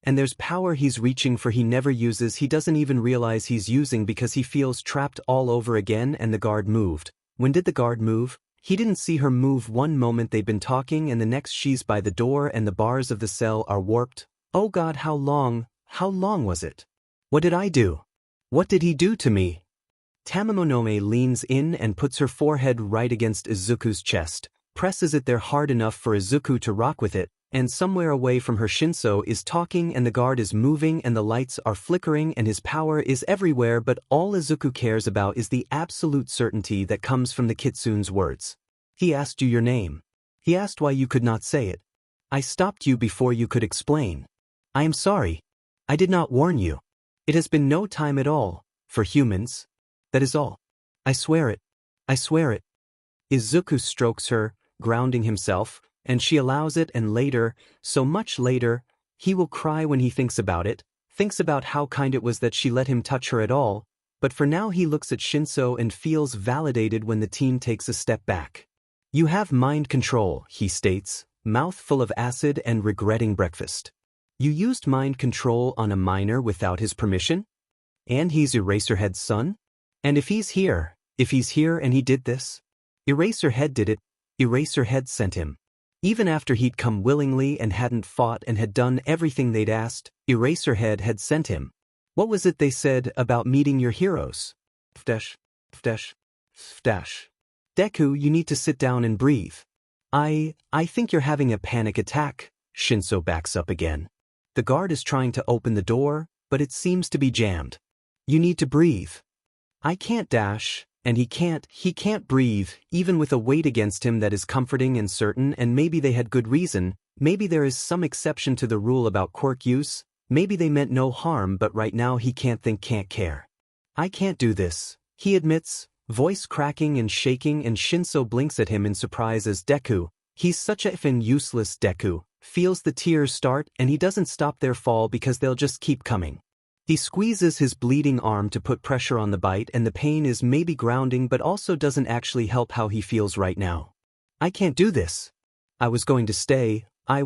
and there's power he's reaching for he never uses. He doesn't even realize he's using because he feels trapped all over again, and the guard moved. When did the guard move? He didn't see her move. One moment they've been talking and the next she's by the door and the bars of the cell are warped. Oh God, how long was it? What did I do? What did he do to me? Tamamonome leans in and puts her forehead right against Izuku's chest, presses it there hard enough for Izuku to rock with it, and somewhere away from her Shinso is talking and the guard is moving and the lights are flickering and his power is everywhere, but all Izuku cares about is the absolute certainty that comes from the kitsune's words. He asked you your name. He asked why you could not say it. I stopped you before you could explain. I am sorry. I did not warn you. It has been no time at all, for humans. That is all. I swear it. I swear it. Izuku strokes her, grounding himself, and she allows it, and later, so much later, he will cry when he thinks about it, thinks about how kind it was that she let him touch her at all, but for now he looks at Shinso and feels validated when the teen takes a step back. You have mind control, he states, mouth full of acid and regretting breakfast. You used mind control on a minor without his permission? And he's Eraserhead's son? And if he's here and he did this? Eraserhead did it. Eraserhead sent him. Even after he'd come willingly and hadn't fought and had done everything they'd asked, Eraserhead had sent him. What was it they said about meeting your heroes? Fdash. Deku, you need to sit down and breathe. I think you're having a panic attack. Shinso backs up again. The guard is trying to open the door, but it seems to be jammed. You need to breathe. I can't dash. And he can't breathe, even with a weight against him that is comforting and certain, and maybe they had good reason, maybe there is some exception to the rule about quirk use, maybe they meant no harm, but right now he can't think, can't care. I can't do this, he admits, voice cracking and shaking, and Shinso blinks at him in surprise as Deku, he's such a effing useless Deku, feels the tears start and he doesn't stop their fall because they'll just keep coming. He squeezes his bleeding arm to put pressure on the bite, and the pain is maybe grounding but also doesn't actually help how he feels right now. I can't do this. I was going to stay, I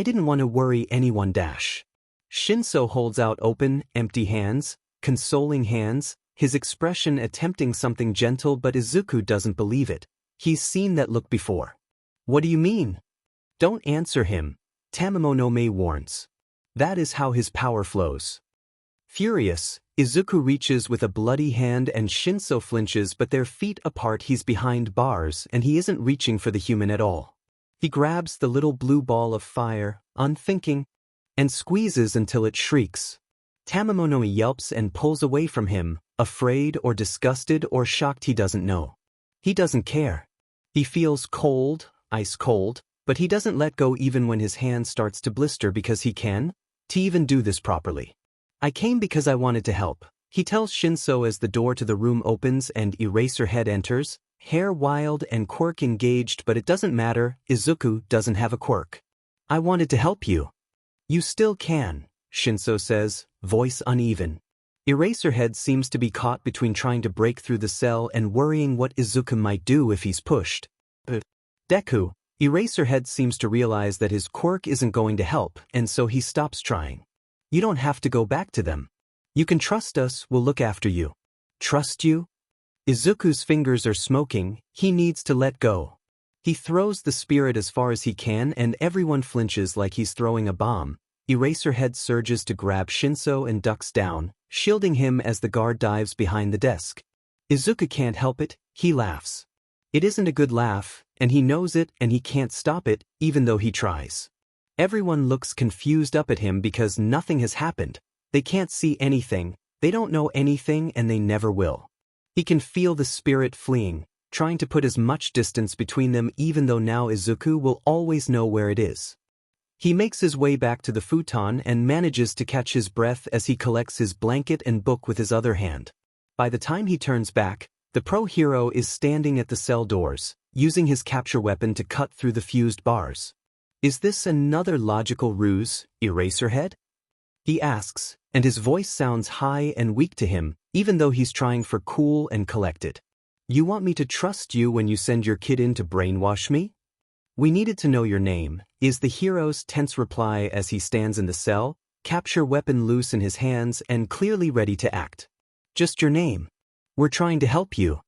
didn't want to worry anyone. Shinso holds out open, empty hands, consoling hands, his expression attempting something gentle, but Izuku doesn't believe it. He's seen that look before. What do you mean? Don't answer him, Tamamonome warns. That is how his power flows. Furious, Izuku reaches with a bloody hand and Shinso flinches, but they're feet apart. He's behind bars and he isn't reaching for the human at all. He grabs the little blue ball of fire, unthinking, and squeezes until it shrieks. Tamamonome yelps and pulls away from him, afraid or disgusted or shocked, he doesn't know. He doesn't care. He feels cold, ice cold, but he doesn't let go even when his hand starts to blister because he can, to even do this properly. I came because I wanted to help, he tells Shinso as the door to the room opens and Eraserhead enters, hair wild and quirk engaged, but it doesn't matter, Izuku doesn't have a quirk. I wanted to help you. You still can, Shinso says, voice uneven. Eraserhead seems to be caught between trying to break through the cell and worrying what Izuku might do if he's pushed. But Deku, Eraserhead seems to realize that his quirk isn't going to help, and so he stops trying. You don't have to go back to them. You can trust us, we'll look after you. Trust you? Izuku's fingers are smoking, he needs to let go. He throws the spirit as far as he can and everyone flinches like he's throwing a bomb. Eraserhead surges to grab Shinso and ducks down, shielding him as the guard dives behind the desk. Izuku can't help it, he laughs. It isn't a good laugh, and he knows it and he can't stop it, even though he tries. Everyone looks confused up at him because nothing has happened. They can't see anything, they don't know anything, and they never will. He can feel the spirit fleeing, trying to put as much distance between them, even though now Izuku will always know where it is. He makes his way back to the futon and manages to catch his breath as he collects his blanket and book with his other hand. By the time he turns back, the pro-hero is standing at the cell doors, using his capture weapon to cut through the fused bars. Is this another logical ruse, Eraserhead? He asks, and his voice sounds high and weak to him, even though he's trying for cool and collected. You want me to trust you when you send your kid in to brainwash me? We needed to know your name, is the hero's tense reply as he stands in the cell, capture weapon loose in his hands and clearly ready to act. Just your name. We're trying to help you.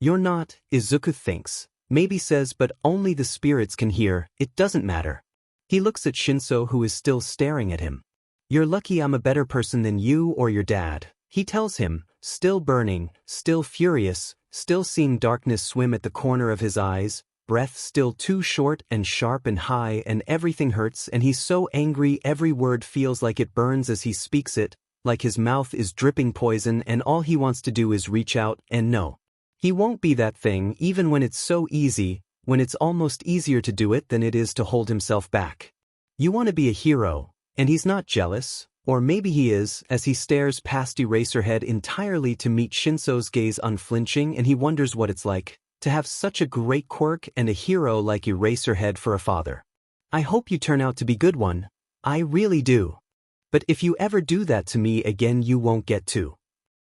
You're not, Izuku thinks, maybe says, but only the spirits can hear, it doesn't matter. He looks at Shinso, who is still staring at him. You're lucky I'm a better person than you or your dad, he tells him, still burning, still furious, still seeing darkness swim at the corner of his eyes, breath still too short and sharp and high, and everything hurts, and he's so angry every word feels like it burns as he speaks it, like his mouth is dripping poison, and all he wants to do is reach out and no. He won't be that thing even when it's so easy, when it's almost easier to do it than it is to hold himself back. You want to be a hero, and he's not jealous, or maybe he is, as he stares past Eraserhead entirely to meet Shinso's gaze unflinching, and he wonders what it's like to have such a great quirk and a hero like Eraserhead for a father. I hope you turn out to be good one. I really do. But if you ever do that to me again, you won't get to.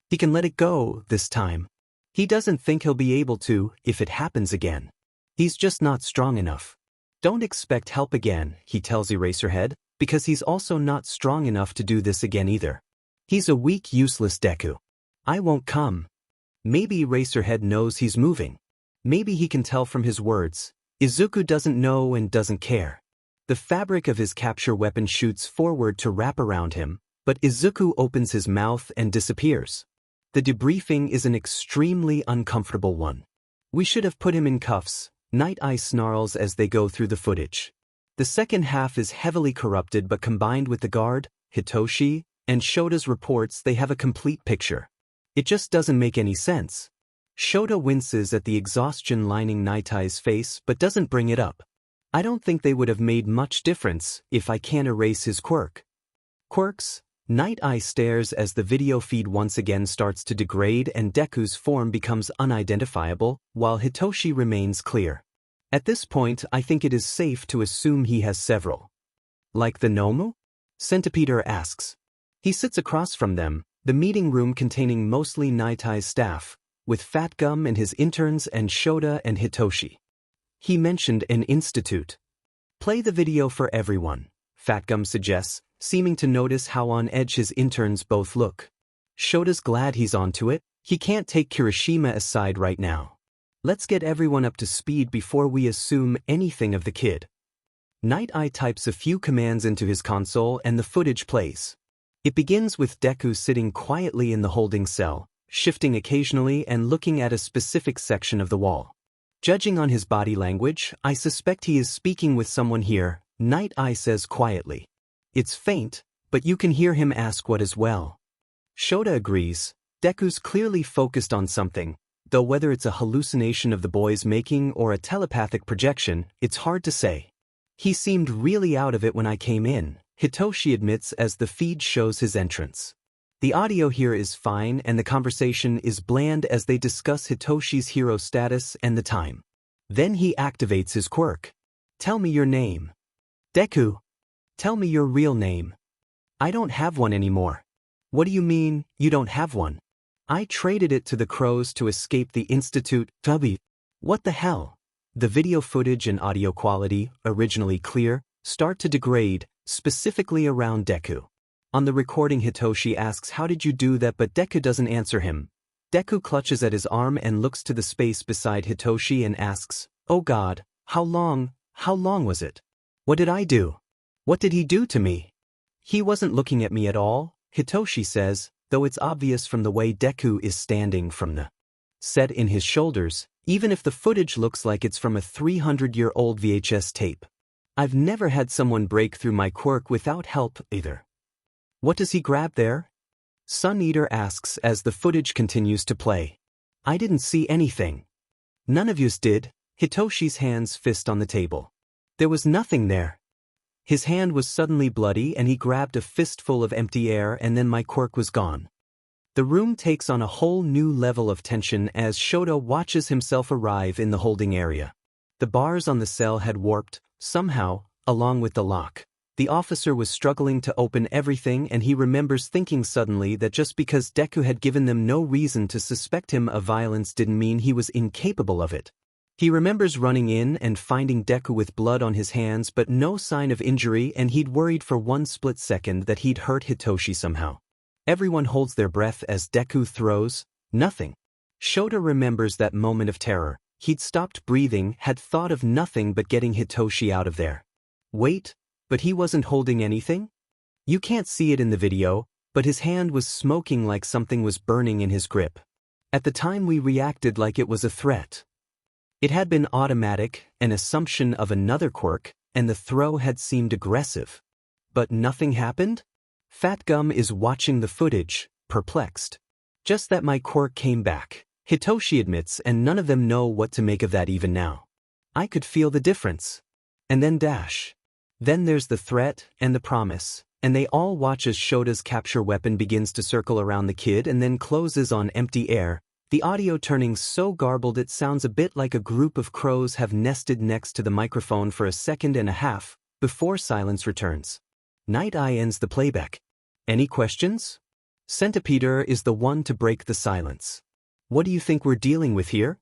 He can let it go this time. He doesn't think he'll be able to if it happens again. He's just not strong enough. Don't expect help again, he tells Eraserhead, because he's also not strong enough to do this again either. He's a weak, useless Deku. I won't come. Maybe Eraserhead knows he's moving. Maybe he can tell from his words. Izuku doesn't know and doesn't care. The fabric of his capture weapon shoots forward to wrap around him, but Izuku opens his mouth and disappears. The debriefing is an extremely uncomfortable one. We should have put him in cuffs, Night Eye snarls as they go through the footage. The second half is heavily corrupted, but combined with the guard, Hitoshi, and Shota's reports, they have a complete picture. It just doesn't make any sense. Shota winces at the exhaustion lining Night Eye's face but doesn't bring it up. I don't think they would have made much difference if I can't erase his quirk. Quirks? Night Eye stares as the video feed once again starts to degrade and Deku's form becomes unidentifiable, while Hitoshi remains clear. At this point, I think it is safe to assume he has several. Like the Nomu? Centipeder asks. He sits across from them, the meeting room containing mostly Night Eye's staff, with Fat Gum and his interns and Shota and Hitoshi. He mentioned an institute. Play the video for everyone, Fat Gum suggests, seeming to notice how on edge his interns both look. Shota's glad he's onto it. He can't take Kirishima aside right now. Let's get everyone up to speed before we assume anything of the kid. Night Eye types a few commands into his console and the footage plays. It begins with Deku sitting quietly in the holding cell, shifting occasionally and looking at a specific section of the wall. Judging on his body language, I suspect he is speaking with someone here, Night Eye says quietly. It's faint, but you can hear him ask what as well. Shota agrees. Deku's clearly focused on something, though whether it's a hallucination of the boy's making or a telepathic projection, it's hard to say. He seemed really out of it when I came in, Hitoshi admits as the feed shows his entrance. The audio here is fine and the conversation is bland as they discuss Hitoshi's hero status and the time. Then he activates his quirk. Tell me your name. Deku. Tell me your real name. I don't have one anymore. What do you mean, you don't have one? I traded it to the crows to escape the institute. Tubby. What the hell? The video footage and audio quality, originally clear, start to degrade, specifically around Deku. On the recording, Hitoshi asks, how did you do that? But Deku doesn't answer him. Deku clutches at his arm and looks to the space beside Hitoshi and asks, oh God, how long was it? What did I do? What did he do to me? He wasn't looking at me at all, Hitoshi says, though it's obvious from the way Deku is standing from the set in his shoulders, even if the footage looks like it's from a 300-year-old VHS tape. I've never had someone break through my quirk without help, either. What does he grab there? Sun Eater asks as the footage continues to play. I didn't see anything. None of yous did. Hitoshi's hands fist on the table. There was nothing there. His hand was suddenly bloody and he grabbed a fistful of empty air and then my quirk was gone. The room takes on a whole new level of tension as Shota watches himself arrive in the holding area. The bars on the cell had warped, somehow, along with the lock. The officer was struggling to open everything and he remembers thinking suddenly that just because Deku had given them no reason to suspect him of violence didn't mean he was incapable of it. He remembers running in and finding Deku with blood on his hands but no sign of injury and he'd worried for one split second that he'd hurt Hitoshi somehow. Everyone holds their breath as Deku throws, nothing. Shota remembers that moment of terror. He'd stopped breathing, had thought of nothing but getting Hitoshi out of there. Wait, but he wasn't holding anything? You can't see it in the video, but his hand was smoking like something was burning in his grip. At the time we reacted like it was a threat. It had been automatic, an assumption of another quirk, and the throw had seemed aggressive. But nothing happened? Fat Gum is watching the footage, perplexed. Just that my quirk came back, Hitoshi admits, and none of them know what to make of that even now. I could feel the difference. And then dash. Then there's the threat and the promise, and they all watch as Shota's capture weapon begins to circle around the kid and then closes on empty air, the audio turning so garbled it sounds a bit like a group of crows have nested next to the microphone for a second and a half, before silence returns. Night Eye ends the playback. Any questions? Centipeder is the one to break the silence. What do you think we're dealing with here?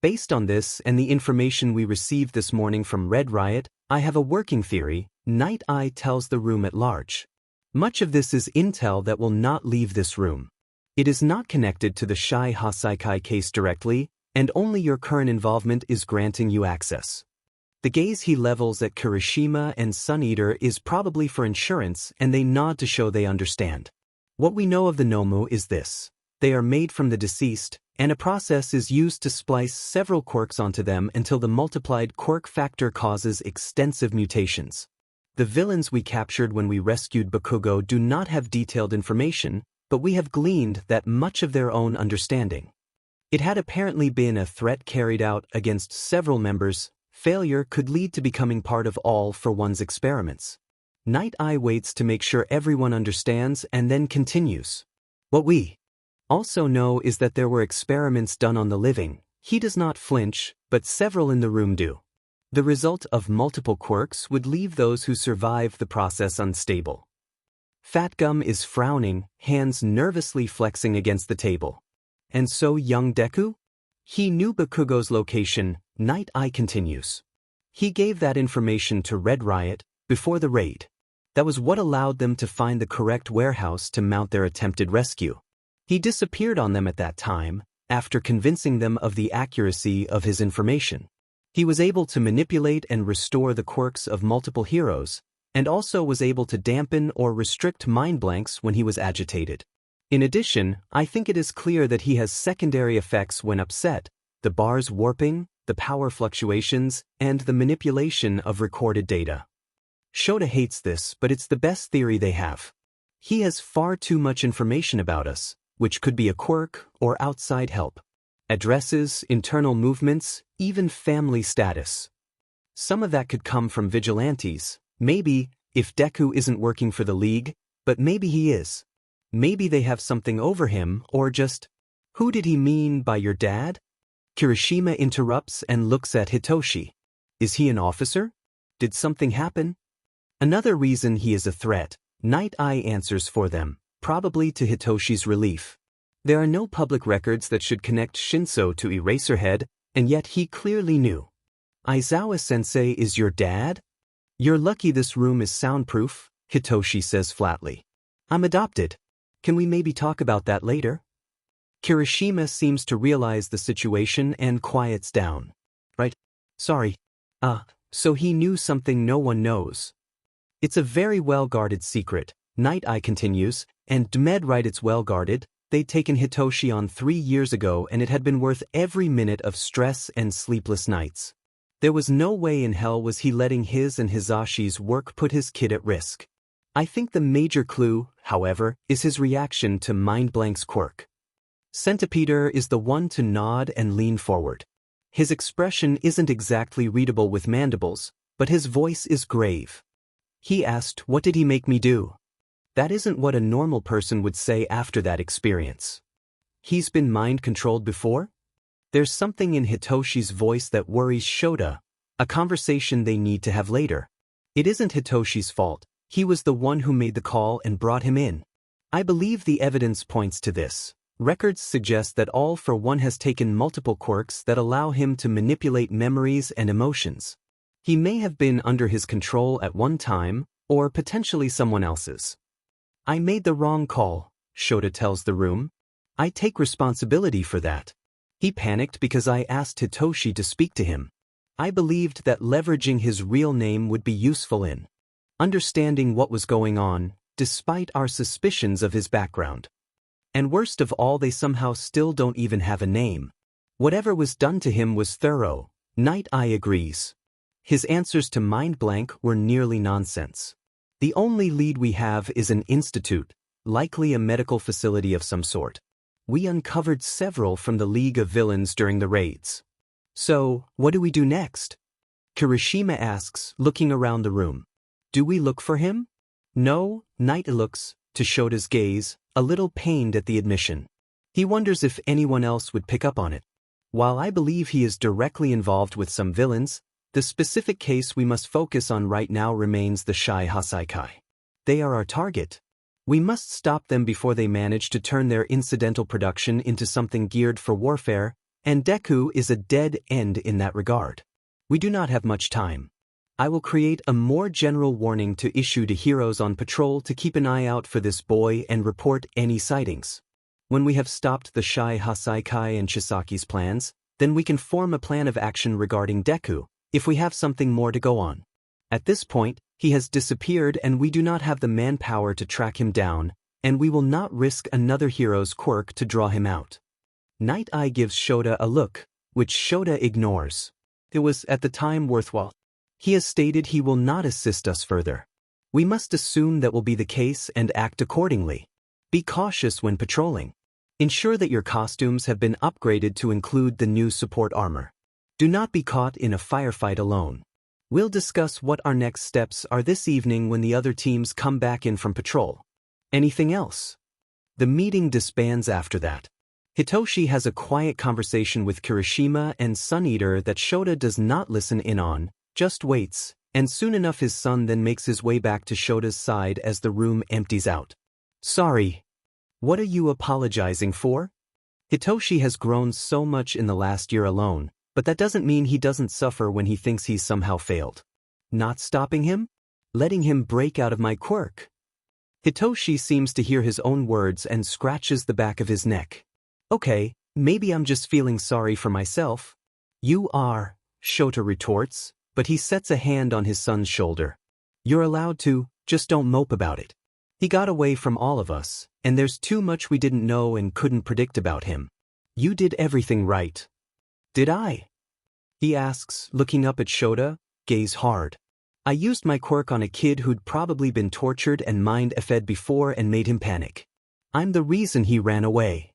Based on this and the information we received this morning from Red Riot, I have a working theory, Night Eye tells the room at large. Much of this is intel that will not leave this room. It is not connected to the Shai Hasaikai case directly, and only your current involvement is granting you access. The gaze he levels at Kirishima and Sun Eater is probably for insurance and they nod to show they understand. What we know of the Nomu is this. They are made from the deceased, and a process is used to splice several quirks onto them until the multiplied quirk factor causes extensive mutations. The villains we captured when we rescued Bakugo do not have detailed information, but we have gleaned that much of their own understanding. It had apparently been a threat carried out against several members. Failure could lead to becoming part of all for one's experiments. Night Eye waits to make sure everyone understands and then continues. What we also know is that there were experiments done on the living. He does not flinch, but several in the room do. The result of multiple quirks would leave those who survive the process unstable. Fat Gum is frowning, hands nervously flexing against the table. And so young Deku? He knew Bakugo's location, Night Eye continues. He gave that information to Red Riot before the raid. That was what allowed them to find the correct warehouse to mount their attempted rescue. He disappeared on them at that time, after convincing them of the accuracy of his information. He was able to manipulate and restore the quirks of multiple heroes, and also was able to dampen or restrict mind blanks when he was agitated. In addition, I think it is clear that he has secondary effects when upset, the bars warping, the power fluctuations, and the manipulation of recorded data. Shota hates this, but it's the best theory they have. He has far too much information about us, which could be a quirk or outside help. Addresses, internal movements, even family status. Some of that could come from vigilantes. Maybe, if Deku isn't working for the League, but maybe he is. Maybe they have something over him, or just, who did he mean by your dad? Kirishima interrupts and looks at Hitoshi. Is he an officer? Did something happen? Another reason he is a threat, Night Eye answers for them, probably to Hitoshi's relief. There are no public records that should connect Shinso to Eraserhead, and yet he clearly knew. Aizawa-sensei is your dad? You're lucky this room is soundproof, Hitoshi says flatly. I'm adopted. Can we maybe talk about that later? Kirishima seems to realize the situation and quiets down. Right? Sorry. So he knew something no one knows. It's a very well-guarded secret, Night Eye continues, and Dmed right it's well-guarded. they'd taken Hitoshi on 3 years ago and it had been worth every minute of stress and sleepless nights. There was no way in hell was he letting his and Hisashi's work put his kid at risk. I think the major clue, however, is his reaction to Mindblank's quirk. Centipeder is the one to nod and lean forward. His expression isn't exactly readable with mandibles, but his voice is grave. He asked, "What did he make me do?" That isn't what a normal person would say after that experience. He's been mind-controlled before? There's something in Hitoshi's voice that worries Shota, a conversation they need to have later. It isn't Hitoshi's fault. He was the one who made the call and brought him in. I believe the evidence points to this. Records suggest that All for One has taken multiple quirks that allow him to manipulate memories and emotions. He may have been under his control at one time, or potentially someone else's. I made the wrong call, Shota tells the room. I take responsibility for that. He panicked because I asked Hitoshi to speak to him. I believed that leveraging his real name would be useful in understanding what was going on, despite our suspicions of his background. And worst of all, they somehow still don't even have a name. Whatever was done to him was thorough. Night Eye agrees. His answers to Mindblank were nearly nonsense. The only lead we have is an institute, likely a medical facility of some sort. We uncovered several from the League of Villains during the raids. So, what do we do next? Kirishima asks, looking around the room. Do we look for him? No, Night looks, to Shota's gaze, a little pained at the admission. He wonders if anyone else would pick up on it. While I believe he is directly involved with some villains, the specific case we must focus on right now remains the Shai Hasaikai. They are our target. We must stop them before they manage to turn their incidental production into something geared for warfare, and Deku is a dead end in that regard. We do not have much time. I will create a more general warning to issue to heroes on patrol to keep an eye out for this boy and report any sightings. When we have stopped the Shai Hasaikai and Chisaki's plans, then we can form a plan of action regarding Deku, if we have something more to go on. At this point, he has disappeared and we do not have the manpower to track him down, and we will not risk another hero's quirk to draw him out. Night Eye gives Shota a look, which Shota ignores. It was at the time worthwhile. He has stated he will not assist us further. We must assume that will be the case and act accordingly. Be cautious when patrolling. Ensure that your costumes have been upgraded to include the new support armor. Do not be caught in a firefight alone. We'll discuss what our next steps are this evening when the other teams come back in from patrol. Anything else? The meeting disbands after that. Hitoshi has a quiet conversation with Kirishima and Sun Eater that Shota does not listen in on, just waits, and soon enough his son then makes his way back to Shota's side as the room empties out. Sorry. What are you apologizing for? Hitoshi has grown so much in the last year alone, but that doesn't mean he doesn't suffer when he thinks he's somehow failed. Not stopping him? Letting him break out of my quirk. Hitoshi seems to hear his own words and scratches the back of his neck. Okay, maybe I'm just feeling sorry for myself. You are, Shota retorts, but he sets a hand on his son's shoulder. You're allowed to, just don't mope about it. He got away from all of us, and there's too much we didn't know and couldn't predict about him. You did everything right. Did I? He asks, looking up at Shota, gaze hard. I used my quirk on a kid who'd probably been tortured and mind-fed before and made him panic. I'm the reason he ran away.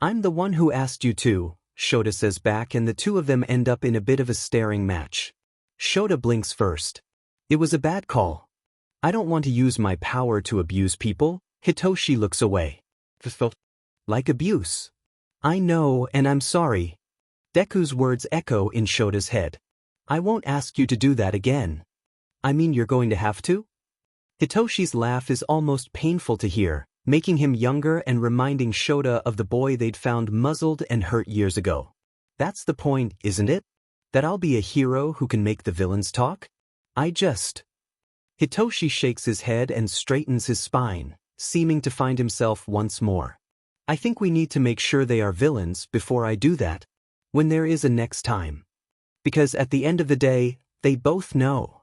I'm the one who asked you to, Shota says back, and the two of them end up in a bit of a staring match. Shota blinks first. It was a bad call. I don't want to use my power to abuse people. Hitoshi looks away. Felt like abuse. I know, and I'm sorry. Deku's words echo in Shota's head. I won't ask you to do that again. I mean, you're going to have to? Hitoshi's laugh is almost painful to hear, making him younger and reminding Shota of the boy they'd found muzzled and hurt years ago. That's the point, isn't it? That I'll be a hero who can make the villains talk? Hitoshi shakes his head and straightens his spine, seeming to find himself once more. I think we need to make sure they are villains before I do that. When there is a next time. Because at the end of the day, they both know.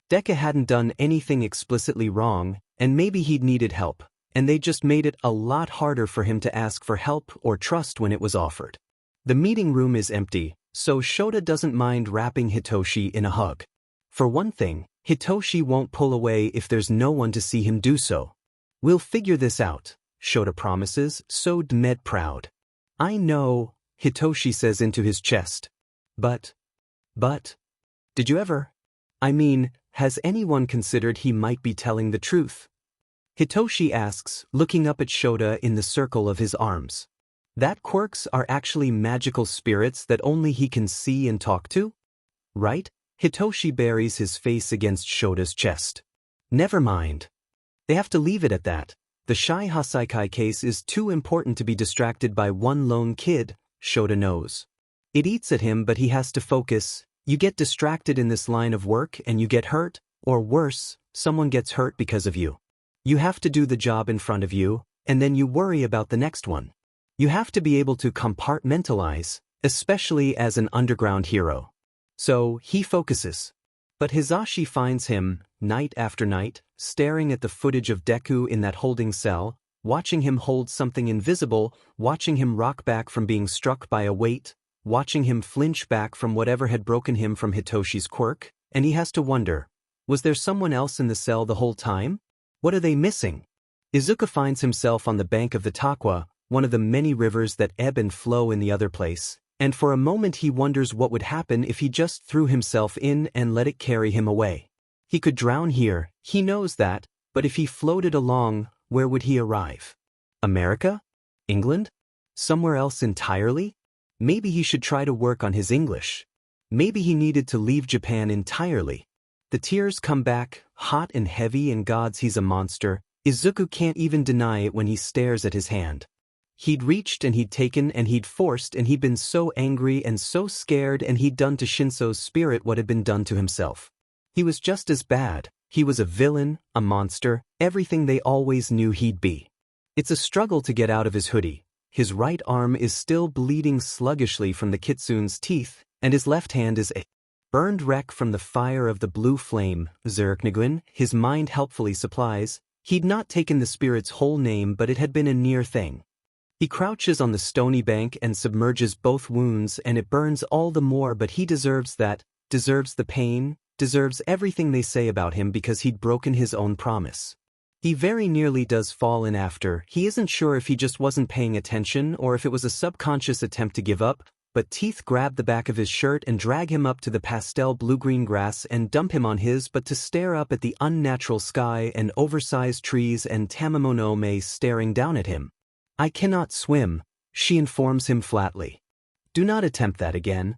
Deku hadn't done anything explicitly wrong, and maybe he'd needed help, and they just made it a lot harder for him to ask for help or trust when it was offered. The meeting room is empty, so Shota doesn't mind wrapping Hitoshi in a hug. For one thing, Hitoshi won't pull away if there's no one to see him do so. "We'll figure this out," Shota promises, so dead proud. "I know," Hitoshi says into his chest. But, did you ever? I mean, has anyone considered he might be telling the truth?" Hitoshi asks, looking up at Shota in the circle of his arms. "That quirks are actually magical spirits that only he can see and talk to? Right?" Hitoshi buries his face against Shota's chest. "Never mind. They have to leave it at that. The Shai Hasaikai case is too important to be distracted by one lone kid," Shota knows. It eats at him, but he has to focus. You get distracted in this line of work and you get hurt, or worse, someone gets hurt because of you. You have to do the job in front of you, and then you worry about the next one. You have to be able to compartmentalize, especially as an underground hero. So, he focuses. But Hisashi finds him, night after night, staring at the footage of Deku in that holding cell, watching him hold something invisible, watching him rock back from being struck by a weight, watching him flinch back from whatever had broken him from Hitoshi's quirk, and he has to wonder, was there someone else in the cell the whole time? What are they missing? Izuka finds himself on the bank of the Takwa, one of the many rivers that ebb and flow in the other place, and for a moment he wonders what would happen if he just threw himself in and let it carry him away. He could drown here, he knows that, but if he floated along, where would he arrive? America? England? Somewhere else entirely? Maybe he should try to work on his English. Maybe he needed to leave Japan entirely. The tears come back, hot and heavy, and gods, he's a monster. Izuku can't even deny it when he stares at his hand. He'd reached and he'd taken and he'd forced and he'd been so angry and so scared, and he'd done to Shinso's spirit what had been done to himself. He was just as bad. He was a villain, a monster, everything they always knew he'd be. It's a struggle to get out of his hoodie. His right arm is still bleeding sluggishly from the kitsune's teeth, and his left hand is a burned wreck from the fire of the blue flame. Zerkniguin, his mind helpfully supplies. He'd not taken the spirit's whole name, but it had been a near thing. He crouches on the stony bank and submerges both wounds, and it burns all the more, but he deserves that, deserves the pain, deserves everything they say about him because he'd broken his own promise. He very nearly does fall in after. He isn't sure if he just wasn't paying attention or if it was a subconscious attempt to give up, but teeth grab the back of his shirt and drag him up to the pastel blue-green grass and dump him on his but to stare up at the unnatural sky and oversized trees and Tamamonome staring down at him. "I cannot swim," she informs him flatly. "Do not attempt that again."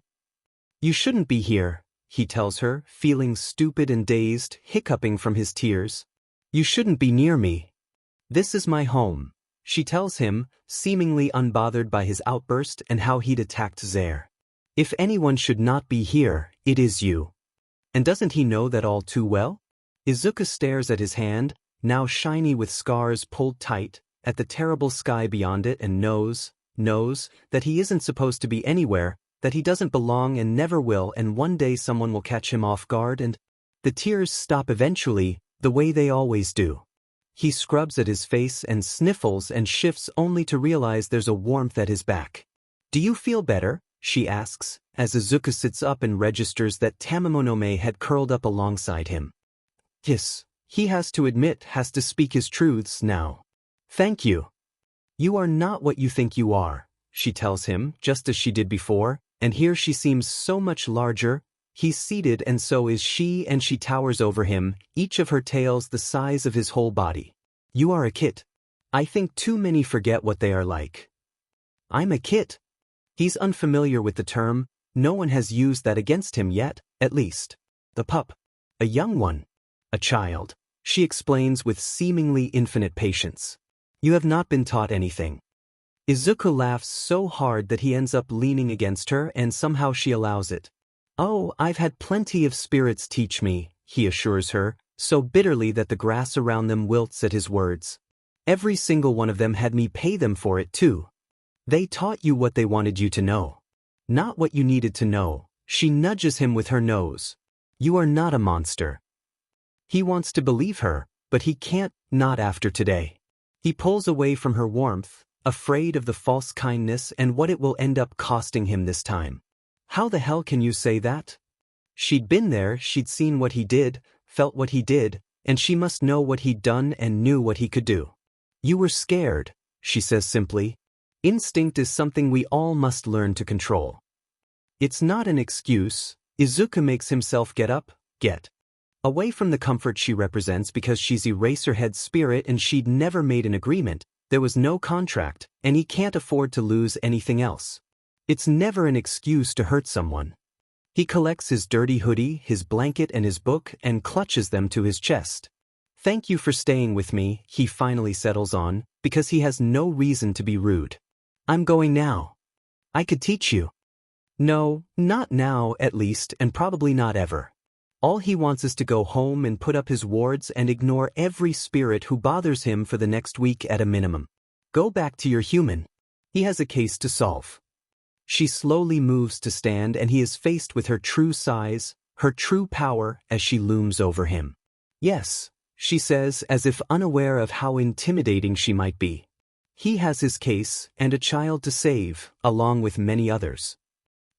"You shouldn't be here," he tells her, feeling stupid and dazed, hiccuping from his tears. "You shouldn't be near me. This is my home," she tells him, seemingly unbothered by his outburst and how he'd attacked Zer. "If anyone should not be here, it is you. And doesn't he know that all too well?" Izuka stares at his hand, now shiny with scars pulled tight, at the terrible sky beyond it, and knows that he isn't supposed to be anywhere, that he doesn't belong and never will, and one day someone will catch him off guard, and the tears stop eventually, the way they always do. He scrubs at his face and sniffles and shifts only to realize there's a warmth at his back. "Do you feel better?" she asks, as Izuka sits up and registers that Tamamonome had curled up alongside him. Yes, he has to admit, has to speak his truths now. "Thank you. You are not what you think you are," she tells him, just as she did before, and here she seems so much larger. He's seated and so is she, and she towers over him, each of her tails the size of his whole body. "You are a kit. I think too many forget what they are like." "I'm a kit." He's unfamiliar with the term. No one has used that against him yet, at least. "The pup. A young one. A child," she explains with seemingly infinite patience. "You have not been taught anything." Izuku laughs so hard that he ends up leaning against her, and somehow she allows it. "Oh, I've had plenty of spirits teach me," he assures her, so bitterly that the grass around them wilts at his words. "Every single one of them had me pay them for it too. They taught you what they wanted you to know. Not what you needed to know." She nudges him with her nose. "You are not a monster." He wants to believe her, but he can't, not after today. He pulls away from her warmth, afraid of the false kindness and what it will end up costing him this time. How the hell can you say that? She'd been there, she'd seen what he did, felt what he did, and she must know what he'd done and knew what he could do. You were scared, she says simply. Instinct is something we all must learn to control. It's not an excuse. Izuku makes himself get away from the comfort she represents because she's Eraserhead's spirit and she'd never made an agreement, there was no contract, and he can't afford to lose anything else. It's never an excuse to hurt someone. He collects his dirty hoodie, his blanket and his book and clutches them to his chest. Thank you for staying with me, he finally settles on, because he has no reason to be rude. I'm going now. I could teach you. No, not now at least, and probably not ever. All he wants is to go home and put up his wards and ignore every spirit who bothers him for the next week at a minimum. Go back to your human. He has a case to solve. She slowly moves to stand and he is faced with her true size, her true power as she looms over him. Yes, she says as if unaware of how intimidating she might be. He has his case and a child to save, along with many others.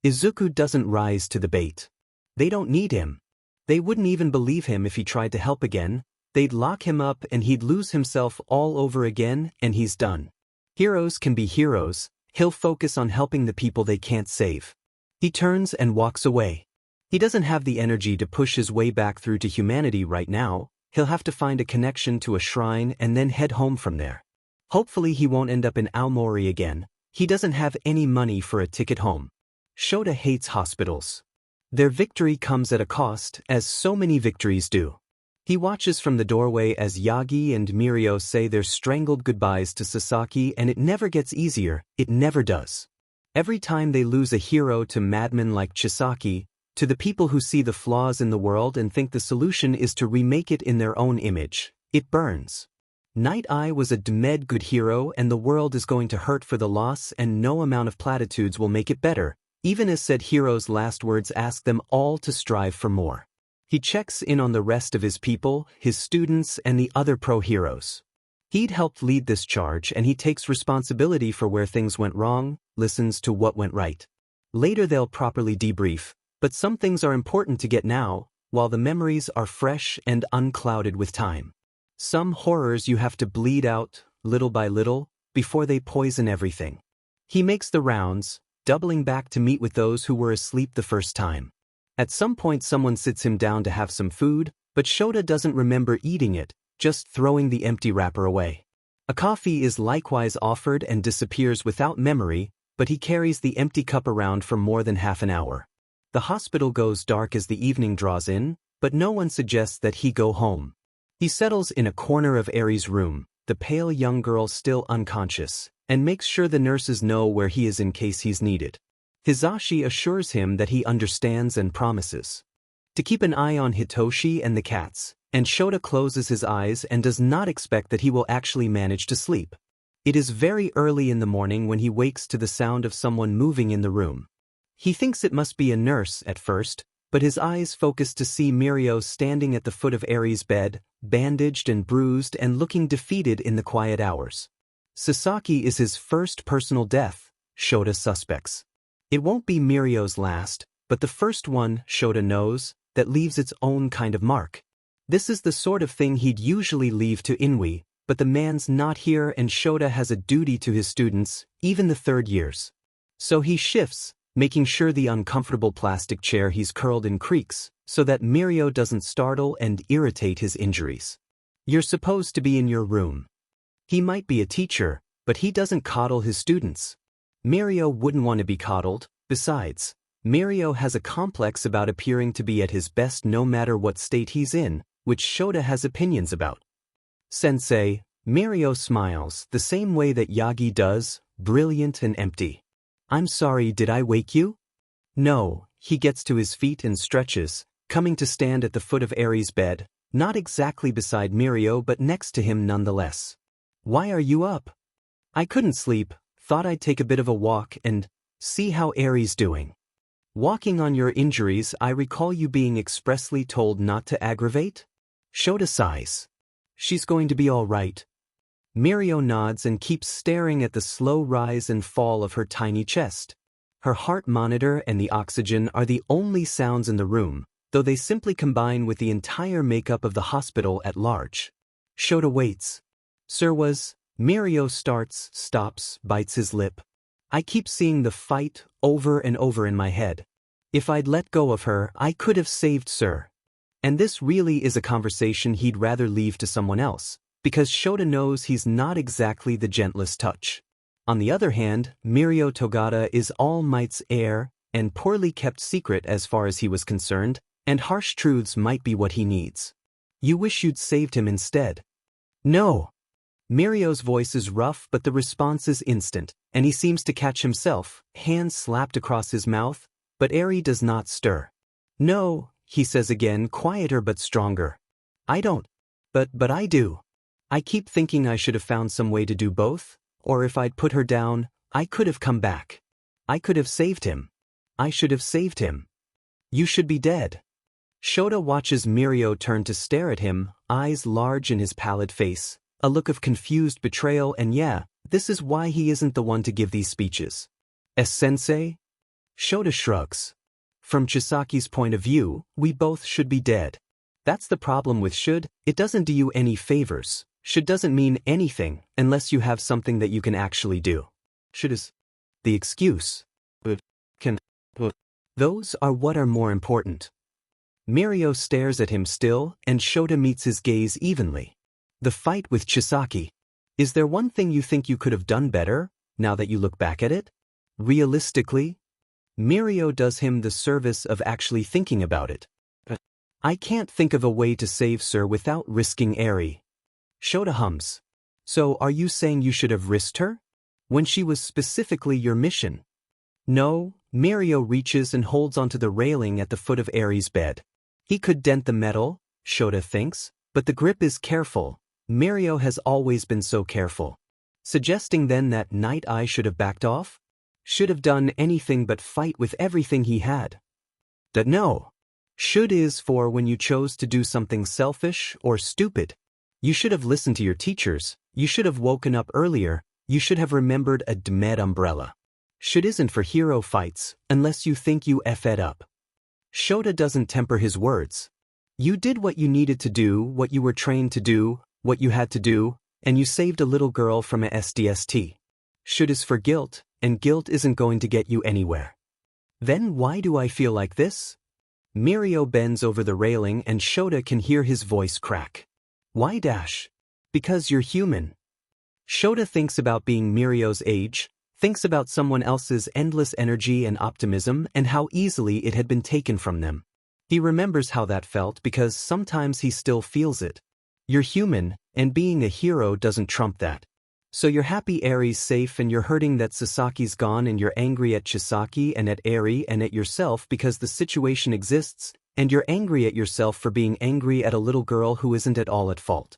Izuku doesn't rise to the bait. They don't need him. They wouldn't even believe him if he tried to help again. They'd lock him up and he'd lose himself all over again and he's done. Heroes can be heroes. He'll focus on helping the people they can't save. He turns and walks away. He doesn't have the energy to push his way back through to humanity right now. He'll have to find a connection to a shrine and then head home from there. Hopefully he won't end up in Aomori again. He doesn't have any money for a ticket home. Shota hates hospitals. Their victory comes at a cost, as so many victories do. He watches from the doorway as Yagi and Mirio say their strangled goodbyes to Sasaki, and it never gets easier, it never does. Every time they lose a hero to madmen like Chisaki, to the people who see the flaws in the world and think the solution is to remake it in their own image, it burns. Night Eye was a demed good hero and the world is going to hurt for the loss and no amount of platitudes will make it better, even as said hero's last words ask them all to strive for more. He checks in on the rest of his people, his students and the other pro-heroes. He'd helped lead this charge and he takes responsibility for where things went wrong, listens to what went right. Later they'll properly debrief, but some things are important to get now, while the memories are fresh and unclouded with time. Some horrors you have to bleed out, little by little, before they poison everything. He makes the rounds, doubling back to meet with those who were asleep the first time. At some point someone sits him down to have some food, but Shota doesn't remember eating it, just throwing the empty wrapper away. A coffee is likewise offered and disappears without memory, but he carries the empty cup around for more than half an hour. The hospital goes dark as the evening draws in, but no one suggests that he go home. He settles in a corner of Aries' room, the pale young girl still unconscious, and makes sure the nurses know where he is in case he's needed. Hizashi assures him that he understands and promises to keep an eye on Hitoshi and the cats, and Shota closes his eyes and does not expect that he will actually manage to sleep. It is very early in the morning when he wakes to the sound of someone moving in the room. He thinks it must be a nurse at first, but his eyes focus to see Mirio standing at the foot of Aries' bed, bandaged and bruised and looking defeated in the quiet hours. Sasaki is his first personal death, Shota suspects. It won't be Mirio's last, but the first one, Shota knows, that leaves its own kind of mark. This is the sort of thing he'd usually leave to Inui, but the man's not here and Shota has a duty to his students, even the third years. So he shifts, making sure the uncomfortable plastic chair he's curled in creaks, so that Mirio doesn't startle and irritate his injuries. You're supposed to be in your room. He might be a teacher, but he doesn't coddle his students. Mirio wouldn't want to be coddled. Besides, Mirio has a complex about appearing to be at his best no matter what state he's in, which Shota has opinions about. Sensei, Mirio smiles, the same way that Yagi does, brilliant and empty. I'm sorry, did I wake you? No, he gets to his feet and stretches, coming to stand at the foot of Aries' bed, not exactly beside Mirio but next to him nonetheless. Why are you up? I couldn't sleep, thought I'd take a bit of a walk and see how Aries doing. Walking on your injuries, I recall you being expressly told not to aggravate? Shota sighs. She's going to be all right. Mirio nods and keeps staring at the slow rise and fall of her tiny chest. Her heart monitor and the oxygen are the only sounds in the room, though they simply combine with the entire makeup of the hospital at large. Shota waits. Sir was. Mirio starts, stops, bites his lip. I keep seeing the fight over and over in my head. If I'd let go of her, I could have saved Sir. And this really is a conversation he'd rather leave to someone else, because Shota knows he's not exactly the gentlest touch. On the other hand, Mirio Togata is All Might's heir, and poorly kept secret as far as he was concerned, and harsh truths might be what he needs. You wish you'd saved him instead. No. Mirio's voice is rough, but the response is instant, and he seems to catch himself, hands slapped across his mouth, but Eri does not stir. No, he says again, quieter but stronger. I don't. But I do. I keep thinking I should have found some way to do both, or if I'd put her down, I could have come back. I could have saved him. I should have saved him. You should be dead. Shota watches Mirio turn to stare at him, eyes large in his pallid face, a look of confused betrayal, and yeah, this is why he isn't the one to give these speeches. Sensei? Shota shrugs. From Chisaki's point of view, we both should be dead. That's the problem with should, it doesn't do you any favors. Should doesn't mean anything unless you have something that you can actually do. Should is the excuse. Can. Those are what are more important. Mirio stares at him still, and Shota meets his gaze evenly. The fight with Chisaki. Is there one thing you think you could have done better, now that you look back at it? Realistically? Mirio does him the service of actually thinking about it. I can't think of a way to save Sir without risking Eri. Shota hums. So are you saying you should have risked her? When she was specifically your mission? No, Mirio reaches and holds onto the railing at the foot of Eri's bed. He could dent the metal, Shota thinks, but the grip is careful. Mirio has always been so careful. Suggesting then that Night Eye should have backed off? Should have done anything but fight with everything he had. That no. Should is for when you chose to do something selfish or stupid. You should have listened to your teachers, you should have woken up earlier, you should have remembered a Dmed umbrella. Should isn't for hero fights, unless you think you effed up. Shota doesn't temper his words. You did what you needed to do, what you were trained to do, what you had to do, and you saved a little girl from a SDST. Should is for guilt, and guilt isn't going to get you anywhere. Then why do I feel like this? Mirio bends over the railing and Shota can hear his voice crack. Why dash? Because you're human. Shota thinks about being Mirio's age, thinks about someone else's endless energy and optimism and how easily it had been taken from them. He remembers how that felt because sometimes he still feels it. You're human, and being a hero doesn't trump that. So you're happy Eri's safe and you're hurting that Sasaki's gone and you're angry at Chisaki and at Eri and at yourself because the situation exists, and you're angry at yourself for being angry at a little girl who isn't at all at fault.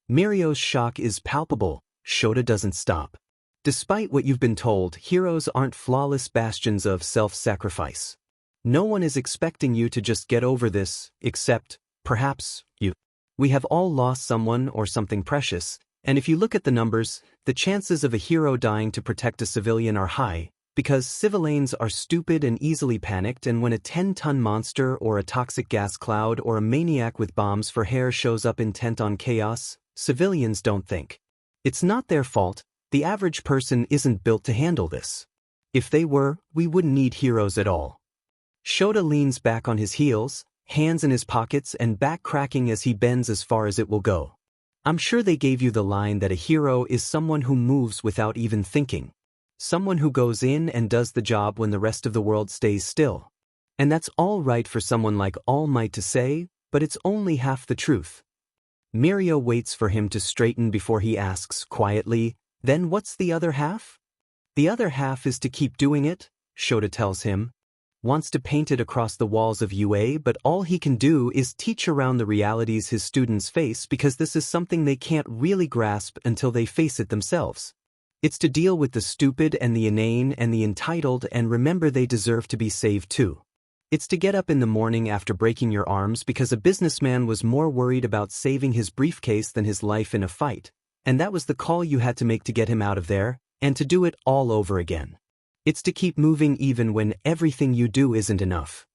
Mirio's shock is palpable. Shota doesn't stop. Despite what you've been told, heroes aren't flawless bastions of self-sacrifice. No one is expecting you to just get over this, except, perhaps, you. We have all lost someone or something precious, and if you look at the numbers, the chances of a hero dying to protect a civilian are high, because civilians are stupid and easily panicked, and when a 10-ton monster or a toxic gas cloud or a maniac with bombs for hair shows up intent on chaos, civilians don't think. It's not their fault. The average person isn't built to handle this. If they were, we wouldn't need heroes at all. Shota leans back on his heels, hands in his pockets and back cracking as he bends as far as it will go. I'm sure they gave you the line that a hero is someone who moves without even thinking. Someone who goes in and does the job when the rest of the world stays still. And that's all right for someone like All Might to say, but it's only half the truth. Mirio waits for him to straighten before he asks quietly, then what's the other half? The other half is to keep doing it, Shota tells him. Wants to paint it across the walls of UA, but all he can do is teach around the realities his students face because this is something they can't really grasp until they face it themselves. It's to deal with the stupid and the inane and the entitled and remember they deserve to be saved too. It's to get up in the morning after breaking your arms because a businessman was more worried about saving his briefcase than his life in a fight, And that was the call you had to make to get him out of there, and to do it all over again. It's to keep moving even when everything you do isn't enough.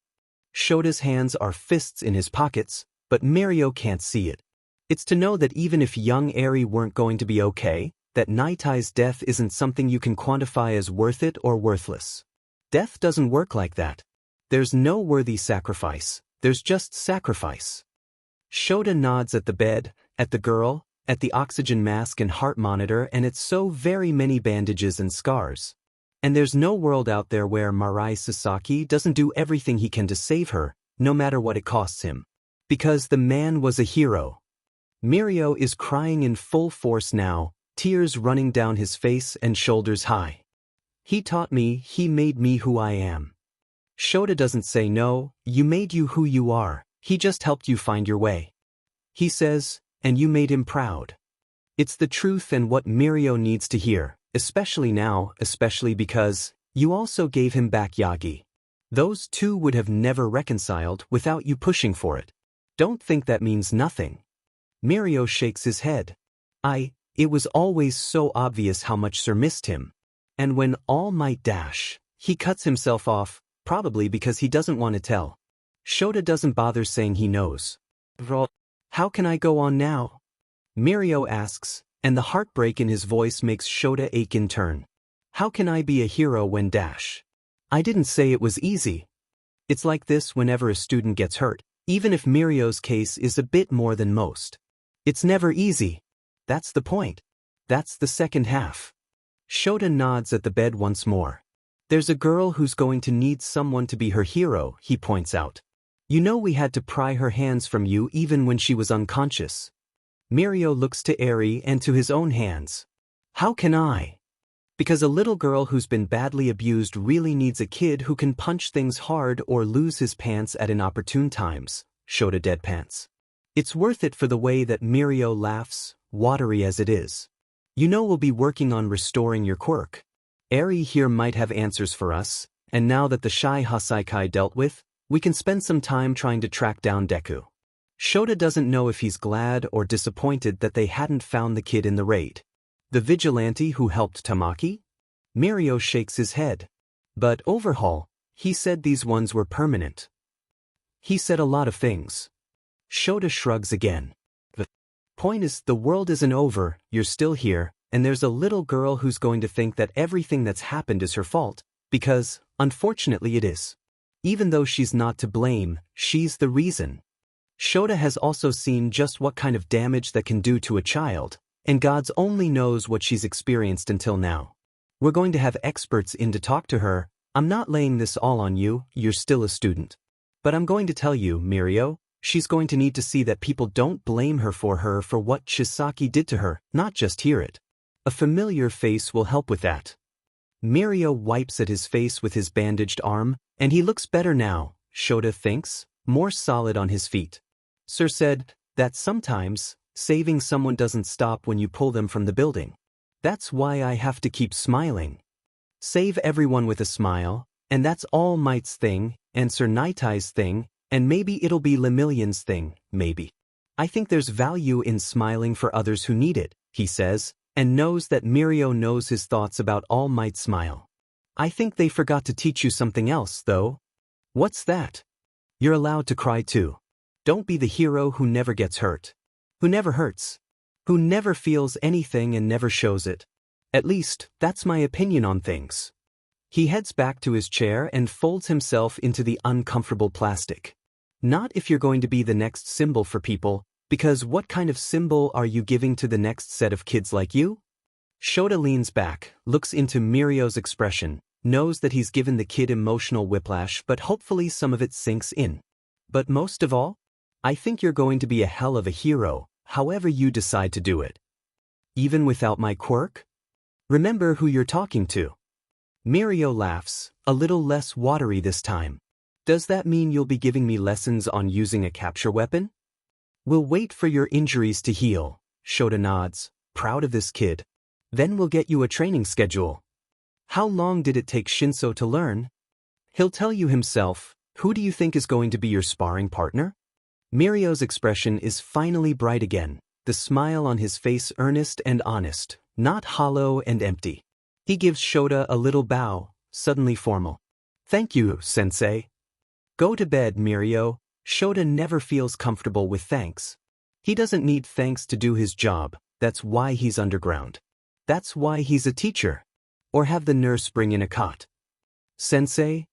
Shota's hands are fists in his pockets, but Mirio can't see it. It's to know that even if young Eri weren't going to be okay, that Nitai's death isn't something you can quantify as worth it or worthless. Death doesn't work like that. There's no worthy sacrifice, there's just sacrifice. Shota nods at the bed, at the girl, at the oxygen mask and heart monitor, and at so very many bandages and scars. And there's no world out there where Mirai Sasaki doesn't do everything he can to save her, no matter what it costs him. Because the man was a hero. Mirio is crying in full force now, tears running down his face and shoulders high. He taught me, he made me who I am. Shota doesn't say no, you made you who you are, he just helped you find your way. He says, and you made him proud. It's the truth and what Mirio needs to hear, especially now, especially because you also gave him back Yagi. Those two would have never reconciled without you pushing for it. Don't think that means nothing. Mirio shakes his head. It was always so obvious how much Sir missed him. And when All Might dash, he cuts himself off, probably because he doesn't want to tell. Shota doesn't bother saying he knows. How can I go on now? Mirio asks, and the heartbreak in his voice makes Shota ache in turn. How can I be a hero when dash? I didn't say it was easy. It's like this whenever a student gets hurt, even if Mirio's case is a bit more than most. It's never easy. That's the point. That's the second half. Shota nods at the bed once more. There's a girl who's going to need someone to be her hero, he points out. You know we had to pry her hands from you even when she was unconscious. Mirio looks to Eri and to his own hands. How can I? Because a little girl who's been badly abused really needs a kid who can punch things hard or lose his pants at inopportune times, Shota deadpants. It's worth it for the way that Mirio laughs, watery as it is. You know we'll be working on restoring your quirk. Eri here might have answers for us, and now that the shy Hasaikai dealt with, we can spend some time trying to track down Deku. Shota doesn't know if he's glad or disappointed that they hadn't found the kid in the raid. The vigilante who helped Tamaki? Mirio shakes his head. But overhaul, he said these ones were permanent. He said a lot of things. Shota shrugs again. The point is, the world isn't over, you're still here, and there's a little girl who's going to think that everything that's happened is her fault, because, unfortunately it is. Even though she's not to blame, she's the reason. Shota has also seen just what kind of damage that can do to a child, and God's only knows what she's experienced until now. We're going to have experts in to talk to her. I'm not laying this all on you, you're still a student. But I'm going to tell you, Mirio, she's going to need to see that people don't blame her for what Chisaki did to her, not just hear it. A familiar face will help with that. Mirio wipes at his face with his bandaged arm, and he looks better now, Shota thinks, more solid on his feet. Sir said that sometimes, saving someone doesn't stop when you pull them from the building. That's why I have to keep smiling. Save everyone with a smile, and that's All Might's thing, and Sir Nitai's thing, and maybe it'll be Lemillion's thing, maybe. I think there's value in smiling for others who need it, he says, and knows that Mirio knows his thoughts about All Might's smile. I think they forgot to teach you something else, though. What's that? You're allowed to cry too. Don't be the hero who never gets hurt. Who never hurts. Who never feels anything and never shows it. At least, that's my opinion on things. He heads back to his chair and folds himself into the uncomfortable plastic. Not if you're going to be the next symbol for people, because what kind of symbol are you giving to the next set of kids like you? Shota leans back, looks into Mirio's expression, knows that he's given the kid emotional whiplash, but hopefully some of it sinks in. But most of all, I think you're going to be a hell of a hero, however you decide to do it. Even without my quirk? Remember who you're talking to. Mirio laughs, a little less watery this time. Does that mean you'll be giving me lessons on using a capture weapon? We'll wait for your injuries to heal, Shota nods, proud of this kid. Then we'll get you a training schedule. How long did it take Shinso to learn? He'll tell you himself. Who do you think is going to be your sparring partner? Mirio's expression is finally bright again, the smile on his face earnest and honest, not hollow and empty. He gives Shota a little bow, suddenly formal. "Thank you, sensei." "Go to bed, Mirio." Shota never feels comfortable with thanks. He doesn't need thanks to do his job, that's why he's underground. That's why he's a teacher. Or have the nurse bring in a cot. "Sensei?"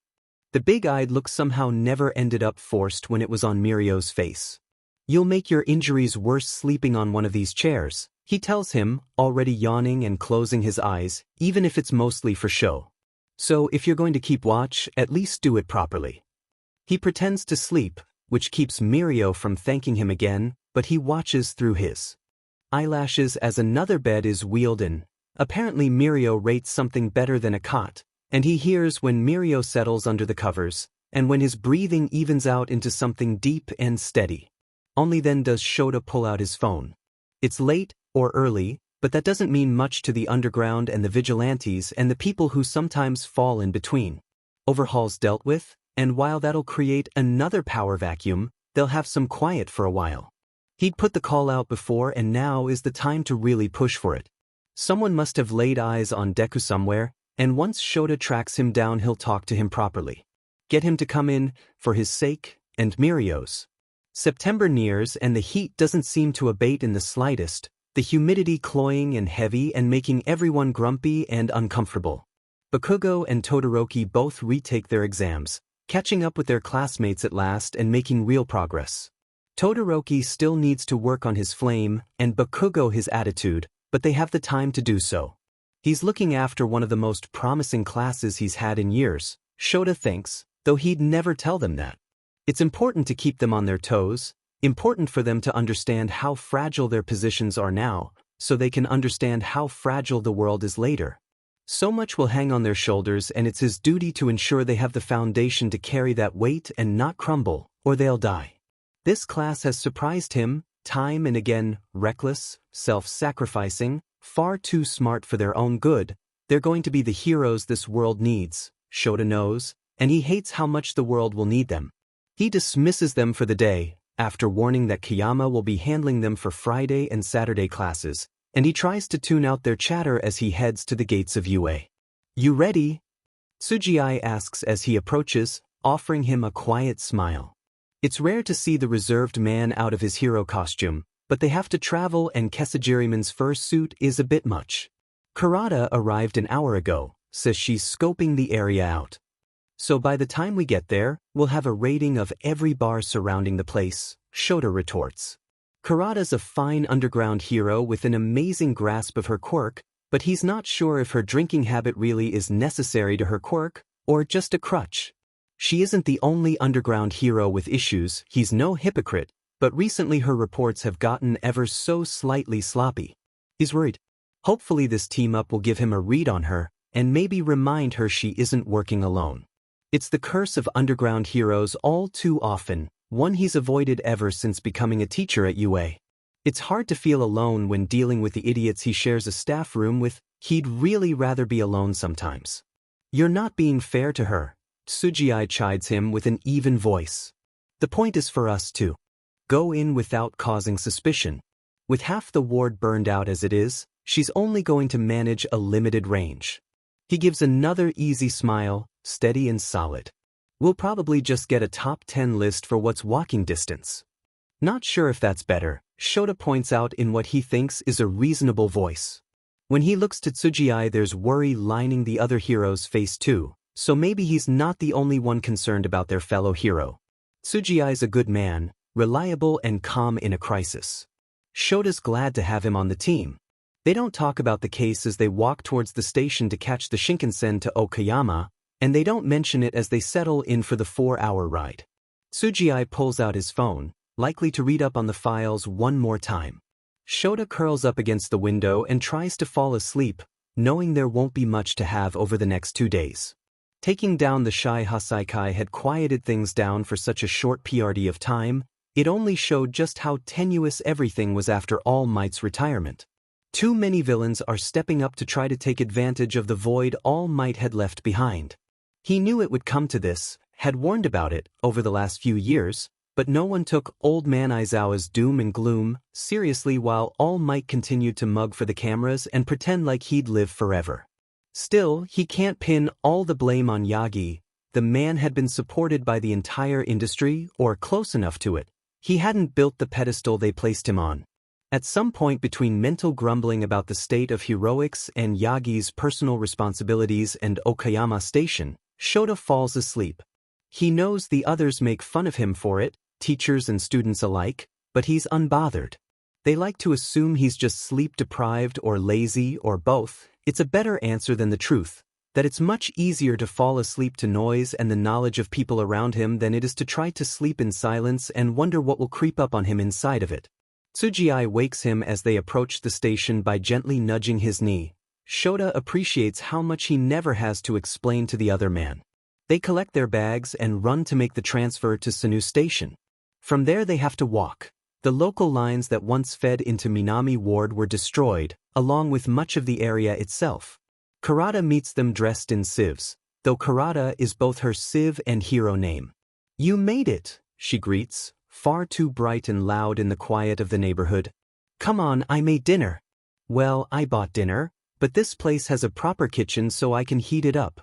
The big-eyed look somehow never ended up forced when it was on Mirio's face. "You'll make your injuries worse sleeping on one of these chairs," he tells him, already yawning and closing his eyes, even if it's mostly for show. "So if you're going to keep watch, at least do it properly." He pretends to sleep, which keeps Mirio from thanking him again, but he watches through his eyelashes as another bed is wheeled in. Apparently Mirio rates something better than a cot, and he hears when Mirio settles under the covers, and when his breathing evens out into something deep and steady. Only then does Shota pull out his phone. It's late, or early, but that doesn't mean much to the underground and the vigilantes and the people who sometimes fall in between. Overhauls dealt with, and while that'll create another power vacuum, they'll have some quiet for a while. He'd put the call out before, and now is the time to really push for it. Someone must have laid eyes on Deku somewhere, and once Shota tracks him down he'll talk to him properly. Get him to come in, for his sake, and Mirio's. September nears and the heat doesn't seem to abate in the slightest, the humidity cloying and heavy and making everyone grumpy and uncomfortable. Bakugo and Todoroki both retake their exams, catching up with their classmates at last and making real progress. Todoroki still needs to work on his flame, and Bakugo his attitude, but they have the time to do so. He's looking after one of the most promising classes he's had in years, Shota thinks, though he'd never tell them that. It's important to keep them on their toes, important for them to understand how fragile their positions are now, so they can understand how fragile the world is later. So much will hang on their shoulders, and it's his duty to ensure they have the foundation to carry that weight and not crumble, or they'll die. This class has surprised him, time and again, reckless, self-sacrificing, far too smart for their own good. They're going to be the heroes this world needs, Shota knows, and he hates how much the world will need them. He dismisses them for the day, after warning that Kayama will be handling them for Friday and Saturday classes, and he tries to tune out their chatter as he heads to the gates of UA. "You ready?" Tsujii asks as he approaches, offering him a quiet smile. It's rare to see the reserved man out of his hero costume, but they have to travel and Kesajiriman's fursuit is a bit much. Kurata arrived an hour ago, says she's scoping the area out. "So by the time we get there, we'll have a rating of every bar surrounding the place," Shota retorts. Kurata's a fine underground hero with an amazing grasp of her quirk, but he's not sure if her drinking habit really is necessary to her quirk, or just a crutch. She isn't the only underground hero with issues, he's no hypocrite, but recently her reports have gotten ever so slightly sloppy. He's worried. Hopefully this team-up will give him a read on her, and maybe remind her she isn't working alone. It's the curse of underground heroes all too often, one he's avoided ever since becoming a teacher at UA. It's hard to feel alone when dealing with the idiots he shares a staff room with. He'd really rather be alone sometimes. "You're not being fair to her," Tsujii chides him with an even voice. "The point is for us to go in without causing suspicion. With half the ward burned out as it is, she's only going to manage a limited range." He gives another easy smile, steady and solid. "We'll probably just get a top 10 list for what's walking distance." Not sure if that's better, Shota points out in what he thinks is a reasonable voice. When he looks to Tsujii, there's worry lining the other hero's face too, so maybe he's not the only one concerned about their fellow hero. Tsujii's a good man, reliable and calm in a crisis. Shota's glad to have him on the team. They don't talk about the case as they walk towards the station to catch the Shinkansen to Okayama, and they don't mention it as they settle in for the 4-hour ride. Tsujii pulls out his phone, likely to read up on the files one more time. Shota curls up against the window and tries to fall asleep, knowing there won't be much to have over the next 2 days. Taking down the Shai Hasaikai had quieted things down for such a short period of time. It only showed just how tenuous everything was after All Might's retirement. Too many villains are stepping up to try to take advantage of the void All Might had left behind. He knew it would come to this, had warned about it, over the last few years, But no one took Old Man Aizawa's doom and gloom seriously while All Might continued to mug for the cameras and pretend like he'd live forever. Still, he can't pin all the blame on Yagi. The man had been supported by the entire industry, or close enough to it. He hadn't built the pedestal they placed him on. At some point between mental grumbling about the state of heroics and Yagi's personal responsibilities and Okayama Station, Shota falls asleep. He knows the others make fun of him for it, teachers and students alike, but he's unbothered. They like to assume he's just sleep-deprived or lazy or both. It's a better answer than the truth, that it's much easier to fall asleep to noise and the knowledge of people around him than it is to try to sleep in silence and wonder what will creep up on him inside of it. Tsujii wakes him as they approach the station by gently nudging his knee. Shota appreciates how much he never has to explain to the other man. They collect their bags and run to make the transfer to Sanu Station. From there they have to walk. The local lines that once fed into Minami Ward were destroyed, along with much of the area itself. Kurata meets them dressed in civs, though Kurata is both her civ and hero name. "You made it," she greets, far too bright and loud in the quiet of the neighborhood. "Come on, I made dinner." "Well, I bought dinner, but this place has a proper kitchen so I can heat it up."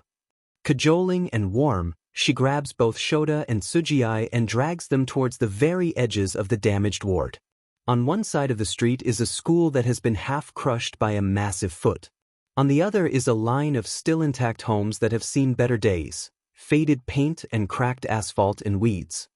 Cajoling and warm, she grabs both Shota and Tsujii and drags them towards the very edges of the damaged ward. On one side of the street is a school that has been half crushed by a massive foot. On the other is a line of still intact homes that have seen better days, faded paint and cracked asphalt and weeds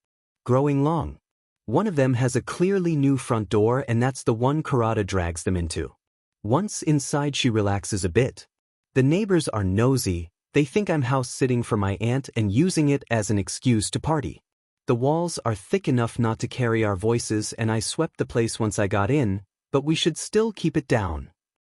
growing long. One of them has a clearly new front door, and that's the one Kurata drags them into. Once inside, she relaxes a bit. The neighbors are nosy. They think I'm house-sitting for my aunt and using it as an excuse to party. The walls are thick enough not to carry our voices, and I swept the place once I got in, but we should still keep it down.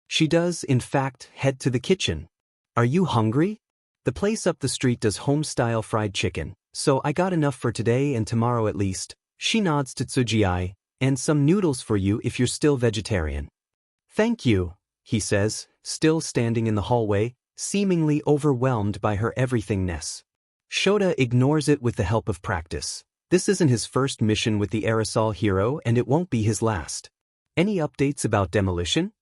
She does, in fact, head to the kitchen. "Are you hungry? The place up the street does home-style fried chicken, so I got enough for today and tomorrow at least." She nods to Tsujii, "And some noodles for you if you're still vegetarian." "Thank you," he says, still standing in the hallway, seemingly overwhelmed by her everythingness. Shota ignores it with the help of practice. This isn't his first mission with the aerosol hero, and it won't be his last. "Any updates about demolition?"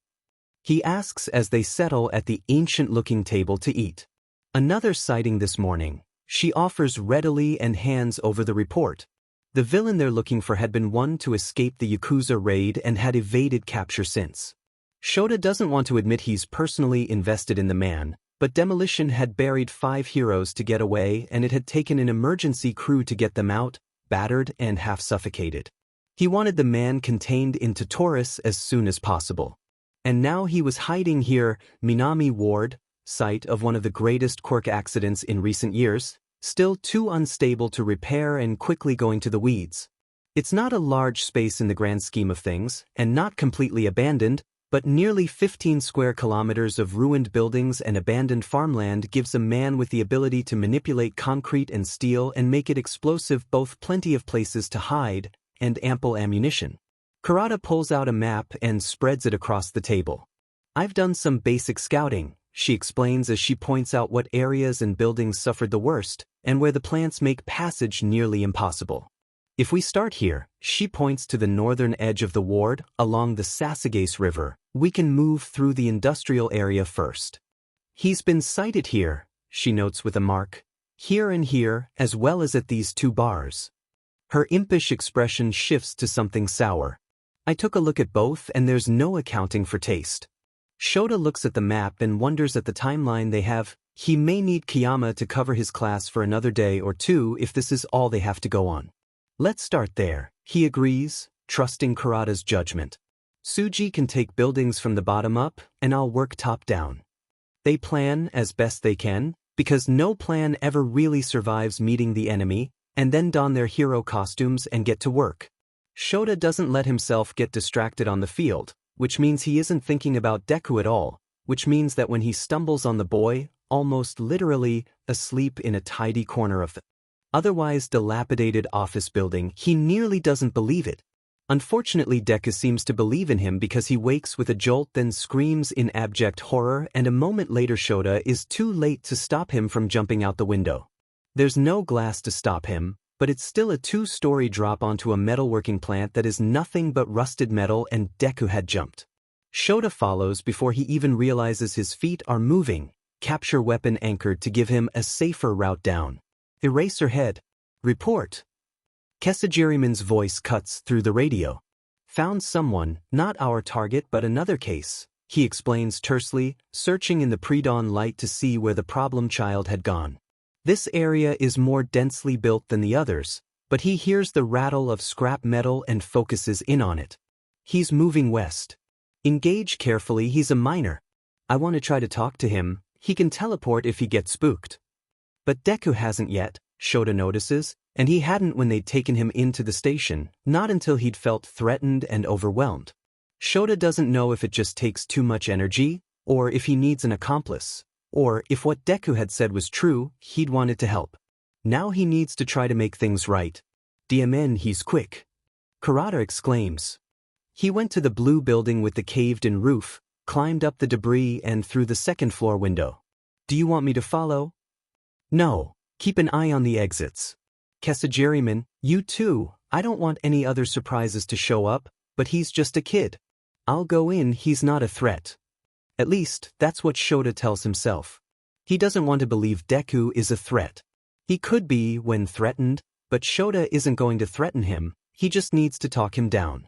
he asks as they settle at the ancient-looking table to eat. "Another sighting this morning," she offers readily and hands over the report. The villain they're looking for had been one to escape the Yakuza raid and had evaded capture since. Shota doesn't want to admit he's personally invested in the man, but demolition had buried 5 heroes to get away, and it had taken an emergency crew to get them out, battered and half suffocated. He wanted the man contained into Taurus as soon as possible. And now he was hiding here, Minami Ward, site of one of the greatest quirk accidents in recent years, still too unstable to repair and quickly going to the weeds. It's not a large space in the grand scheme of things, and not completely abandoned, but nearly 15 square kilometers of ruined buildings and abandoned farmland gives a man with the ability to manipulate concrete and steel and make it explosive both plenty of places to hide and ample ammunition. Kurata pulls out a map and spreads it across the table. "I've done some basic scouting," she explains as she points out what areas and buildings suffered the worst, and where the plants make passage nearly impossible. "If we start here," she points to the northern edge of the ward, along the Sasagase River, "we can move through the industrial area first." "He's been sighted here," she notes with a mark. "Here and here, as well as at these 2 bars. Her impish expression shifts to something sour. "I took a look at both, and there's no accounting for taste." Shota looks at the map and wonders at the timeline they have. He may need Kiyama to cover his class for another day or 2 if this is all they have to go on. "Let's start there," he agrees, trusting Kurata's judgment. "Tsuji can take buildings from the bottom up, and I'll work top down." They plan as best they can, because no plan ever really survives meeting the enemy, and then don their hero costumes and get to work. Shota doesn't let himself get distracted on the field, which means he isn't thinking about Deku at all, which means that when he stumbles on the boy, almost literally asleep in a tidy corner of the otherwise dilapidated office building, he nearly doesn't believe it. Unfortunately, Deku seems to believe in him because he wakes with a jolt, then screams in abject horror, and a moment later Shota is too late to stop him from jumping out the window. There's no glass to stop him, but it's still a 2-story drop onto a metalworking plant that is nothing but rusted metal, and Deku had jumped. Shota follows before he even realizes his feet are moving, capture weapon anchored to give him a safer route down. Eraserhead. Report. Kesajiriman's voice cuts through the radio. Found someone, not our target but another case, he explains tersely, searching in the pre-dawn light to see where the problem child had gone. This area is more densely built than the others, but he hears the rattle of scrap metal and focuses in on it. He's moving west. Engage carefully, he's a minor. I want to try to talk to him, he can teleport if he gets spooked. But Deku hasn't yet, Shota notices, and he hadn't when they'd taken him into the station, not until he'd felt threatened and overwhelmed. Shota doesn't know if it just takes too much energy, or if he needs an accomplice, or if what Deku had said was true, he'd wanted to help. Now he needs to try to make things right. DMN, he's quick. Kurata exclaims. He went to the blue building with the caved-in roof, climbed up the debris and through the second-floor window. Do you want me to follow? No, keep an eye on the exits. Kesajiriman, you too, I don't want any other surprises to show up, but he's just a kid. I'll go in, he's not a threat. At least, that's what Shota tells himself. He doesn't want to believe Deku is a threat. He could be when threatened, but Shota isn't going to threaten him, he just needs to talk him down.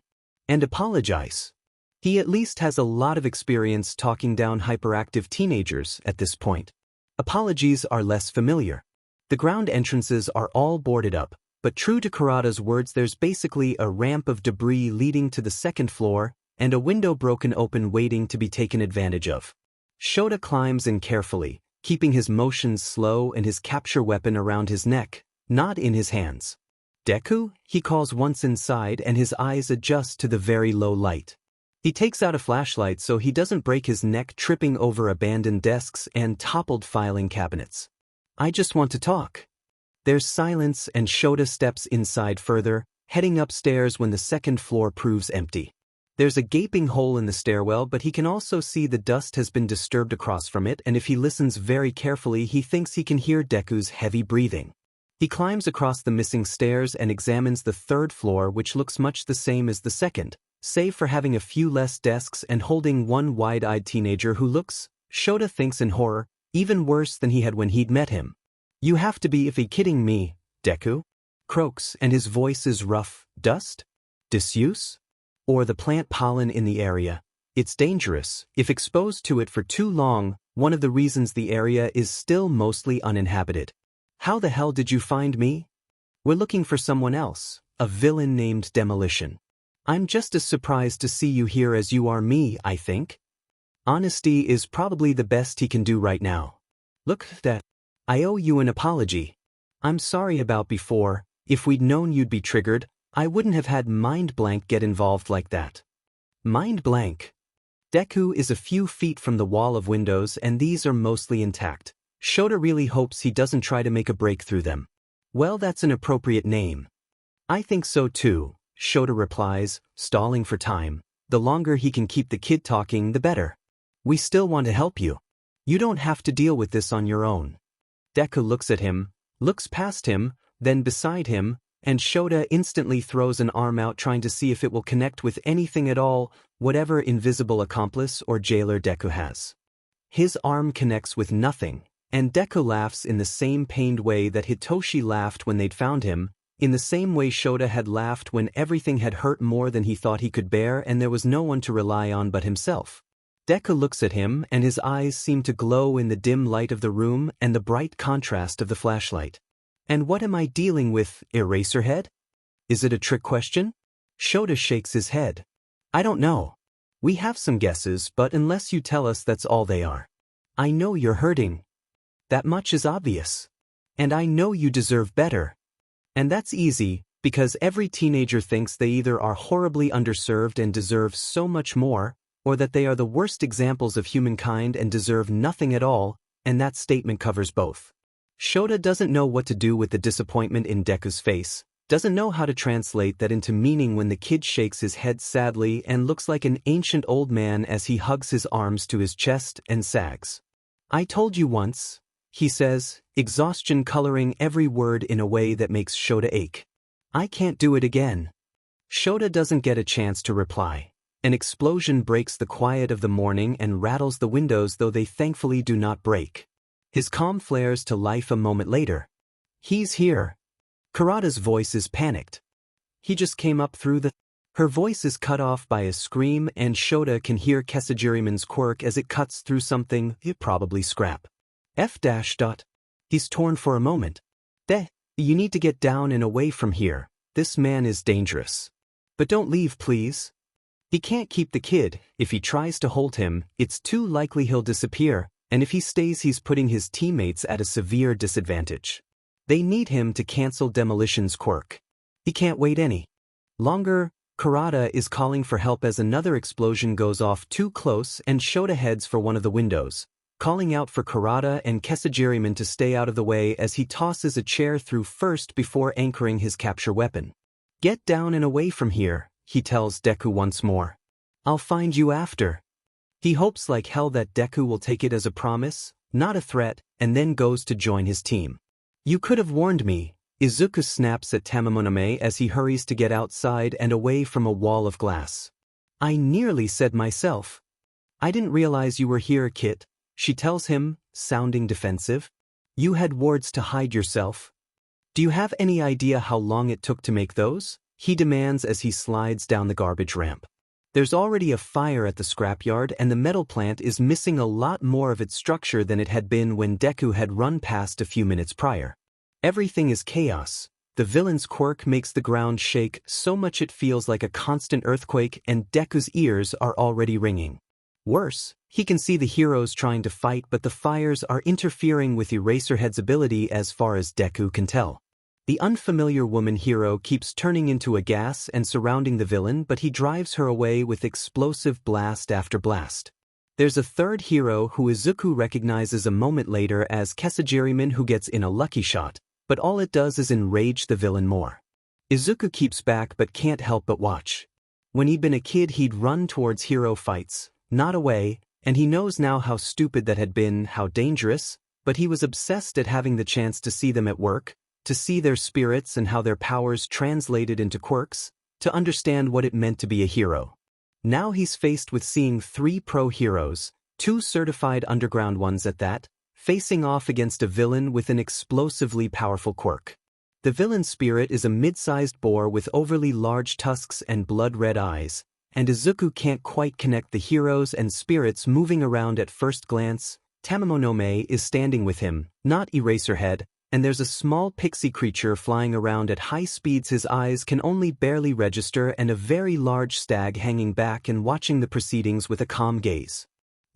And apologize. He at least has a lot of experience talking down hyperactive teenagers at this point. Apologies are less familiar. The ground entrances are all boarded up, but true to Kurata's words, there's basically a ramp of debris leading to the second floor, and a window broken open waiting to be taken advantage of. Shota climbs in carefully, keeping his motions slow and his capture weapon around his neck, not in his hands. Deku, he calls once inside, and his eyes adjust to the very low light. He takes out a flashlight so he doesn't break his neck tripping over abandoned desks and toppled filing cabinets. I just want to talk. There's silence and Shota steps inside further, heading upstairs when the second floor proves empty. There's a gaping hole in the stairwell, but he can also see the dust has been disturbed across from it, and if he listens very carefully he thinks he can hear Deku's heavy breathing. He climbs across the missing stairs and examines the third floor, which looks much the same as the second, save for having a few less desks and holding one wide-eyed teenager who looks, Shota thinks in horror, even worse than he had when he'd met him. You have to be if kidding me, Deku? Croaks, and his voice is rough. Dust? Disuse? Or the plant pollen in the area. It's dangerous, if exposed to it for too long, one of the reasons the area is still mostly uninhabited. How the hell did you find me? We're looking for someone else, a villain named Demolition. I'm just as surprised to see you here as you are me, I think. Honesty is probably the best he can do right now. Look, that. I owe you an apology. I'm sorry about before, if we'd known you'd be triggered, I wouldn't have had Mind Blank get involved like that. Mind Blank. Deku is a few feet from the wall of windows and these are mostly intact. Shota really hopes he doesn't try to make a break through them. Well, that's an appropriate name. I think so too, Shota replies, stalling for time. The longer he can keep the kid talking, the better. We still want to help you. You don't have to deal with this on your own. Deku looks at him, looks past him, then beside him, and Shota instantly throws an arm out trying to see if it will connect with anything at all, whatever invisible accomplice or jailer Deku has. His arm connects with nothing, and Deku laughs in the same pained way that Hitoshi laughed when they'd found him, in the same way Shota had laughed when everything had hurt more than he thought he could bear and there was no one to rely on but himself. Deku looks at him and his eyes seem to glow in the dim light of the room and the bright contrast of the flashlight. And what am I dealing with, Eraserhead? Is it a trick question? Shota shakes his head. I don't know. We have some guesses, but unless you tell us, that's all they are. I know you're hurting. That much is obvious. And I know you deserve better. And that's easy, because every teenager thinks they either are horribly underserved and deserve so much more, or that they are the worst examples of humankind and deserve nothing at all, and that statement covers both. Shota doesn't know what to do with the disappointment in Deku's face, doesn't know how to translate that into meaning when the kid shakes his head sadly and looks like an ancient old man as he hugs his arms to his chest and sags. I told you once, he says, exhaustion coloring every word in a way that makes Shota ache. I can't do it again. Shota doesn't get a chance to reply. An explosion breaks the quiet of the morning and rattles the windows, though they thankfully do not break. His calm flares to life a moment later. He's here. Kurata's voice is panicked. He just came up through the... Her voice is cut off by a scream, and Shota can hear Kesajiriman's quirk as it cuts through something, probably scrap. F-. He's torn for a moment. You need to get down and away from here. This man is dangerous. But don't leave, please. He can't keep the kid. If he tries to hold him, it's too likely he'll disappear, and if he stays, he's putting his teammates at a severe disadvantage. They need him to cancel Demolition's quirk. He can't wait any longer. Kurata is calling for help as another explosion goes off too close, and Shota heads for one of the windows, calling out for Kurata and Kesajiriman to stay out of the way as he tosses a chair through first before anchoring his capture weapon. Get down and away from here, he tells Deku once more. I'll find you after. He hopes like hell that Deku will take it as a promise, not a threat, and then goes to join his team. You could have warned me. Izuku snaps at Tamamonome as he hurries to get outside and away from a wall of glass. I nearly said myself. I didn't realize you were here, Kit, she tells him, sounding defensive. You had wards to hide yourself. Do you have any idea how long it took to make those? He demands as he slides down the garbage ramp. There's already a fire at the scrapyard, and the metal plant is missing a lot more of its structure than it had been when Deku had run past a few minutes prior. Everything is chaos. The villain's quirk makes the ground shake so much it feels like a constant earthquake, and Deku's ears are already ringing. Worse, he can see the heroes trying to fight, but the fires are interfering with Eraserhead's ability as far as Deku can tell. The unfamiliar woman hero keeps turning into a gas and surrounding the villain, but he drives her away with explosive blast after blast. There's a third hero who Izuku recognizes a moment later as Kesajiriman, who gets in a lucky shot, but all it does is enrage the villain more. Izuku keeps back but can't help but watch. When he'd been a kid, he'd run towards hero fights, not away, and he knows now how stupid that had been, how dangerous, but he was obsessed at having the chance to see them at work, to see their spirits and how their powers translated into quirks, to understand what it meant to be a hero. Now he's faced with seeing 3 pro heroes, 2 certified underground ones at that, facing off against a villain with an explosively powerful quirk. The villain's spirit is a mid-sized boar with overly large tusks and blood-red eyes, and Izuku can't quite connect the heroes and spirits moving around at first glance. Tamamonome is standing with him, not Eraserhead, and there's a small pixie creature flying around at high speeds his eyes can only barely register, and a very large stag hanging back and watching the proceedings with a calm gaze.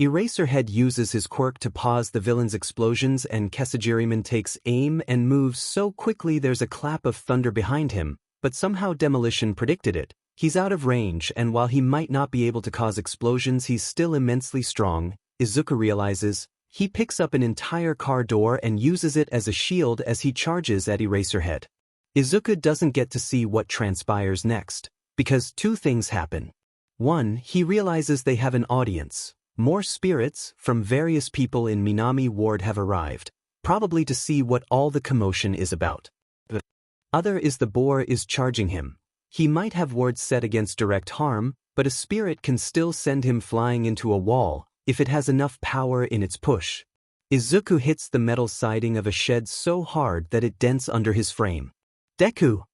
Eraserhead uses his quirk to pause the villain's explosions, and Kesajiriman takes aim and moves so quickly there's a clap of thunder behind him, but somehow Demolition predicted it. He's out of range, and while he might not be able to cause explosions, he's still immensely strong, Izuku realizes. He picks up an entire car door and uses it as a shield as he charges at Eraserhead. Izuku doesn't get to see what transpires next, because 2 things happen. 1, he realizes they have an audience. More spirits from various people in Minami Ward have arrived, probably to see what all the commotion is about. The other is the boar is charging him. He might have wards set against direct harm, but a spirit can still send him flying into a wall if it has enough power in its push. Izuku hits the metal siding of a shed so hard that it dents under his frame. Deku!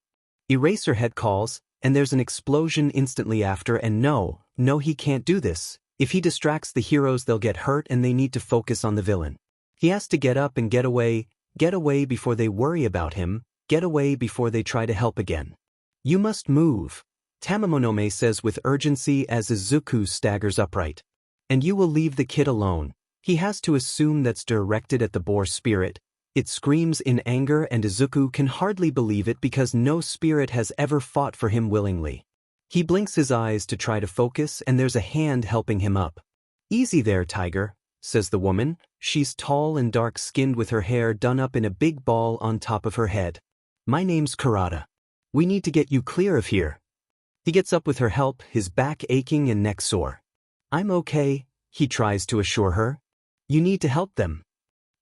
Eraserhead calls, and there's an explosion instantly after, and no, he can't do this. If he distracts the heroes, they'll get hurt and they need to focus on the villain. He has to get up and get away before they worry about him, get away before they try to help again. You must move, Tamamonome says with urgency as Izuku staggers upright. And you will leave the kid alone. He has to assume that's directed at the boar spirit. It screams in anger, and Izuku can hardly believe it because no spirit has ever fought for him willingly. He blinks his eyes to try to focus, and there's a hand helping him up. Easy there, Tiger, says the woman. She's tall and dark-skinned with her hair done up in a big ball on top of her head. My name's Kurata. We need to get you clear of here. He gets up with her help, his back aching and neck sore. I'm okay, he tries to assure her. You need to help them.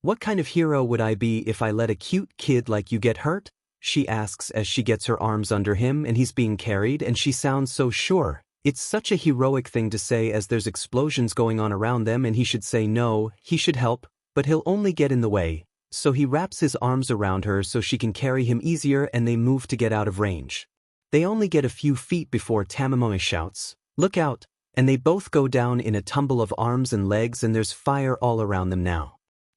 What kind of hero would I be if I let a cute kid like you get hurt? She asks as she gets her arms under him and he's being carried, and she sounds so sure. It's such a heroic thing to say as there's explosions going on around them, and he should say no, he should help, but he'll only get in the way. So he wraps his arms around her so she can carry him easier, and they move to get out of range. They only get a few feet before Tamimoe shouts, "Look out," and they both go down in a tumble of arms and legs, and there's fire all around them now.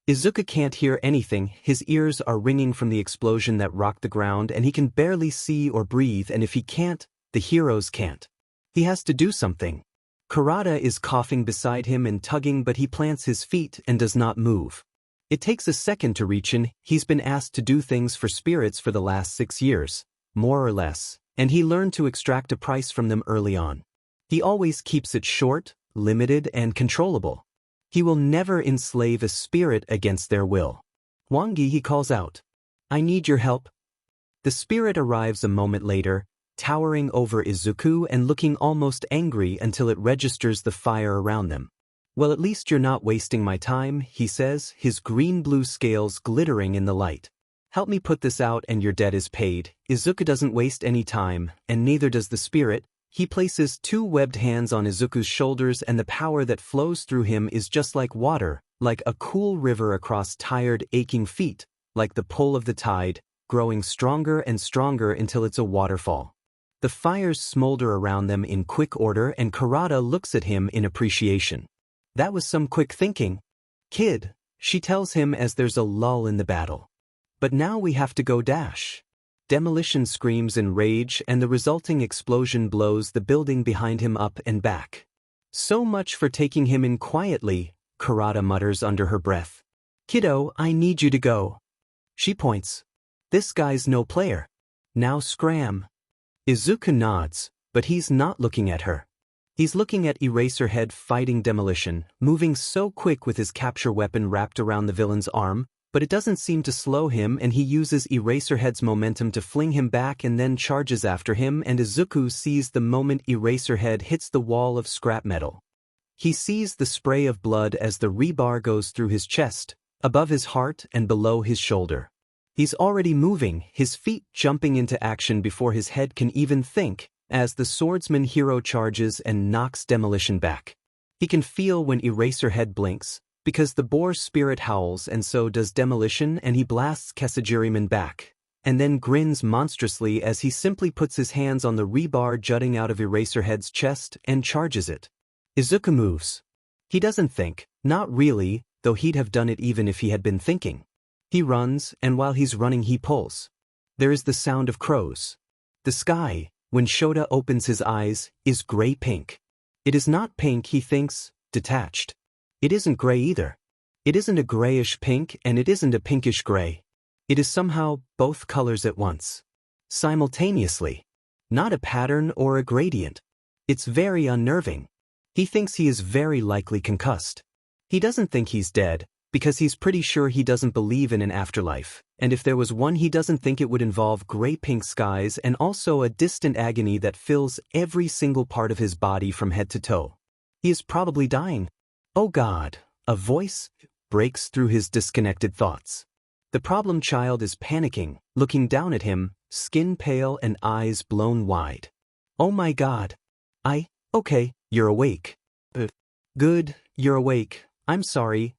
Izuku can't hear anything, his ears are ringing from the explosion that rocked the ground, and he can barely see or breathe, and if he can't, the heroes can't. He has to do something. Kurata is coughing beside him and tugging, but he plants his feet and does not move. It takes a second to reach in. He's been asked to do things for spirits for the last 6 years, more or less, and he learned to extract a price from them early on. He always keeps it short, limited, and controllable. He will never enslave a spirit against their will. "Wangi," he calls out. "I need your help." The spirit arrives a moment later, towering over Izuku and looking almost angry until it registers the fire around them. "Well, at least you're not wasting my time," he says, his green-blue scales glittering in the light. "Help me put this out and your debt is paid." Izuku doesn't waste any time, and neither does the spirit. He places 2 webbed hands on Izuku's shoulders, and the power that flows through him is just like water, like a cool river across tired, aching feet, like the pull of the tide, growing stronger and stronger until it's a waterfall. The fires smolder around them in quick order, and Kurata looks at him in appreciation. "That was some quick thinking, kid," she tells him as there's a lull in the battle. "But now we have to go dash." Demolition screams in rage, and the resulting explosion blows the building behind him up and back. "So much for taking him in quietly," Kurata mutters under her breath. "Kiddo, I need you to go." She points. "This guy's no player. Now scram." Izuku nods, but he's not looking at her. He's looking at Eraserhead fighting Demolition, moving so quick with his capture weapon wrapped around the villain's arm, but it doesn't seem to slow him, and he uses Eraserhead's momentum to fling him back and then charges after him, and Izuku sees the moment Eraserhead hits the wall of scrap metal. He sees the spray of blood as the rebar goes through his chest, above his heart and below his shoulder. He's already moving, his feet jumping into action before his head can even think, as the swordsman hero charges and knocks Demolition back. He can feel when Eraserhead blinks, because the boar spirit howls, and so does Demolition, and he blasts Kesajiriman back, and then grins monstrously as he simply puts his hands on the rebar jutting out of Eraserhead's chest and charges it. Izuku moves. He doesn't think, not really, though he'd have done it even if he had been thinking. He runs, and while he's running he pulls. There is the sound of crows. The sky, when Shota opens his eyes, is gray-pink. It is not pink, he thinks, detached. It isn't gray either. It isn't a grayish pink, and it isn't a pinkish gray. It is somehow both colors at once. Simultaneously. Not a pattern or a gradient. It's very unnerving. He thinks he is very likely concussed. He doesn't think he's dead, because he's pretty sure he doesn't believe in an afterlife, and if there was one he doesn't think it would involve gray-pink skies and also a distant agony that fills every single part of his body from head to toe. He is probably dying. Oh God, a voice breaks through his disconnected thoughts. The problem child is panicking, looking down at him, skin pale and eyes blown wide. "Oh my God. Okay, you're awake." "Good, you're awake. I'm sorry,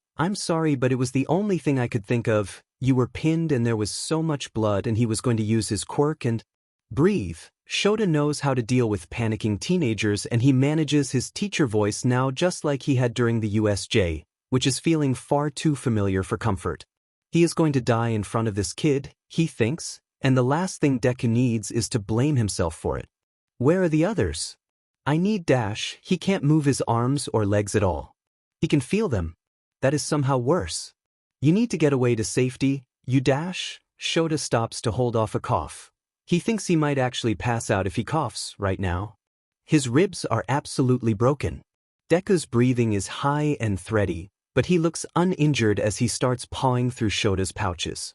but it was the only thing I could think of. You were pinned and there was so much blood, and he was going to use his quirk and..." "Breathe." Shota knows how to deal with panicking teenagers, and he manages his teacher voice now just like he had during the USJ, which is feeling far too familiar for comfort. He is going to die in front of this kid, he thinks, and the last thing Deku needs is to blame himself for it. Where are the others? "I need dash." He can't move his arms or legs at all. He can feel them. That is somehow worse. "You need to get away to safety. You dash." Shota stops to hold off a cough. He thinks he might actually pass out if he coughs right now. His ribs are absolutely broken. Deku's breathing is high and thready, but he looks uninjured as he starts pawing through Shota's pouches.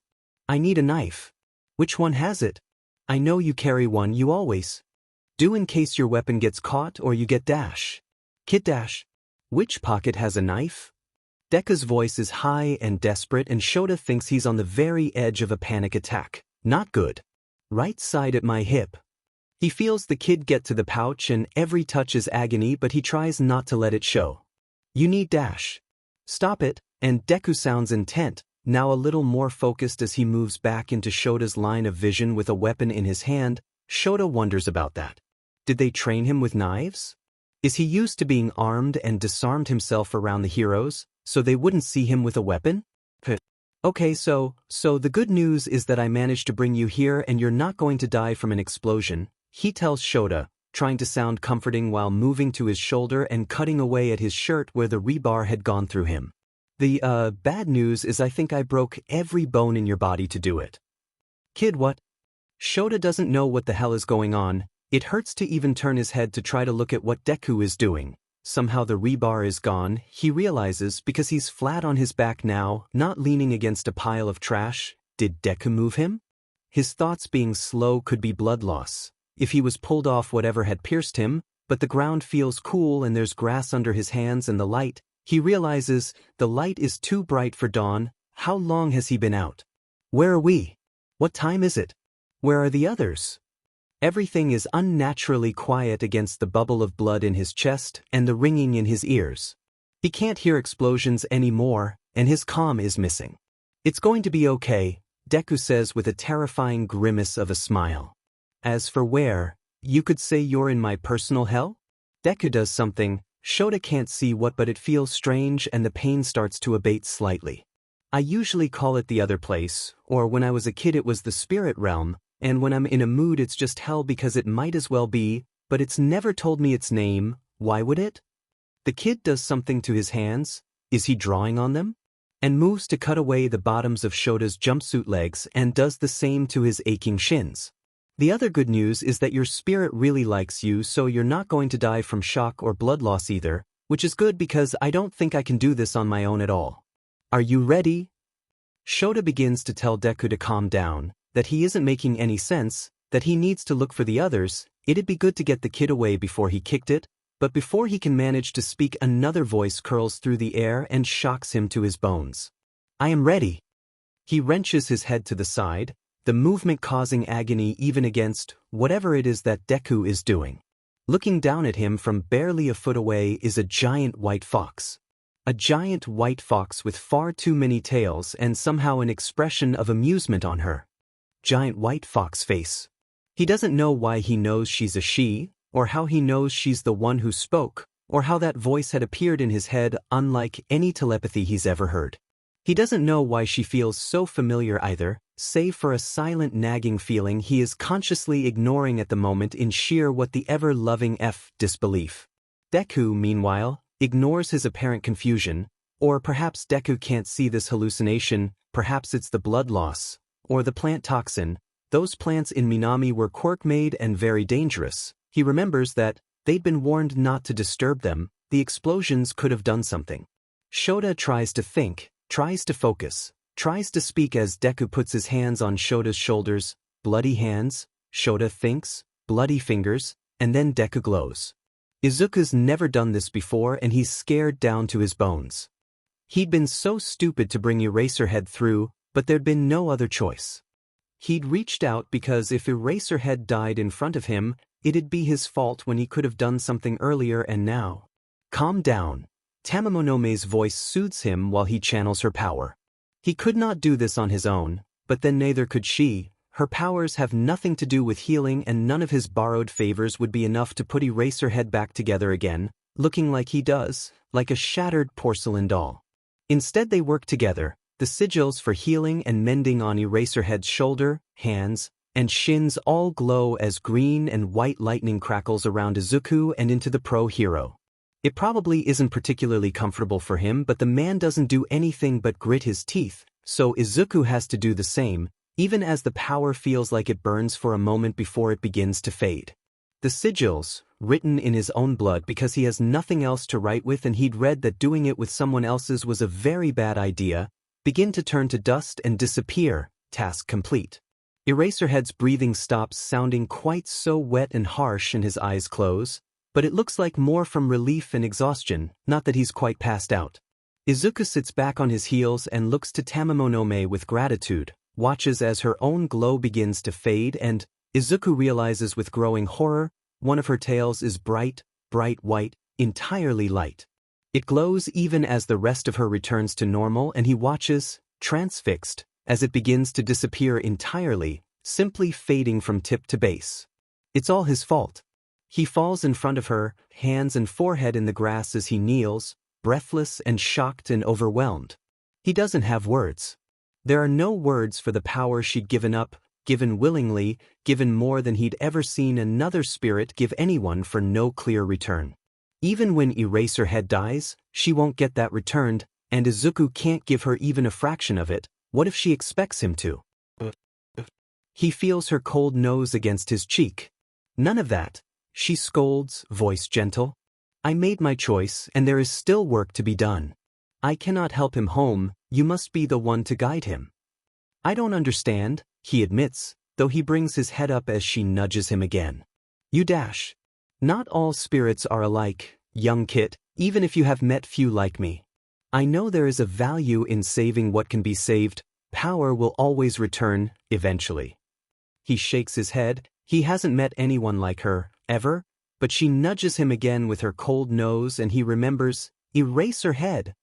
"I need a knife." "Which one has it?" "I know you carry one, you always do, in case your weapon gets caught or you get dash." "Kid dash." "Which pocket has a knife?" Deku's voice is high and desperate and Shota thinks he's on the very edge of a panic attack. Not good. Right side at my hip. He feels the kid get to the pouch and every touch is agony but he tries not to let it show. You need dash. Stop it, and Deku sounds intent, now a little more focused as he moves back into Shota's line of vision with a weapon in his hand. Shota wonders about that. Did they train him with knives? Is he used to being armed and disarmed himself around the heroes, so they wouldn't see him with a weapon? Okay, so the good news is that I managed to bring you here and you're not going to die from an explosion, he tells Shota, trying to sound comforting while moving to his shoulder and cutting away at his shirt where the rebar had gone through him. The bad news is I think I broke every bone in your body to do it. Kid, what? Shota doesn't know what the hell is going on. It hurts to even turn his head to try to look at what Deku is doing. Somehow the rebar is gone, he realizes, because he's flat on his back now, not leaning against a pile of trash. Did Deku move him? His thoughts being slow could be blood loss. If he was pulled off whatever had pierced him, but the ground feels cool and there's grass under his hands and the light, he realizes the light is too bright for dawn. How long has he been out? Where are we? What time is it? Where are the others? Everything is unnaturally quiet against the bubble of blood in his chest and the ringing in his ears. He can't hear explosions anymore, and his calm is missing. It's going to be okay, Deku says with a terrifying grimace of a smile. As for where, you could say you're in my personal hell? Deku does something, Shota can't see what, but it feels strange and the pain starts to abate slightly. I usually call it the other place, or when I was a kid it was the spirit realm, and when I'm in a mood it's just hell because it might as well be, but it's never told me its name. Why would it? The kid does something to his hands. Is he drawing on them? And moves to cut away the bottoms of Shota's jumpsuit legs and does the same to his aching shins. The other good news is that your spirit really likes you, so you're not going to die from shock or blood loss either, which is good because I don't think I can do this on my own at all. Are you ready? Shota begins to tell Deku to calm down, that he isn't making any sense, that he needs to look for the others. It'd be good to get the kid away before he kicked it, but before he can manage to speak another voice curls through the air and shocks him to his bones. I am ready. He wrenches his head to the side, the movement causing agony even against whatever it is that Deku is doing. Looking down at him from barely a foot away is a giant white fox. A giant white fox with far too many tails and somehow an expression of amusement on her. Giant white fox face. He doesn't know why he knows she's a she, or how he knows she's the one who spoke, or how that voice had appeared in his head unlike any telepathy he's ever heard. He doesn't know why she feels so familiar either, save for a silent nagging feeling he is consciously ignoring at the moment in sheer what the ever-loving disbelief. Deku, meanwhile, ignores his apparent confusion, or perhaps Deku can't see this hallucination, perhaps it's the blood loss, or the plant toxin. Those plants in Minami were quirk-made and very dangerous. He remembers that they'd been warned not to disturb them. The explosions could have done something. Shota tries to think, tries to focus, tries to speak as Deku puts his hands on Shota's shoulders. Bloody hands, Shota thinks, bloody fingers, and then Deku glows. Izuku's never done this before and he's scared down to his bones. He'd been so stupid to bring Eraserhead through, but there'd been no other choice. He'd reached out because if Eraserhead died in front of him, it'd be his fault when he could have done something earlier and now. Calm down. Tamamonome's voice soothes him while he channels her power. He could not do this on his own, but then neither could she. Her powers have nothing to do with healing and none of his borrowed favors would be enough to put Eraserhead back together again, looking like he does, like a shattered porcelain doll. Instead they work together, the sigils for healing and mending on Eraserhead's shoulder, hands, and shins all glow as green and white lightning crackles around Izuku and into the pro-hero. It probably isn't particularly comfortable for him, but the man doesn't do anything but grit his teeth, so Izuku has to do the same, even as the power feels like it burns for a moment before it begins to fade. The sigils, written in his own blood because he has nothing else to write with and he'd read that doing it with someone else's was a very bad idea, begin to turn to dust and disappear. Task complete. Eraserhead's breathing stops, sounding quite so wet and harsh, and his eyes close, but it looks like more from relief and exhaustion, not that he's quite passed out. Izuku sits back on his heels and looks to Tamamonome with gratitude, watches as her own glow begins to fade, and Izuku realizes with growing horror, one of her tails is bright, bright white, entirely light. It glows even as the rest of her returns to normal, and he watches, transfixed, as it begins to disappear entirely, simply fading from tip to base. It's all his fault. He falls in front of her, hands and forehead in the grass as he kneels, breathless and shocked and overwhelmed. He doesn't have words. There are no words for the power she'd given up, given willingly, given more than he'd ever seen another spirit give anyone for no clear return. Even when Eraserhead dies, she won't get that returned, and Izuku can't give her even a fraction of it. What if she expects him to? He feels her cold nose against his cheek. None of that. She scolds, voice gentle. I made my choice, and there is still work to be done. I cannot help him home, you must be the one to guide him. I don't understand, he admits, though he brings his head up as she nudges him again. You dash. Not all spirits are alike, young kit, even if you have met few like me. I know there is a value in saving what can be saved. Power will always return, eventually. He shakes his head. He hasn't met anyone like her, ever, but she nudges him again with her cold nose, and he remembers, Eraserhead.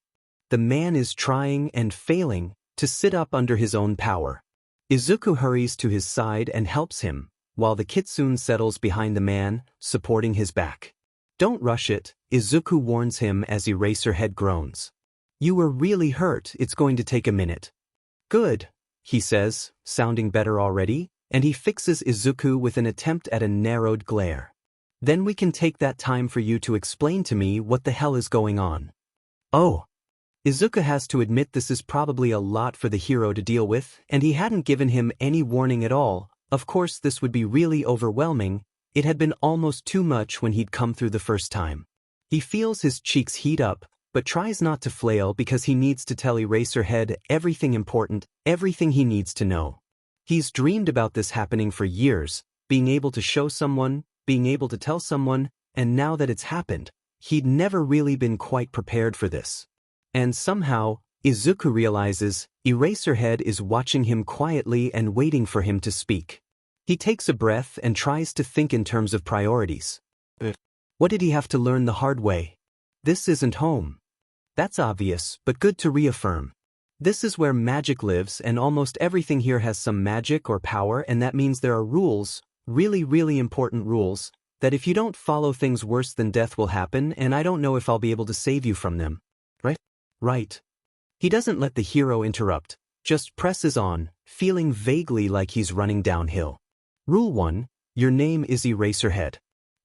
The man is trying and failing to sit up under his own power. Izuku hurries to his side and helps him, while the kitsune settles behind the man, supporting his back. Don't rush it, Izuku warns him as Eraserhead groans. You were really hurt, it's going to take a minute. Good, he says, sounding better already, and he fixes Izuku with an attempt at a narrowed glare. Then we can take that time for you to explain to me what the hell is going on. Oh. Izuku has to admit this is probably a lot for the hero to deal with, and he hadn't given him any warning at all. Of course this would be really overwhelming. It had been almost too much when he'd come through the first time. He feels his cheeks heat up, but tries not to flail because he needs to tell Eraserhead everything important, everything he needs to know. He's dreamed about this happening for years, being able to show someone, being able to tell someone, and now that it's happened, he'd never really been quite prepared for this. And somehow, Izuku realizes, Eraserhead is watching him quietly and waiting for him to speak. He takes a breath and tries to think in terms of priorities. What did he have to learn the hard way? This isn't home. That's obvious, but good to reaffirm. This is where magic lives, and almost everything here has some magic or power, and that means there are rules, really, really important rules, that if you don't follow, things worse than death will happen, and I don't know if I'll be able to save you from them. Right. He doesn't let the hero interrupt, just presses on, feeling vaguely like he's running downhill. Rule 1, your name is Eraserhead.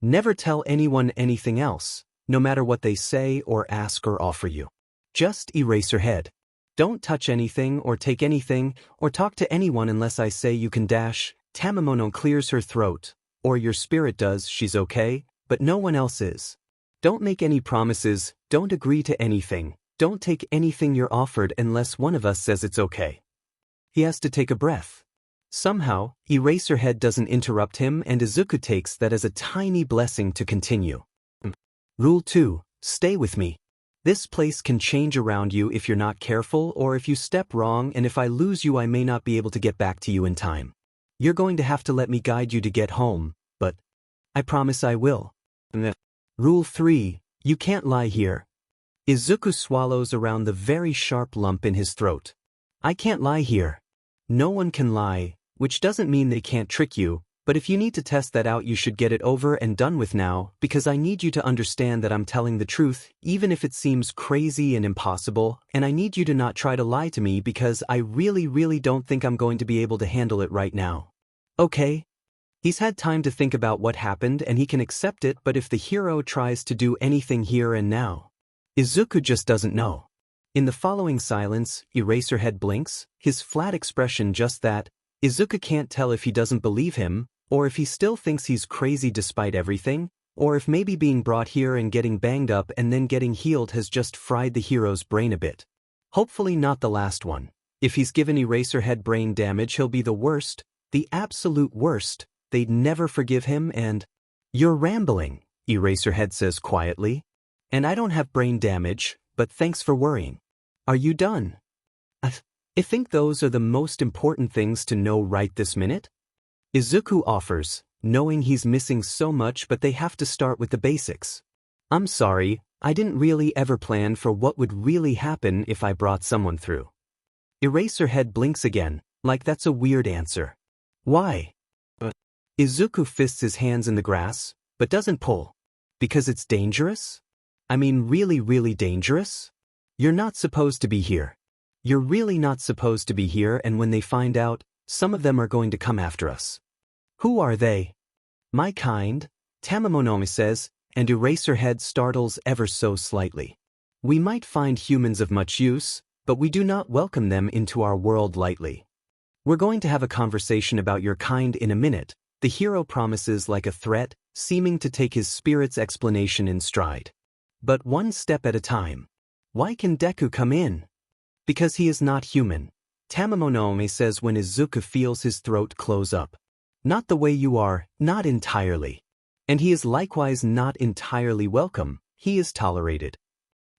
Never tell anyone anything else, no matter what they say or ask or offer you. Just Eraserhead. Don't touch anything or take anything or talk to anyone unless I say you can dash. Tamamono clears her throat, or your spirit does, she's okay, but no one else is. Don't make any promises, don't agree to anything, don't take anything you're offered unless one of us says it's okay. He has to take a breath. Somehow, Eraserhead doesn't interrupt him, and Izuku takes that as a tiny blessing to continue. Rule 2, stay with me. This place can change around you if you're not careful or if you step wrong, and if I lose you I may not be able to get back to you in time. You're going to have to let me guide you to get home, but I promise I will. Rule 3, you can't lie here. Izuku swallows around the very sharp lump in his throat. I can't lie here. No one can lie, which doesn't mean they can't trick you, but if you need to test that out you should get it over and done with now, because I need you to understand that I'm telling the truth, even if it seems crazy and impossible, and I need you to not try to lie to me because I really don't think I'm going to be able to handle it right now. Okay? He's had time to think about what happened and he can accept it, but if the hero tries to do anything here and now, Izuku just doesn't know. In the following silence, Eraserhead blinks, his flat expression just that. Izuku can't tell if he doesn't believe him, or if he still thinks he's crazy despite everything, or if maybe being brought here and getting banged up and then getting healed has just fried the hero's brain a bit. Hopefully not the last one. If he's given Eraserhead brain damage he'll be the worst, the absolute worst, they'd never forgive him and… You're rambling, Eraserhead says quietly. And I don't have brain damage, but thanks for worrying. Are you done? I think those are the most important things to know right this minute. Izuku offers, knowing he's missing so much but they have to start with the basics. I'm sorry, I didn't really ever plan for what would really happen if I brought someone through. Eraserhead blinks again, like that's a weird answer. Why? Izuku fists his hands in the grass, but doesn't pull. Because it's dangerous? I mean really dangerous? You're not supposed to be here. You're really not supposed to be here, and when they find out, some of them are going to come after us. Who are they? My kind, Tamamonomi says, and Eraserhead startles ever so slightly. We might find humans of much use, but we do not welcome them into our world lightly. We're going to have a conversation about your kind in a minute, the hero promises like a threat, seeming to take his spirit's explanation in stride. But one step at a time. Why can Deku come in? Because he is not human, Tamamonomi says when Izuku feels his throat close up. Not the way you are, not entirely. And he is likewise not entirely welcome, he is tolerated.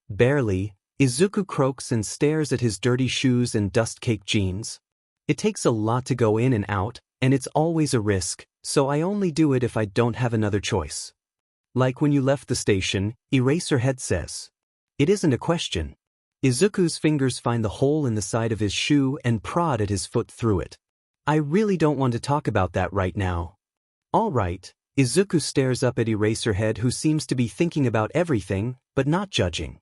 Barely, Izuku croaks and stares at his dirty shoes and dust-caked jeans. It takes a lot to go in and out, and it's always a risk, so I only do it if I don't have another choice. Like when you left the station, Eraserhead says. It isn't a question. Izuku's fingers find the hole in the side of his shoe and prod at his foot through it. I really don't want to talk about that right now. All right, Izuku stares up at Eraserhead, who seems to be thinking about everything, but not judging.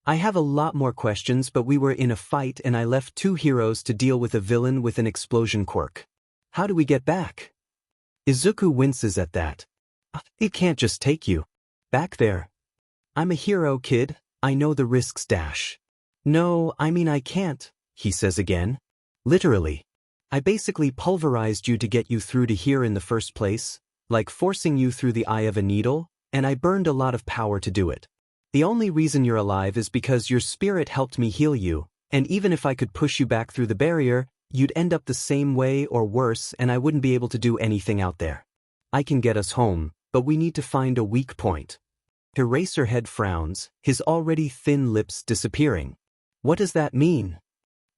I have a lot more questions, but we were in a fight and I left two heroes to deal with a villain with an explosion quirk. How do we get back? Izuku winces at that. It can't just take you. Back there. I'm a hero, kid, I know the risks dash. No, I mean I can't, he says again. Literally. I basically pulverized you to get you through to here in the first place, like forcing you through the eye of a needle, and I burned a lot of power to do it. The only reason you're alive is because your spirit helped me heal you, and even if I could push you back through the barrier, you'd end up the same way or worse and I wouldn't be able to do anything out there. I can get us home, but we need to find a weak point. Eraserhead frowns, his already thin lips disappearing. What does that mean?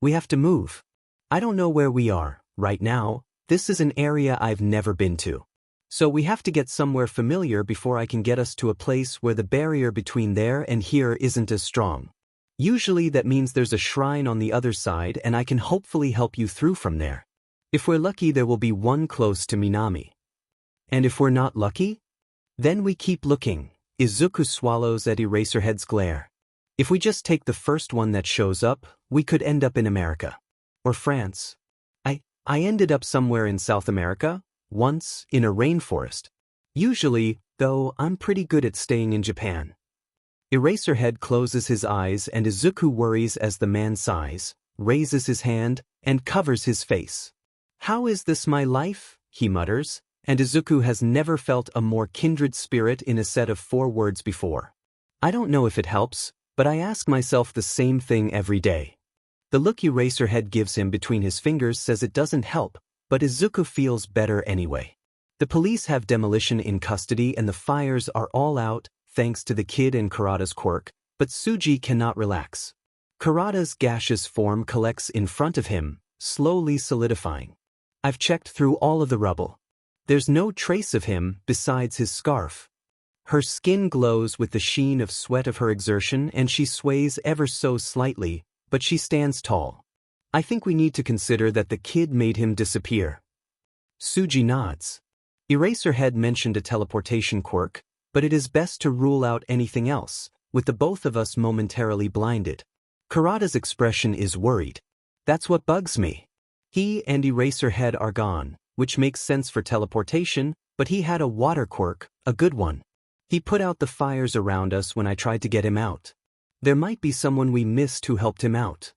We have to move. I don't know where we are, right now. This is an area I've never been to. So we have to get somewhere familiar before I can get us to a place where the barrier between there and here isn't as strong. Usually that means there's a shrine on the other side and I can hopefully help you through from there. If we're lucky, there will be one close to Minami. And if we're not lucky? Then we keep looking. Izuku swallows at Eraserhead's glare. If we just take the first one that shows up, we could end up in America. Or France. I ended up somewhere in South America, once, in a rainforest. Usually, though, I'm pretty good at staying in Japan. Eraserhead closes his eyes and Izuku worries as the man sighs, raises his hand, and covers his face. How is this my life? He mutters, and Izuku has never felt a more kindred spirit in a set of 4 words before. I don't know if it helps, but I ask myself the same thing every day. The look Eraserhead gives him between his fingers says it doesn't help, but Izuku feels better anyway. The police have Demolition in custody and the fires are all out, thanks to the kid and Kurata's quirk, but Tsuji cannot relax. Kurata's gaseous form collects in front of him, slowly solidifying. I've checked through all of the rubble. There's no trace of him besides his scarf. Her skin glows with the sheen of sweat of her exertion and she sways ever so slightly, but she stands tall. I think we need to consider that the kid made him disappear. Tsuji nods. Eraserhead mentioned a teleportation quirk, but it is best to rule out anything else, with the both of us momentarily blinded. Kurata's expression is worried. That's what bugs me. He and Eraserhead are gone, which makes sense for teleportation, but he had a water quirk, a good one. He put out the fires around us when I tried to get him out. There might be someone we missed who helped him out.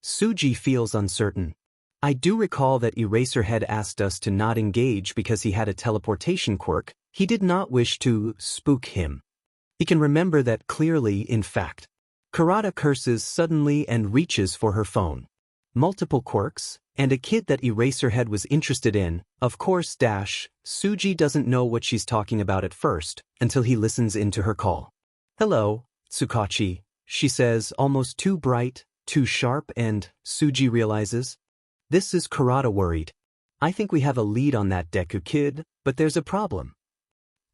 Tsuji feels uncertain. I do recall that Eraserhead asked us to not engage because he had a teleportation quirk. He did not wish to spook him. He can remember that clearly, in fact. Kurata curses suddenly and reaches for her phone. Multiple quirks, and a kid that Eraserhead was interested in, of course. Tsuji doesn't know what she's talking about at first, until he listens into her call. Hello, Tsukachi, she says, almost too bright, Too sharp, and Suji realizes. This is Kurata worried. I think we have a lead on that Deku kid, but there's a problem.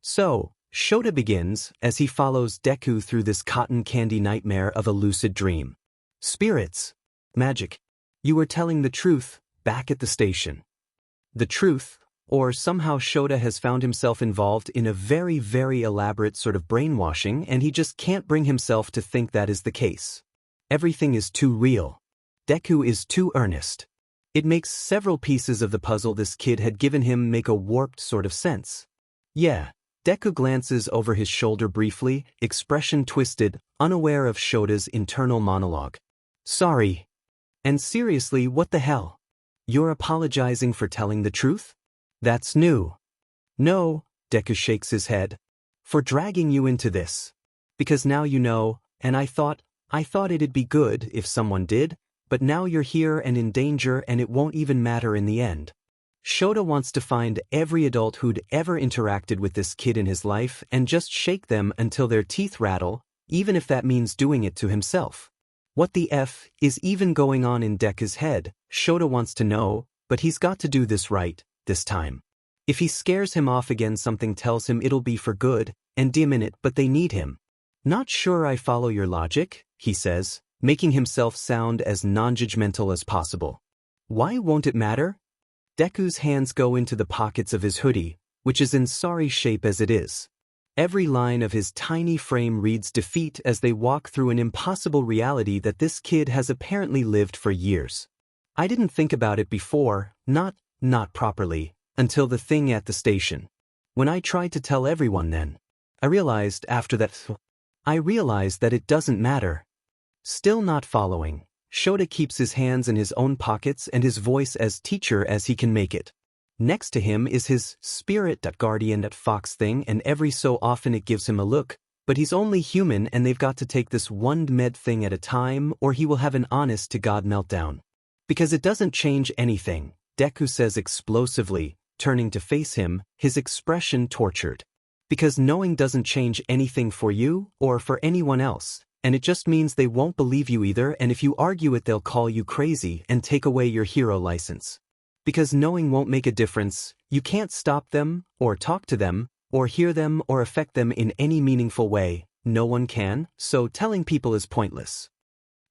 So, Shota begins as he follows Deku through this cotton candy nightmare of a lucid dream. Spirits. Magic. You were telling the truth, back at the station. The truth, or somehow Shota has found himself involved in a very, very elaborate sort of brainwashing and he just can't bring himself to think that is the case. Everything is too real. Deku is too earnest. It makes several pieces of the puzzle this kid had given him make a warped sort of sense. Yeah, Deku glances over his shoulder briefly, expression twisted, unaware of Shota's internal monologue. Sorry. And seriously, what the hell? You're apologizing for telling the truth? That's new. No, Deku shakes his head. For dragging you into this. Because now you know, and I thought it'd be good if someone did, but now you're here and in danger and it won't even matter in the end. Shota wants to find every adult who'd ever interacted with this kid in his life and just shake them until their teeth rattle, even if that means doing it to himself. What the F is even going on in Deku's head, Shota wants to know, but he's got to do this right, this time. If he scares him off again, something tells him it'll be for good, and dim in it, but they need him. Not sure I follow your logic, he says, making himself sound as non-judgmental as possible. Why won't it matter? Deku's hands go into the pockets of his hoodie, which is in sorry shape as it is. Every line of his tiny frame reads defeat as they walk through an impossible reality that this kid has apparently lived for years. I didn't think about it before, not properly, until the thing at the station. When I tried to tell everyone then, I realized that it doesn't matter. Still not following, Shota keeps his hands in his own pockets and his voice as teacher as he can make it. Next to him is his spirit guardian fox thing, and every so often it gives him a look, but he's only human and they've got to take this one med thing at a time or he will have an honest-to-God meltdown. Because it doesn't change anything, Deku says explosively, turning to face him, his expression tortured. Because knowing doesn't change anything for you or for anyone else, and it just means they won't believe you either, and if you argue it they'll call you crazy and take away your hero license. Because knowing won't make a difference, you can't stop them, or talk to them, or hear them or affect them in any meaningful way, no one can, so telling people is pointless.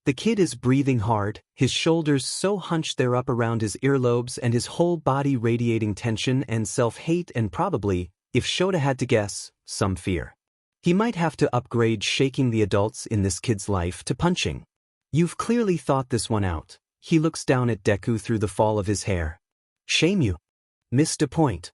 The kid is breathing hard, his shoulders so hunched they're up around his earlobes and his whole body radiating tension and self-hate and probably, if Shota had to guess, some fear. He might have to upgrade shaking the adults in this kid's life to punching. You've clearly thought this one out. He looks down at Deku through the fall of his hair. Shame you. Missed a point.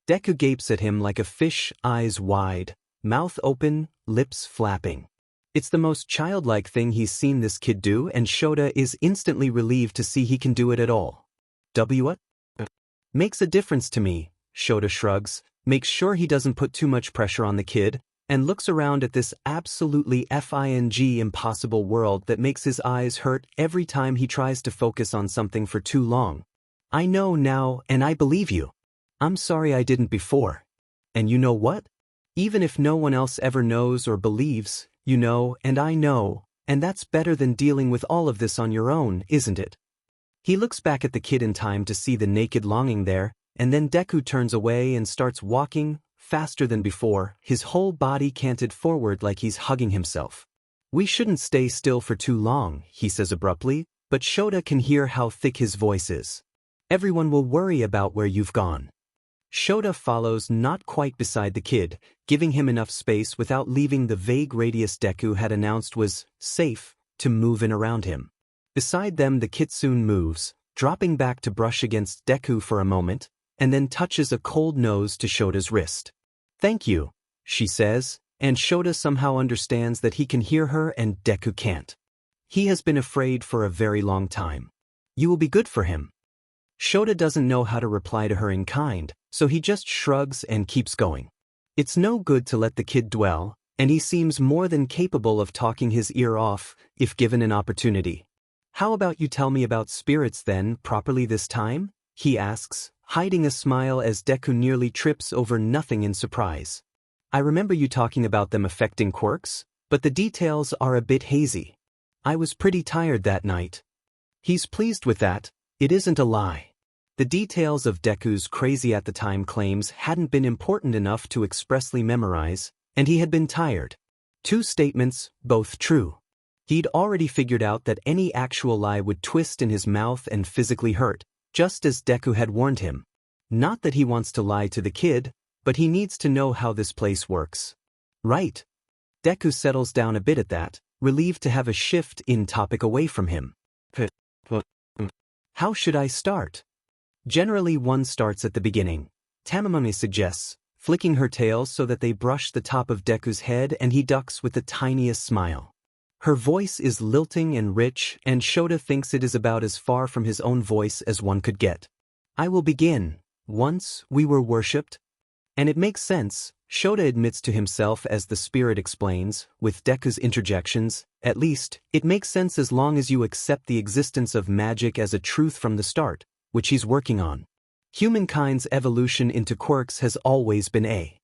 Deku gapes at him like a fish, eyes wide, mouth open, lips flapping. It's the most childlike thing he's seen this kid do, and Shota is instantly relieved to see he can do it at all. What? Makes a difference to me, Shota shrugs, makes sure he doesn't put too much pressure on the kid, and looks around at this absolutely impossible world that makes his eyes hurt every time he tries to focus on something for too long. I know now, and I believe you. I'm sorry I didn't before. And you know what? Even if no one else ever knows or believes, you know, and I know, and that's better than dealing with all of this on your own, isn't it? He looks back at the kid in time to see the naked longing there, and then Deku turns away and starts walking, faster than before, his whole body canted forward like he's hugging himself. We shouldn't stay still for too long, he says abruptly, but Shota can hear how thick his voice is. Everyone will worry about where you've gone. Shota follows not quite beside the kid, giving him enough space without leaving the vague radius Deku had announced was safe to move in around him. Beside them the kitsune moves, dropping back to brush against Deku for a moment, and then touches a cold nose to Shota's wrist. Thank you, she says, and Shota somehow understands that he can hear her and Deku can't. He has been afraid for a very long time. You will be good for him. Shota doesn't know how to reply to her in kind, so he just shrugs and keeps going. It's no good to let the kid dwell, and he seems more than capable of talking his ear off, if given an opportunity. How about you tell me about spirits then, properly this time? He asks, hiding a smile as Deku nearly trips over nothing in surprise. I remember you talking about them affecting quirks, but the details are a bit hazy. I was pretty tired that night. He's pleased with that, it isn't a lie. The details of Deku's crazy-at-the-time claims hadn't been important enough to expressly memorize, and he had been tired. Two statements, both true. He'd already figured out that any actual lie would twist in his mouth and physically hurt, just as Deku had warned him. Not that he wants to lie to the kid, but he needs to know how this place works. Right. Deku settles down a bit at that, relieved to have a shift in topic away from him. How should I start? Generally one starts at the beginning. Tamamami suggests, flicking her tail so that they brush the top of Deku's head and he ducks with the tiniest smile. Her voice is lilting and rich, and Shota thinks it is about as far from his own voice as one could get. I will begin. Once we were worshipped. And it makes sense, Shota admits to himself as the spirit explains, with Deku's interjections. At least, it makes sense as long as you accept the existence of magic as a truth from the start, which he's working on. Humankind's evolution into quirks has always been a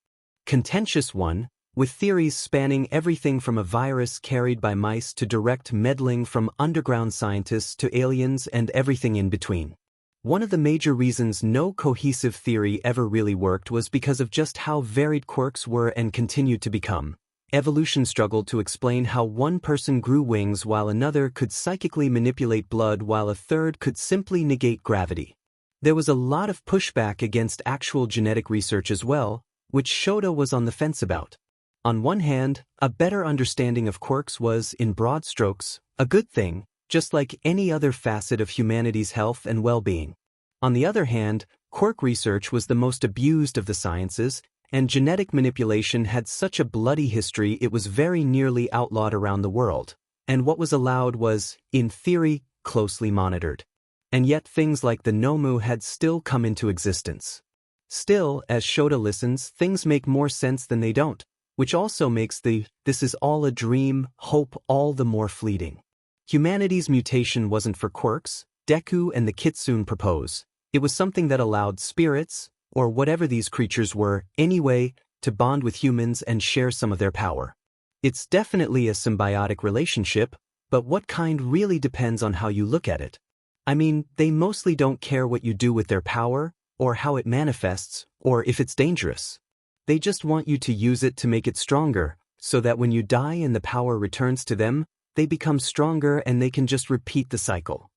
contentious one, with theories spanning everything from a virus carried by mice to direct meddling from underground scientists to aliens and everything in between. One of the major reasons no cohesive theory ever really worked was because of just how varied quirks were and continued to become. Evolution struggled to explain how one person grew wings while another could psychically manipulate blood while a third could simply negate gravity. There was a lot of pushback against actual genetic research as well, which Shota was on the fence about. On one hand, a better understanding of quirks was, in broad strokes, a good thing, just like any other facet of humanity's health and well-being. On the other hand, quirk research was the most abused of the sciences, and genetic manipulation had such a bloody history it was very nearly outlawed around the world, and what was allowed was, in theory, closely monitored. And yet things like the Nomu had still come into existence. Still, as Shota listens, things make more sense than they don't, which also makes the "this is all a dream" hope all the more fleeting. Humanity's mutation wasn't for quirks, Deku and the Kitsune propose. It was something that allowed spirits, or whatever these creatures were, anyway, to bond with humans and share some of their power. It's definitely a symbiotic relationship, but what kind really depends on how you look at it. I mean, they mostly don't care what you do with their power, or how it manifests, or if it's dangerous. They just want you to use it to make it stronger, so that when you die and the power returns to them, they become stronger and they can just repeat the cycle.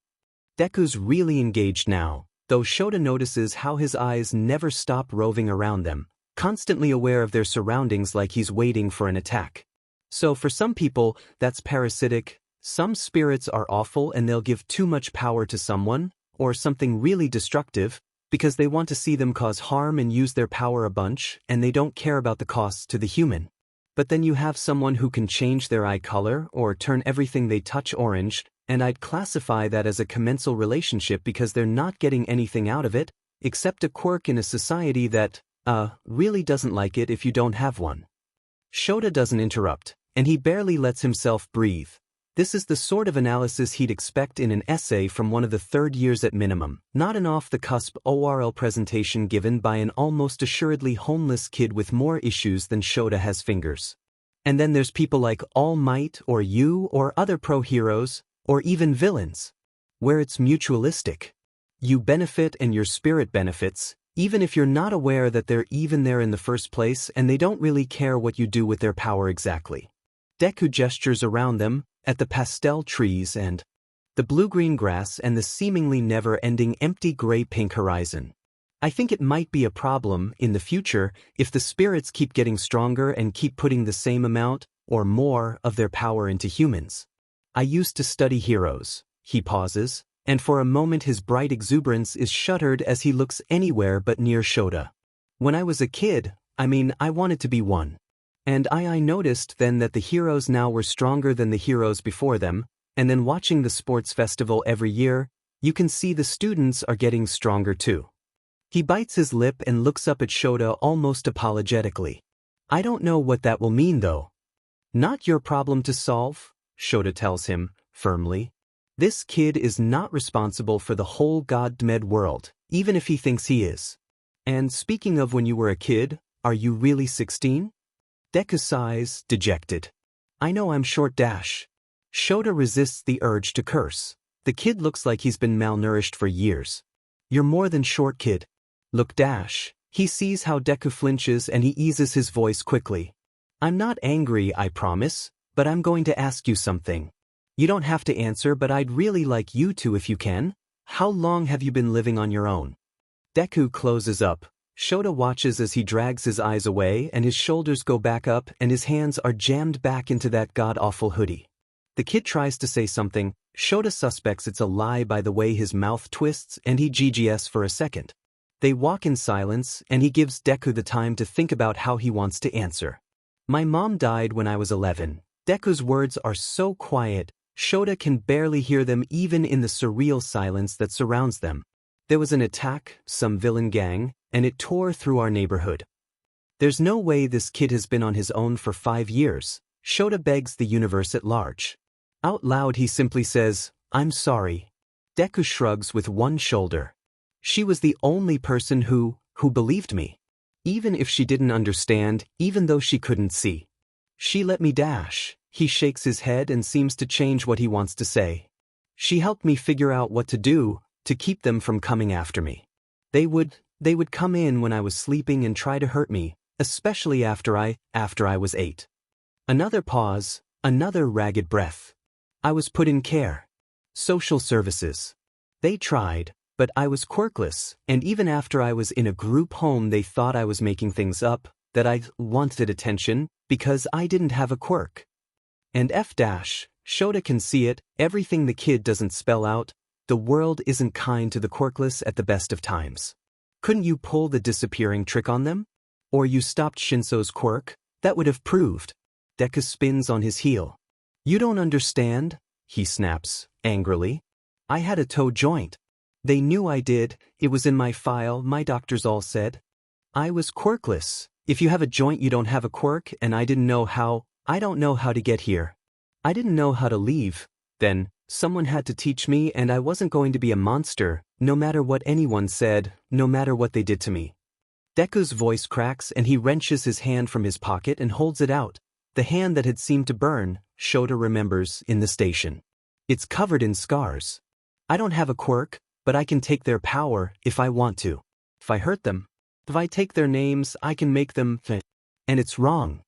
Deku's really engaged now, though Shota notices how his eyes never stop roving around them, constantly aware of their surroundings like he's waiting for an attack. So for some people, that's parasitic. Some spirits are awful and they'll give too much power to someone, or something really destructive, because they want to see them cause harm and use their power a bunch, and they don't care about the costs to the human. But then you have someone who can change their eye color or turn everything they touch orange, and I'd classify that as a commensal relationship because they're not getting anything out of it, except a quirk in a society that, really doesn't like it if you don't have one. Shota doesn't interrupt, and he barely lets himself breathe. This is the sort of analysis he'd expect in an essay from one of the third years at minimum, not an off-the-cusp ORL presentation given by an almost assuredly homeless kid with more issues than Shota has fingers. And then there's people like All Might or you or other pro-heroes, or even villains, where it's mutualistic. You benefit and your spirit benefits, even if you're not aware that they're even there in the first place and they don't really care what you do with their power exactly. Deku gestures around them, at the pastel trees and the blue-green grass and the seemingly never-ending empty gray-pink horizon. I think it might be a problem in the future if the spirits keep getting stronger and keep putting the same amount, or more, of their power into humans. I used to study heroes. He pauses, and for a moment his bright exuberance is shuttered as he looks anywhere but near Shota. When I was a kid, I wanted to be one. And I noticed then that the heroes now were stronger than the heroes before them, and then watching the sports festival every year, you can see the students are getting stronger too. He bites his lip and looks up at Shota almost apologetically. I don't know what that will mean though. Not your problem to solve, Shota tells him, firmly. This kid is not responsible for the whole God-made world, even if he thinks he is. And speaking of when you were a kid, are you really 16? Deku sighs, dejected. I know I'm short dash. Shota resists the urge to curse. The kid looks like he's been malnourished for years. You're more than short, kid. Look, Dash. He sees how Deku flinches and he eases his voice quickly. I'm not angry, I promise, but I'm going to ask you something. You don't have to answer, but I'd really like you to if you can. How long have you been living on your own? Deku closes up. Shota watches as he drags his eyes away and his shoulders go back up and his hands are jammed back into that god-awful hoodie. The kid tries to say something. Shota suspects it's a lie by the way his mouth twists and he GGS for a second. They walk in silence and he gives Deku the time to think about how he wants to answer. My mom died when I was 11. Deku's words are so quiet, Shota can barely hear them even in the surreal silence that surrounds them. There was an attack, some villain gang, and it tore through our neighborhood. There's no way this kid has been on his own for 5 years. Shota begs the universe at large. Out loud he simply says, I'm sorry. Deku shrugs with one shoulder. She was the only person who believed me. Even if she didn't understand, even though she couldn't see. She let me dash. He shakes his head and seems to change what he wants to say. She helped me figure out what to do, to keep them from coming after me. They would come in when I was sleeping and try to hurt me, especially after I was 8. Another pause, another ragged breath. I was put in care. Social services. They tried, but I was quirkless, and even after I was in a group home they thought I was making things up, that I wanted attention, because I didn't have a quirk. And Shota can see it, everything the kid doesn't spell out, the world isn't kind to the quirkless at the best of times. Couldn't you pull the disappearing trick on them? Or you stopped Shinso's quirk? That would have proved. Deku spins on his heel. You don't understand, he snaps, angrily. I had a toe joint. They knew I did, it was in my file, my doctors all said. I was quirkless. If you have a joint you don't have a quirk, and I don't know how to get here. I didn't know how to leave. Then, someone had to teach me and I wasn't going to be a monster, no matter what anyone said, no matter what they did to me. Deku's voice cracks and he wrenches his hand from his pocket and holds it out. The hand that had seemed to burn, Shota remembers, in the station. It's covered in scars. I don't have a quirk, but I can take their power if I want to. If I hurt them, if I take their names, I can make them and it's wrong.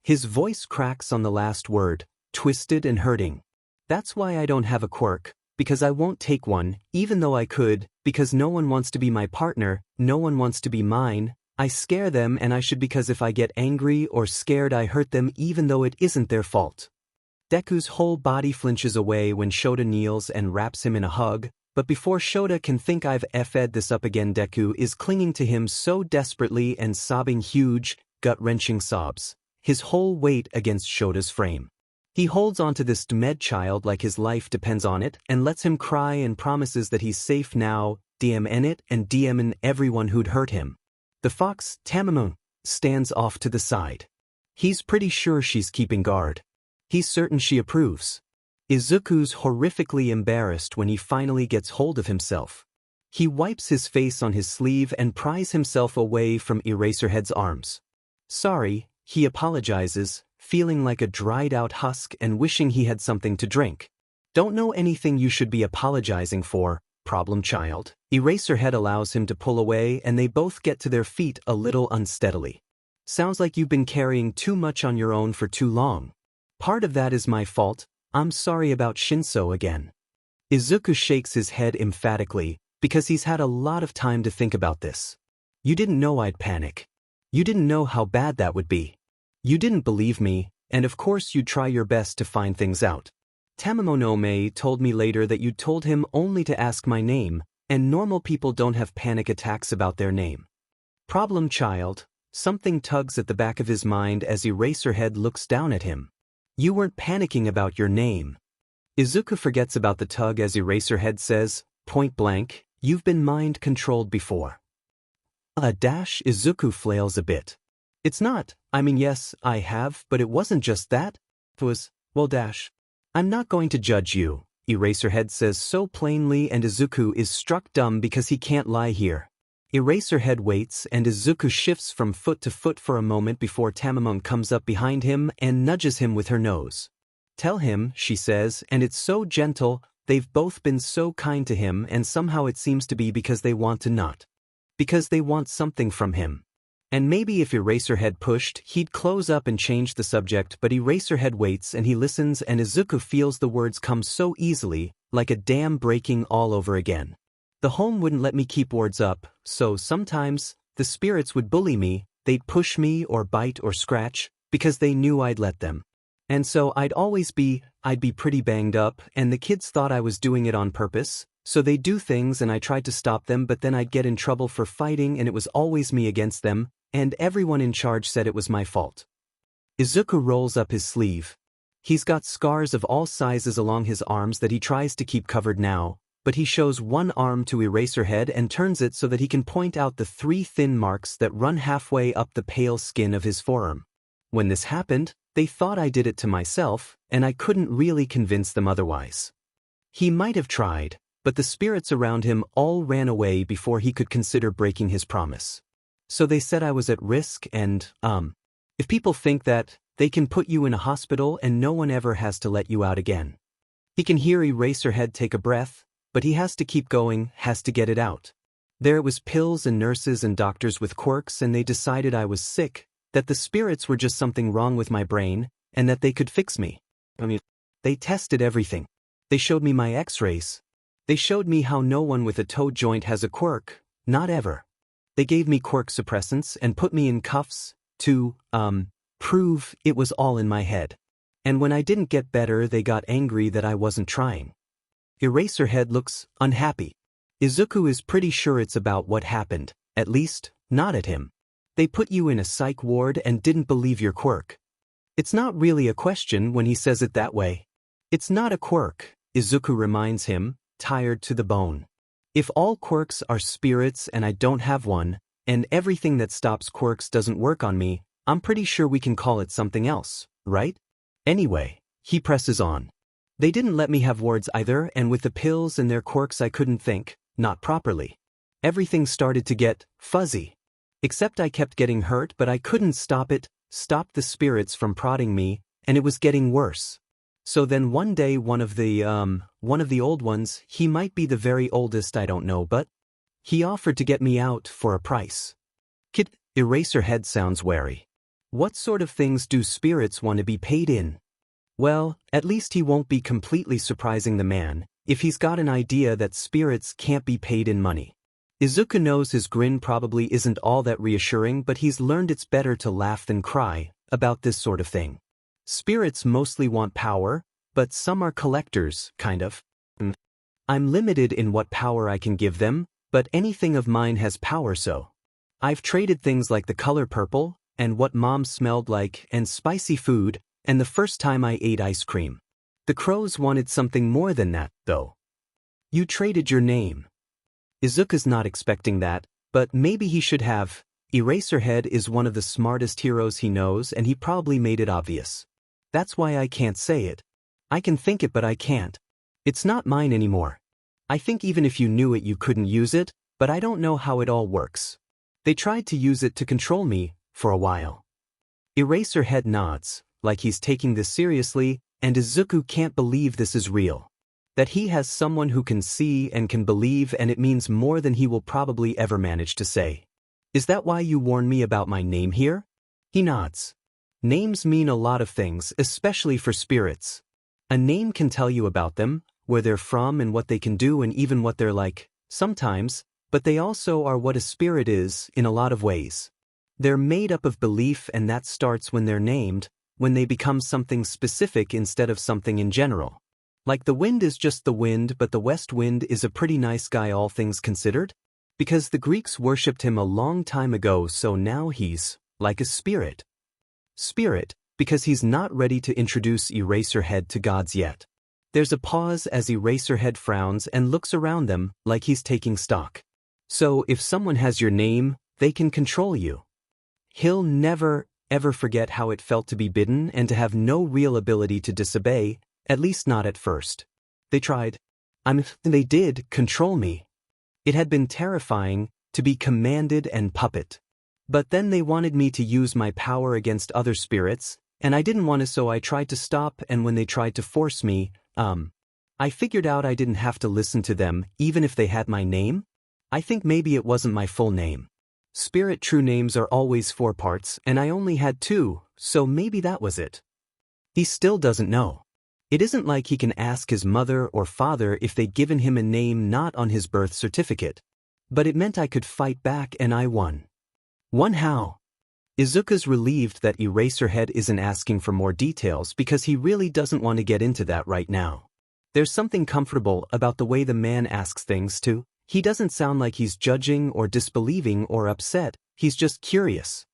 His voice cracks on the last word, twisted and hurting. That's why I don't have a quirk, because I won't take one, even though I could, because no one wants to be my partner, no one wants to be mine. I scare them and I should because if I get angry or scared I hurt them even though it isn't their fault. Deku's whole body flinches away when Shota kneels and wraps him in a hug, but before Shota can think I've effed this up again, Deku is clinging to him so desperately and sobbing huge, gut-wrenching sobs, his whole weight against Shota's frame. He holds onto this dead child like his life depends on it and lets him cry and promises that he's safe now, DMN it and DMN everyone who'd hurt him. The fox, Tamamon, stands off to the side. He's pretty sure she's keeping guard. He's certain she approves. Izuku's horrifically embarrassed when he finally gets hold of himself. He wipes his face on his sleeve and pries himself away from Eraserhead's arms. Sorry, he apologizes, feeling like a dried-out husk and wishing he had something to drink. Don't know anything you should be apologizing for, problem child. Eraserhead allows him to pull away and they both get to their feet a little unsteadily. Sounds like you've been carrying too much on your own for too long. Part of that is my fault. I'm sorry about Shinso again. Izuku shakes his head emphatically, because he's had a lot of time to think about this. You didn't know I'd panic. You didn't know how bad that would be. You didn't believe me, and of course you'd try your best to find things out. Tamamonome told me later that you told him only to ask my name, and normal people don't have panic attacks about their name. Problem child, something tugs at the back of his mind as Eraserhead looks down at him. You weren't panicking about your name. Izuku forgets about the tug as Eraserhead says, point blank, you've been mind-controlled before. Izuku flails a bit. It's not, I mean yes, I have, but it wasn't just that. It was, well I'm not going to judge you, Eraserhead says so plainly and Izuku is struck dumb because he can't lie here. Eraserhead waits and Izuku shifts from foot to foot for a moment before Tamamon comes up behind him and nudges him with her nose. Tell him, she says, and it's so gentle, they've both been so kind to him and somehow it seems to be because they want to not. Because they want something from him. And maybe if Eraserhead pushed, he'd close up and change the subject, but Eraserhead waits and he listens and Izuku feels the words come so easily, like a dam breaking all over again. The home wouldn't let me keep words up, so sometimes, the spirits would bully me, they'd push me or bite or scratch, because they knew I'd let them. And so I'd be pretty banged up, and the kids thought I was doing it on purpose, so they'd do things and I tried to stop them but then I'd get in trouble for fighting and it was always me against them, and everyone in charge said it was my fault. Izuku rolls up his sleeve. He's got scars of all sizes along his arms that he tries to keep covered now, but he shows one arm to Eraserhead and turns it so that he can point out the 3 thin marks that run halfway up the pale skin of his forearm. When this happened, they thought I did it to myself, and I couldn't really convince them otherwise. He might have tried, but the spirits around him all ran away before he could consider breaking his promise. So they said I was at risk and, if people think that, they can put you in a hospital and no one ever has to let you out again. He can hear Eraserhead take a breath, but he has to keep going, has to get it out. There was pills and nurses and doctors with quirks and they decided I was sick, that the spirits were just something wrong with my brain, and that they could fix me. They tested everything. They showed me my x-rays. They showed me how no one with a toe joint has a quirk, not ever. They gave me quirk suppressants and put me in cuffs to, prove it was all in my head. And when I didn't get better they got angry that I wasn't trying. Eraserhead looks unhappy. Izuku is pretty sure it's about what happened, at least, not at him. They put you in a psych ward and didn't believe your quirk. It's not really a question when he says it that way. It's not a quirk, Izuku reminds him, tired to the bone. If all quirks are spirits and I don't have one, and everything that stops quirks doesn't work on me, I'm pretty sure we can call it something else, right? Anyway, he presses on. They didn't let me have wards either, and with the pills and their quirks I couldn't think, not properly. Everything started to get fuzzy. Except I kept getting hurt but I couldn't stop the spirits from prodding me, and it was getting worse. So then one day one of the old ones, he might be the very oldest I don't know, but he offered to get me out for a price. Kid, Eraserhead sounds wary. What sort of things do spirits want to be paid in? Well, at least he won't be completely surprising the man, if he's got an idea that spirits can't be paid in money. Izuku knows his grin probably isn't all that reassuring, but he's learned it's better to laugh than cry about this sort of thing. Spirits mostly want power, but some are collectors, kind of. I'm limited in what power I can give them, but anything of mine has power, so I've traded things like the color purple, and what mom smelled like, and spicy food, and the first time I ate ice cream. The crows wanted something more than that, though. You traded your name. Izuku's not expecting that, but maybe he should have. Eraserhead is one of the smartest heroes he knows and he probably made it obvious. That's why I can't say it. I can think it but I can't. It's not mine anymore. I think even if you knew it you couldn't use it, but I don't know how it all works. They tried to use it to control me, for a while. Eraserhead nods, like he's taking this seriously, and Izuku can't believe this is real. That he has someone who can see and can believe, and it means more than he will probably ever manage to say. Is that why you warned me about my name here? He nods. Names mean a lot of things, especially for spirits. A name can tell you about them, where they're from and what they can do and even what they're like, sometimes, but they also are what a spirit is in a lot of ways. They're made up of belief, and that starts when they're named, when they become something specific instead of something in general. Like the wind is just the wind, but the west wind is a pretty nice guy all things considered, because the Greeks worshipped him a long time ago, so now he's like a spirit. Spirit, because he's not ready to introduce Eraserhead to gods yet. There's a pause as Eraserhead frowns and looks around them like he's taking stock. So if someone has your name, they can control you. He'll never, ever forget how it felt to be bidden and to have no real ability to disobey, at least not at first. They tried. They did control me. It had been terrifying to be commanded and puppet. But then they wanted me to use my power against other spirits, And I didn't want to, so I tried to stop, and when they tried to force me, I figured out I didn't have to listen to them, even if they had my name. I think maybe it wasn't my full name. Spirit true names are always 4 parts, and I only had 2, so maybe that was it. He still doesn't know. It isn't like he can ask his mother or father if they'd given him a name not on his birth certificate. But it meant I could fight back, and I won. Won how? Izuku's relieved that Eraserhead isn't asking for more details because he really doesn't want to get into that right now. There's something comfortable about the way the man asks things too. He doesn't sound like he's judging or disbelieving or upset, he's just curious.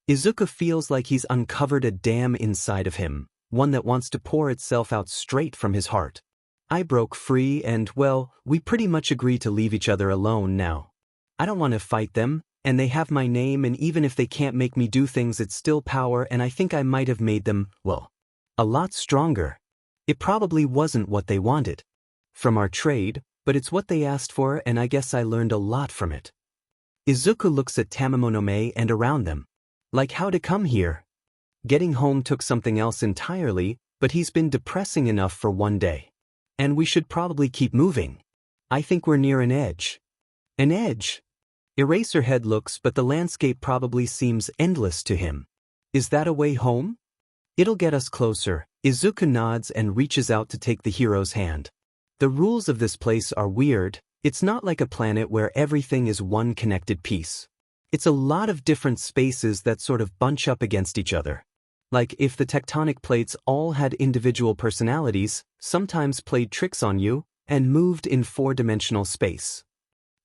Izuku feels like he's uncovered a dam inside of him, one that wants to pour itself out straight from his heart. I broke free and, well, we pretty much agree to leave each other alone now. I don't want to fight them, and they have my name, and even if they can't make me do things, it's still power, and I think I might have made them, well, a lot stronger. It probably wasn't what they wanted from our trade, but it's what they asked for, and I guess I learned a lot from it. Izuku looks at Tamamonome and around them. Like how to come here? Getting home took something else entirely, but he's been depressing enough for one day. And we should probably keep moving. I think we're near an edge. An edge? Eraserhead looks, but the landscape probably seems endless to him. Is that a way home? It'll get us closer. Izuku nods and reaches out to take the hero's hand. The rules of this place are weird. It's not like a planet where everything is one connected piece. It's a lot of different spaces that sort of bunch up against each other. Like if the tectonic plates all had individual personalities, sometimes played tricks on you, and moved in 4-dimensional space.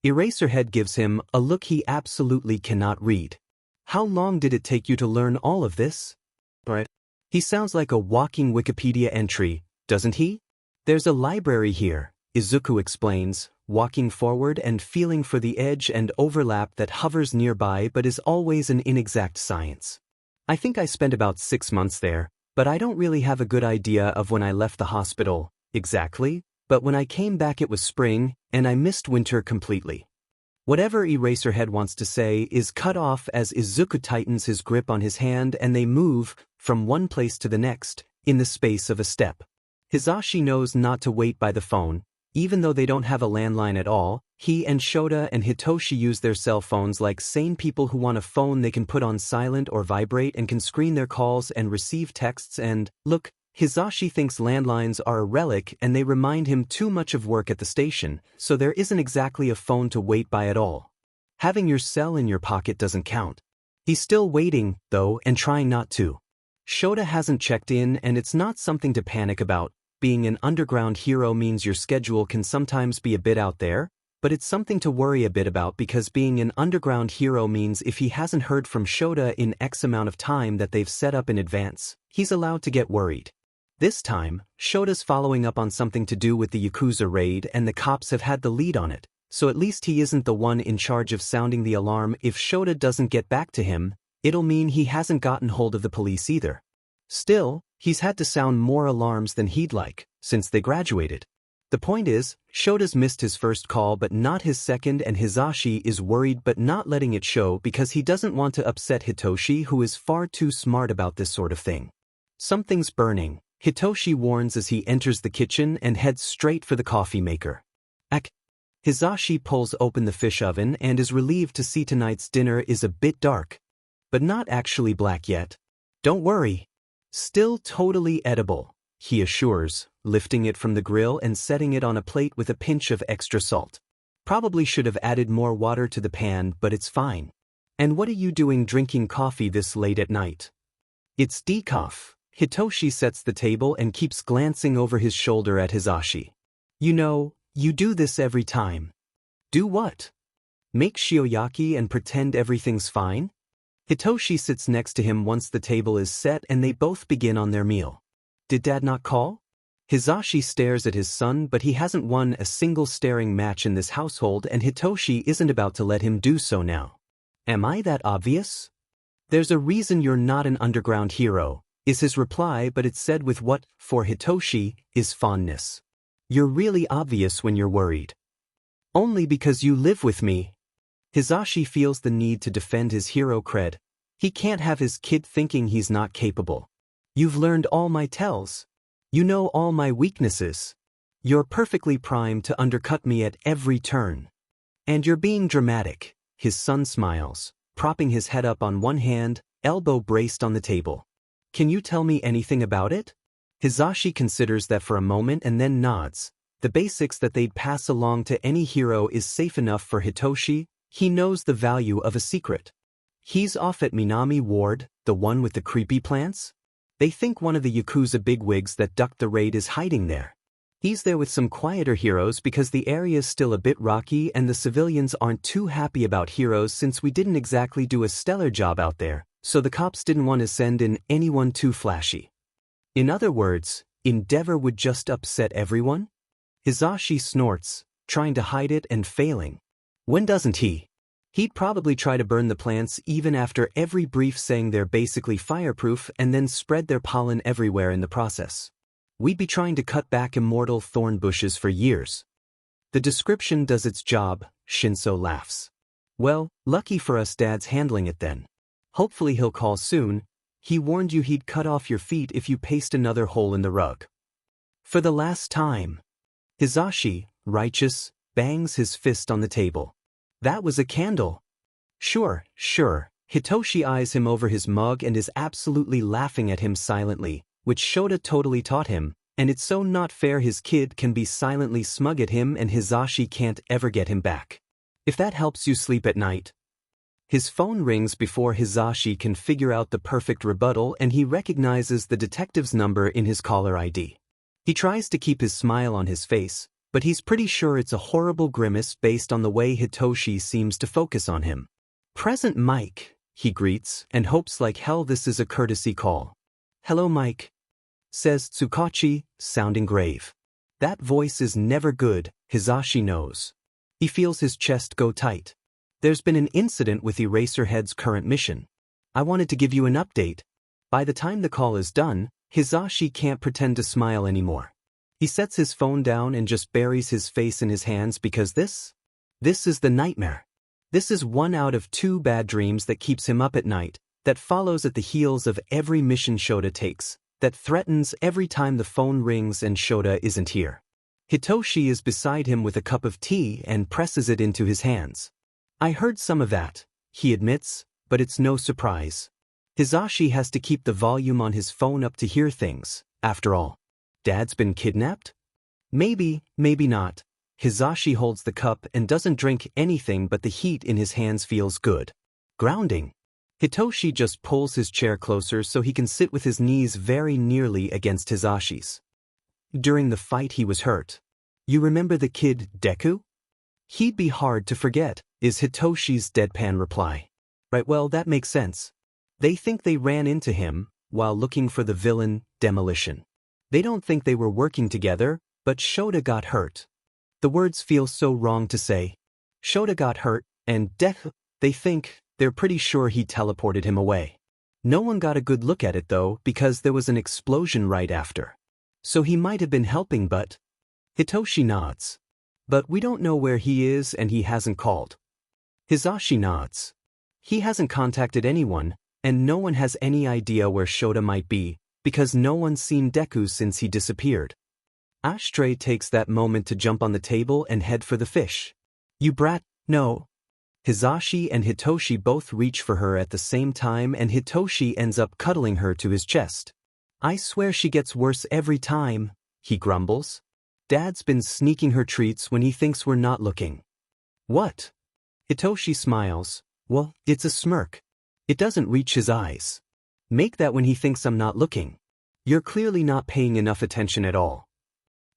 Eraserhead gives him a look he absolutely cannot read. How long did it take you to learn all of this? Right. He sounds like a walking Wikipedia entry, doesn't he? There's a library here, Izuku explains, walking forward and feeling for the edge and overlap that hovers nearby but is always an inexact science. I think I spent about 6 months there, but I don't really have a good idea of when I left the hospital, exactly, but when I came back it was spring, and I missed winter completely. Whatever Eraserhead wants to say is cut off as Izuku tightens his grip on his hand and they move, from one place to the next, in the space of a step. Hisashi knows not to wait by the phone. Even though they don't have a landline at all, he and Shota and Hitoshi use their cell phones like sane people who want a phone they can put on silent or vibrate and can screen their calls and receive texts and, look, Hisashi thinks landlines are a relic and they remind him too much of work at the station, so there isn't exactly a phone to wait by at all. Having your cell in your pocket doesn't count. He's still waiting, though, and trying not to. Shota hasn't checked in and it's not something to panic about. Being an underground hero means your schedule can sometimes be a bit out there, but it's something to worry a bit about because being an underground hero means if he hasn't heard from Shota in X amount of time that they've set up in advance, he's allowed to get worried. This time, Shota's following up on something to do with the Yakuza raid and the cops have had the lead on it, so at least he isn't the one in charge of sounding the alarm. If Shota doesn't get back to him, it'll mean he hasn't gotten hold of the police either. Still, he's had to sound more alarms than he'd like, since they graduated. The point is, Shota's missed his first call but not his second, and Hisashi is worried but not letting it show because he doesn't want to upset Hitoshi, who is far too smart about this sort of thing. Something's burning, Hitoshi warns as he enters the kitchen and heads straight for the coffee maker. Hisashi pulls open the fish oven and is relieved to see tonight's dinner is a bit dark. But not actually black yet. Don't worry. Still totally edible, he assures, lifting it from the grill and setting it on a plate with a pinch of extra salt. Probably should have added more water to the pan, but it's fine. And what are you doing drinking coffee this late at night? It's decaf. Hitoshi sets the table and keeps glancing over his shoulder at Hisashi. You know, you do this every time. Do what? Make shioyaki and pretend everything's fine? Hitoshi sits next to him once the table is set and they both begin on their meal. Did Dad not call? Hisashi stares at his son, but he hasn't won a single staring match in this household and Hitoshi isn't about to let him do so now. Am I that obvious? There's a reason you're not an underground hero, is his reply, but it's said with what, for Hitoshi, is fondness. You're really obvious when you're worried. Only because you live with me. Hisashi feels the need to defend his hero cred. He can't have his kid thinking he's not capable. You've learned all my tells. You know all my weaknesses. You're perfectly primed to undercut me at every turn. And you're being dramatic. His son smiles, propping his head up on one hand, elbow braced on the table. Can you tell me anything about it? Hizashi considers that for a moment and then nods. The basics that they'd pass along to any hero is safe enough for Hitoshi. He knows the value of a secret. He's off at Minami Ward, the one with the creepy plants? They think one of the Yakuza bigwigs that ducked the raid is hiding there. He's there with some quieter heroes because the area's still a bit rocky and the civilians aren't too happy about heroes since we didn't exactly do a stellar job out there, so the cops didn't want to send in anyone too flashy. In other words, Endeavor would just upset everyone? Hizashi snorts, trying to hide it and failing. When doesn't he? He'd probably try to burn the plants even after every brief saying they're basically fireproof and then spread their pollen everywhere in the process. We'd be trying to cut back immortal thorn bushes for years. The description does its job, Shinso laughs. Well, lucky for us Dad's handling it then. Hopefully he'll call soon. He warned you he'd cut off your feet if you paste another hole in the rug. For the last time. Hizashi, righteous, bangs his fist on the table. That was a candle. Sure. Hitoshi eyes him over his mug and is absolutely laughing at him silently, which Shota totally taught him, and it's so not fair his kid can be silently smug at him and Hizashi can't ever get him back. If that helps you sleep at night. His phone rings before Hizashi can figure out the perfect rebuttal and he recognizes the detective's number in his caller ID. He tries to keep his smile on his face, but he's pretty sure it's a horrible grimace based on the way Hitoshi seems to focus on him. Present Mike, he greets, and hopes like hell this is a courtesy call. Hello Mike, says Tsukachi, sounding grave. That voice is never good, Hizashi knows. He feels his chest go tight. There's been an incident with Eraserhead's current mission. I wanted to give you an update. By the time the call is done, Hizashi can't pretend to smile anymore. He sets his phone down and just buries his face in his hands because this is the nightmare. This is one out of two bad dreams that keeps him up at night, that follows at the heels of every mission Shota takes, that threatens every time the phone rings and Shota isn't here. Hitoshi is beside him with a cup of tea and presses it into his hands. I heard some of that, he admits, but it's no surprise. Hizashi has to keep the volume on his phone up to hear things, after all. Dad's been kidnapped? Maybe not. Hizashi holds the cup and doesn't drink anything but the heat in his hands feels good. Grounding. Hitoshi just pulls his chair closer so he can sit with his knees very nearly against Hizashi's. During the fight he was hurt. You remember the kid, Deku? He'd be hard to forget, is Hitoshi's deadpan reply. Right, well that makes sense. They think they ran into him, while looking for the villain, Demolition. They don't think they were working together, but Shota got hurt. The words feel so wrong to say. Shota got hurt, and Deku, they're pretty sure he teleported him away. No one got a good look at it though because there was an explosion right after. So he might have been helping but… Hitoshi nods. But we don't know where he is and he hasn't called. Hizashi nods. He hasn't contacted anyone, and no one has any idea where Shota might be, because no one's seen Deku since he disappeared. Ashtray takes that moment to jump on the table and head for the fish. You brat, no. Hizashi and Hitoshi both reach for her at the same time and Hitoshi ends up cuddling her to his chest. I swear she gets worse every time, he grumbles. Dad's been sneaking her treats when he thinks we're not looking. What? Hitoshi smiles. Well, it's a smirk. It doesn't reach his eyes. Make that when he thinks I'm not looking. You're clearly not paying enough attention at all.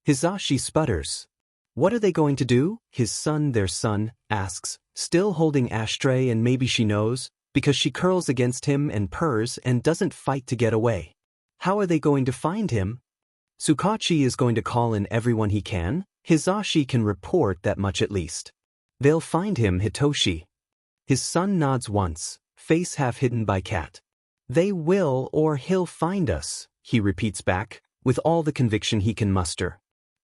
Hizashi sputters. What are they going to do? His son, their son, asks, still holding Ashtray and maybe she knows, because she curls against him and purrs and doesn't fight to get away. How are they going to find him? Tsukachi is going to call in everyone he can. Hizashi can report that much at least. They'll find him, Hitoshi. His son nods once, face half hidden by cat. They will or he'll find us, he repeats back, with all the conviction he can muster.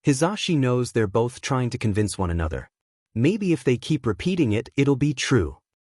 Hizashi knows they're both trying to convince one another. Maybe if they keep repeating it, it'll be true.